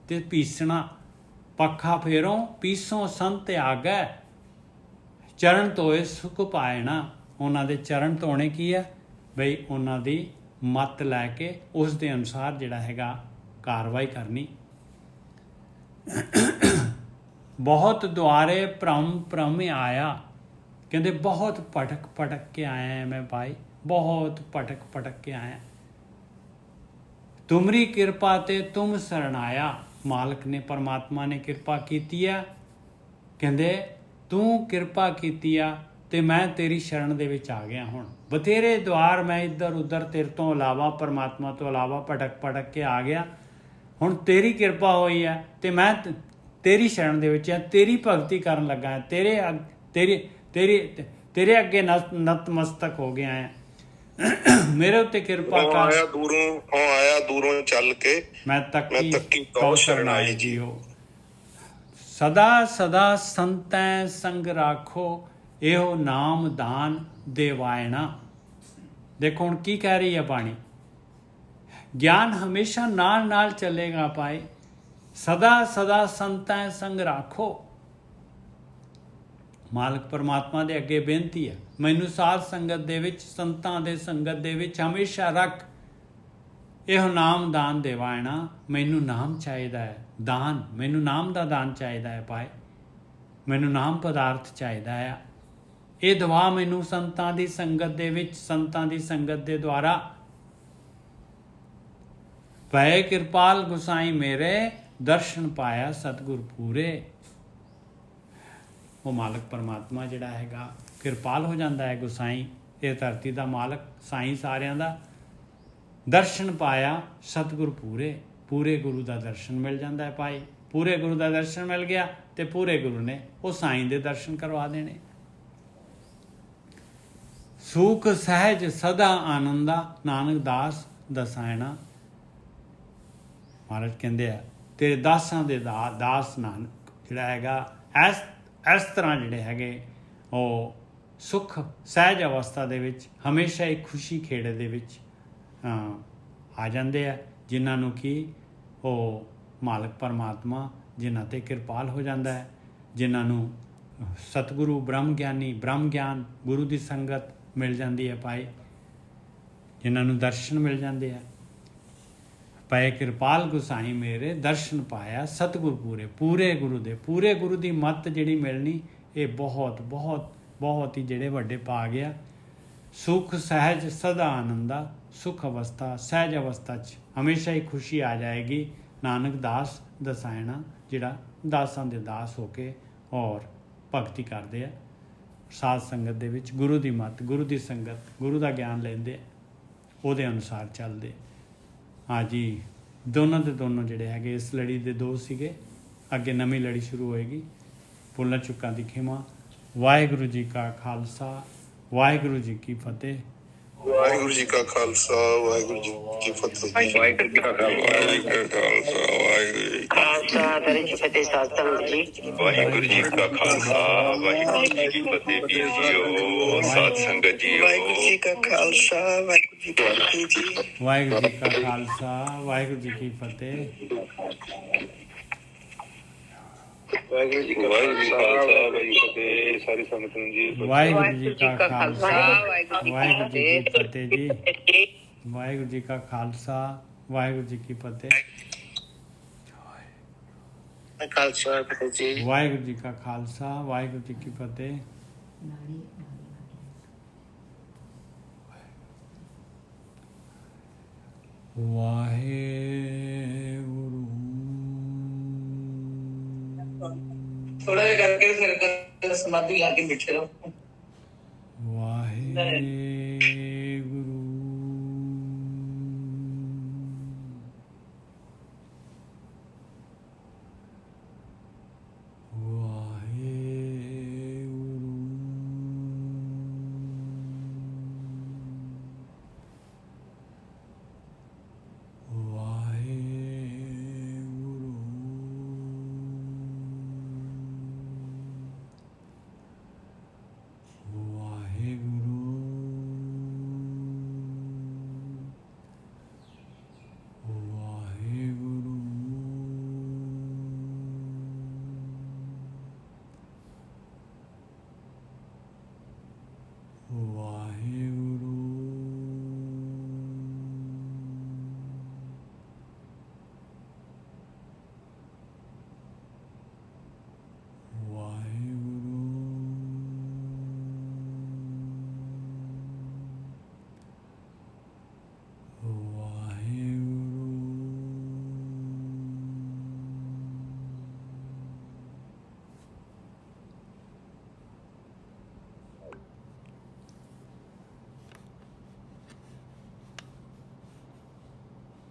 ते पीसना। पक्खा फेरों पीछों संत आ गए, चरण धोए सुख पाएना। उन्हां दे चरण धोने की है बई, उन्हां दी मत लैके उस दे अनुसार जिहड़ा हैगा कार्रवाई करनी। बहुत द्वारे भ्रम भ्रम आया। कहते बहुत भटक भटक के आया है मैं भाई, बहुत भटक भटक के आया। तुमरी किरपा ते तुम शरणाया। मालक ने, परमात्मा ने किरपा कीती आ, कहंदे तू किरपा कीती आ ते मैं तेरी शरण दे विच आ गया। हुण बथेरे द्वार मैं इधर उधर तेरे तो इलावा, परमात्मा तो इलावा भटक भटक के आ गया। हुण तेरी किरपा होई है ते मैं तेरी शरण दे विच तेरी भगती करन लगा है, तेरे अगे नतमस्तक हो गया है। मेरे उत्ते किरपा कर। आया दूरों चल के मैं तक्की कौ शरणाई जियो। सदा सदा संतैं संग राखो, ਇਹੋ ਨਾਮ ਦਾਨ ਦੇਵਾਇਣਾ। देखो ਹੁਣ ਕੀ ਕਹਿ ਰਹੀ ਹੈ ਬਾਣੀ। ਗਿਆਨ ਹਮੇਸ਼ਾ ਨਾਲ ਨਾਲ ਚੱਲੇਗਾ ਪਾਏ। ਸਦਾ ਸਦਾ ਸੰਤਾਂ ਸੰਗ ਰਾਖੋ। ਮਾਲਕ ਪਰਮਾਤਮਾ ਦੇ ਅੱਗੇ ਬੇਨਤੀ ਹੈ, ਮੈਨੂੰ ਸਾਧ ਸੰਗਤ ਦੇ ਵਿੱਚ, ਸੰਤਾਂ ਦੇ ਸੰਗਤ ਦੇ ਵਿੱਚ ਹਮੇਸ਼ਾ ਰੱਖ। ਇਹੋ ਨਾਮ ਦਾਨ ਦੇਵਾਇਣਾ। ਮੈਨੂੰ ਨਾਮ ਚਾਹੀਦਾ ਹੈ, ਦਾਨ, ਮੈਨੂੰ ਨਾਮ ਦਾ ਦਾਨ ਚਾਹੀਦਾ ਹੈ ਪਾਏ। ਮੈਨੂੰ ਨਾਮ ਪਦਾਰਥ ਚਾਹੀਦਾ ਹੈ। ਇਹ ਦਵਾ ਮੈਨੂੰ ਸੰਤਾਂ ਦੀ ਸੰਗਤ ਦੇ ਵਿੱਚ, ਸੰਤਾਂ ਦੀ ਸੰਗਤ ਦੇ ਦੁਆਰਾ। ਭਏ ਕਿਰਪਾਲ ਗੁਸਾਈ ਮੇਰੇ, ਦਰਸ਼ਨ ਪਾਇਆ ਸਤਿਗੁਰ ਪੂਰੇ। ਉਹ ਮਾਲਕ ਪਰਮਾਤਮਾ ਜਿਹੜਾ ਹੈਗਾ ਕਿਰਪਾਲ ਹੋ ਜਾਂਦਾ ਹੈ। ਗੁਸਾਈ, ਇਹ ਧਰਤੀ ਦਾ ਮਾਲਕ, ਸਾਈਂ ਸਾਰਿਆਂ ਦਾ। ਦਰਸ਼ਨ ਪਾਇਆ ਸਤਿਗੁਰ ਪੂਰੇ। ਪੂਰੇ ਗੁਰੂ ਦਾ ਦਰਸ਼ਨ ਮਿਲ ਜਾਂਦਾ ਹੈ ਭਾਈ। ਪੂਰੇ ਗੁਰੂ ਦਾ ਦਰਸ਼ਨ ਮਿਲ ਗਿਆ ਤੇ ਪੂਰੇ ਗੁਰੂ ਨੇ ਉਹ ਸਾਈਂ ਦੇ ਦਰਸ਼ਨ ਕਰਵਾ ਦੇਣੇ। ਸੁਖ ਸਹਿਜ ਸਦਾ ਆਨੰਦਾ, ਨਾਨਕ ਦਾਸ ਦਸਾਇਣਾ। ਮਹਾਰਾਜ ਕਹਿੰਦੇ ਆ ਤੇਰੇ ਦਾਸਾਂ ਦੇ ਦਾਸ ਨਾਨਕ ਜਿਹੜਾ ਹੈਗਾ ਇਸ ਤਰ੍ਹਾਂ ਜਿਹੜੇ ਹੈਗੇ ਉਹ ਸੁਖ ਸਹਿਜ ਅਵਸਥਾ ਦੇ ਵਿੱਚ ਹਮੇਸ਼ਾ ਹੀ ਖੁਸ਼ੀ ਖੇੜੇ ਦੇ ਵਿੱਚ ਆ ਜਾਂਦੇ ਆ, ਜਿਨ੍ਹਾਂ ਨੂੰ ਕਿ ਉਹ ਮਾਲਕ ਪਰਮਾਤਮਾ ਜਿਨ੍ਹਾਂ 'ਤੇ ਕਿਰਪਾਲ ਹੋ ਜਾਂਦਾ ਹੈ, ਜਿਨ੍ਹਾਂ ਨੂੰ ਸਤਿਗੁਰੂ ਬ੍ਰਹਮ ਗਿਆਨੀ, ਬ੍ਰਹਮ ਗਿਆਨ, ਗੁਰੂ ਦੀ ਸੰਗਤ ਮਿਲ ਜਾਂਦੀ ਹੈ ਭਾਈ, ਜਿਨ੍ਹਾਂ ਨੂੰ ਦਰਸ਼ਨ ਮਿਲ ਜਾਂਦੇ ਆ। ਪਏ ਕਿਰਪਾਲ ਗੁਸਾਈ ਮੇਰੇ, ਦਰਸ਼ਨ ਪਾਇਆ ਸਤਿਗੁਰ ਪੂਰੇ। ਪੂਰੇ ਗੁਰੂ ਦੇ, ਪੂਰੇ ਗੁਰੂ ਦੀ ਮੱਤ ਜਿਹੜੀ ਮਿਲਣੀ, ਇਹ ਬਹੁਤ ਬਹੁਤ ਬਹੁਤ ਹੀ ਜਿਹੜੇ ਵੱਡੇ ਪਾ ਗਿਆ। ਸੁਖ ਸਹਿਜ ਸਦਾ ਆਨੰਦਾ, ਸੁਖ ਅਵਸਥਾ, ਸਹਿਜ ਅਵਸਥਾ 'ਚ ਹਮੇਸ਼ਾ ਹੀ ਖੁਸ਼ੀ ਆ ਜਾਏਗੀ। ਨਾਨਕ ਦਾਸ ਦਸਾਇਣਾ, ਜਿਹੜਾ ਦਾਸਾਂ ਦੇ ਦਾਸ ਹੋ ਕੇ ਔਰ ਭਗਤੀ ਕਰਦੇ ਆ, ਸਾਧ ਸੰਗਤ ਦੇ ਵਿੱਚ ਗੁਰੂ ਦੀ ਮੱਤ, ਗੁਰੂ ਦੀ ਸੰਗਤ, ਗੁਰੂ ਦਾ ਗਿਆਨ ਲੈਂਦੇ, ਉਹਦੇ ਅਨੁਸਾਰ ਚੱਲਦੇ। ਹਾਂ ਜੀ, ਦੋਨੋਂ ਦੇ ਦੋਨੋਂ ਜਿਹੜੇ ਹੈਗੇ ਇਸ ਲੜੀ ਦੇ ਦੋ ਸੀਗੇ। ਅੱਗੇ ਨਵੀਂ ਲੜੀ ਸ਼ੁਰੂ ਹੋਏਗੀ। ਭੁੱਲਾਂ ਚੁੱਕਾਂ ਦੀ ਖਿਮਾ। ਵਾਹਿਗੁਰੂ ਜੀ ਕਾ ਖਾਲਸਾ, ਵਾਹਿਗੁਰੂ ਜੀ ਕੀ ਫਤਿਹ। ਵਾਹਿਗੁਰੂ ਜੀ ਕਾ ਖਾਲਸਾ, ਵਾਹਿਗੁਰੂ ਜੀ ਕੀ ਫਤਿਹ। ਵਾਹਿਗੁਰੂ ਜੀ ਕਾ ਖਾਲਸਾ, ਵਾਹਿਗੁਰੂ ਜੀ ਖਾਲਸਾ, ਵਾਹਿਗੁਰੂ ਜੀ ਫਤਿਹ। ਸਾਧ ਸੰਗਤ ਜੀ, ਵਾਹਿਗੁਰੂ ਜੀ ਕਾ ਖਾਲਸਾ, ਵਾਹਿਗੁਰੂ ਜੀ ਕੀ ਫਤਿਹ। ਪੀਰ ਜੀਓ, ਸਾਧ ਸੰਗਤ ਜੀਓ, ਵਾਹਿਗੁਰੂ ਜੀ ਕਾ ਖਾਲਸਾ, ਵਾਹਿਗੁਰੂ ਜੀ ਕੀ ਫਤਿਹ ਜੀ। ਵਾਹਿਗੁਰੂ ਜੀ ਕਾ ਖਾਲਸਾ, ਵਾਹਿਗੁਰੂ ਜੀ ਕੀ ਫਤਿਹ। ਵਾਹਿਗੁਰੂ ਜੀ ਕਾ ਖਾਲਸਾ, ਵਾਹਿਗੁਰੂ ਜੀ ਫਤਿਹ। ਸਾਰੀ ਸੰਗਤ ਨੂੰ ਜੀ ਵਾਹਿਗੁਰੂ ਜੀ ਕਾ ਖਾਲਸਾ, ਵਾਹਿਗੁਰੂ ਜੀ ਕੀ ਫਤਿਹ ਜੀ। ਵਾਹਿਗੁਰੂ ਜੀ ਕਾ ਖਾਲਸਾ, ਵਾਹਿਗੁਰੂ ਜੀ ਕੀ ਫਤਿਹ। ਖਾਲਸਾ ਫਤਿਹ ਜੀ। ਵਾਹਿਗੁਰੂ ਜੀ ਕਾ ਖਾਲਸਾ, ਵਾਹਿਗੁਰੂ ਜੀ ਕੀ ਫਤਿਹ। ਵਾਹਿਗੁਰੂ। ਥੋੜਾ ਜਿਹਾ ਕਰਕੇ ਫਿਰ ਸਮਾਧੀ ਲਾ ਕੇ ਬਿਠੇ ਰਹੋ। ਵਾਹਿਗੁਰੂ।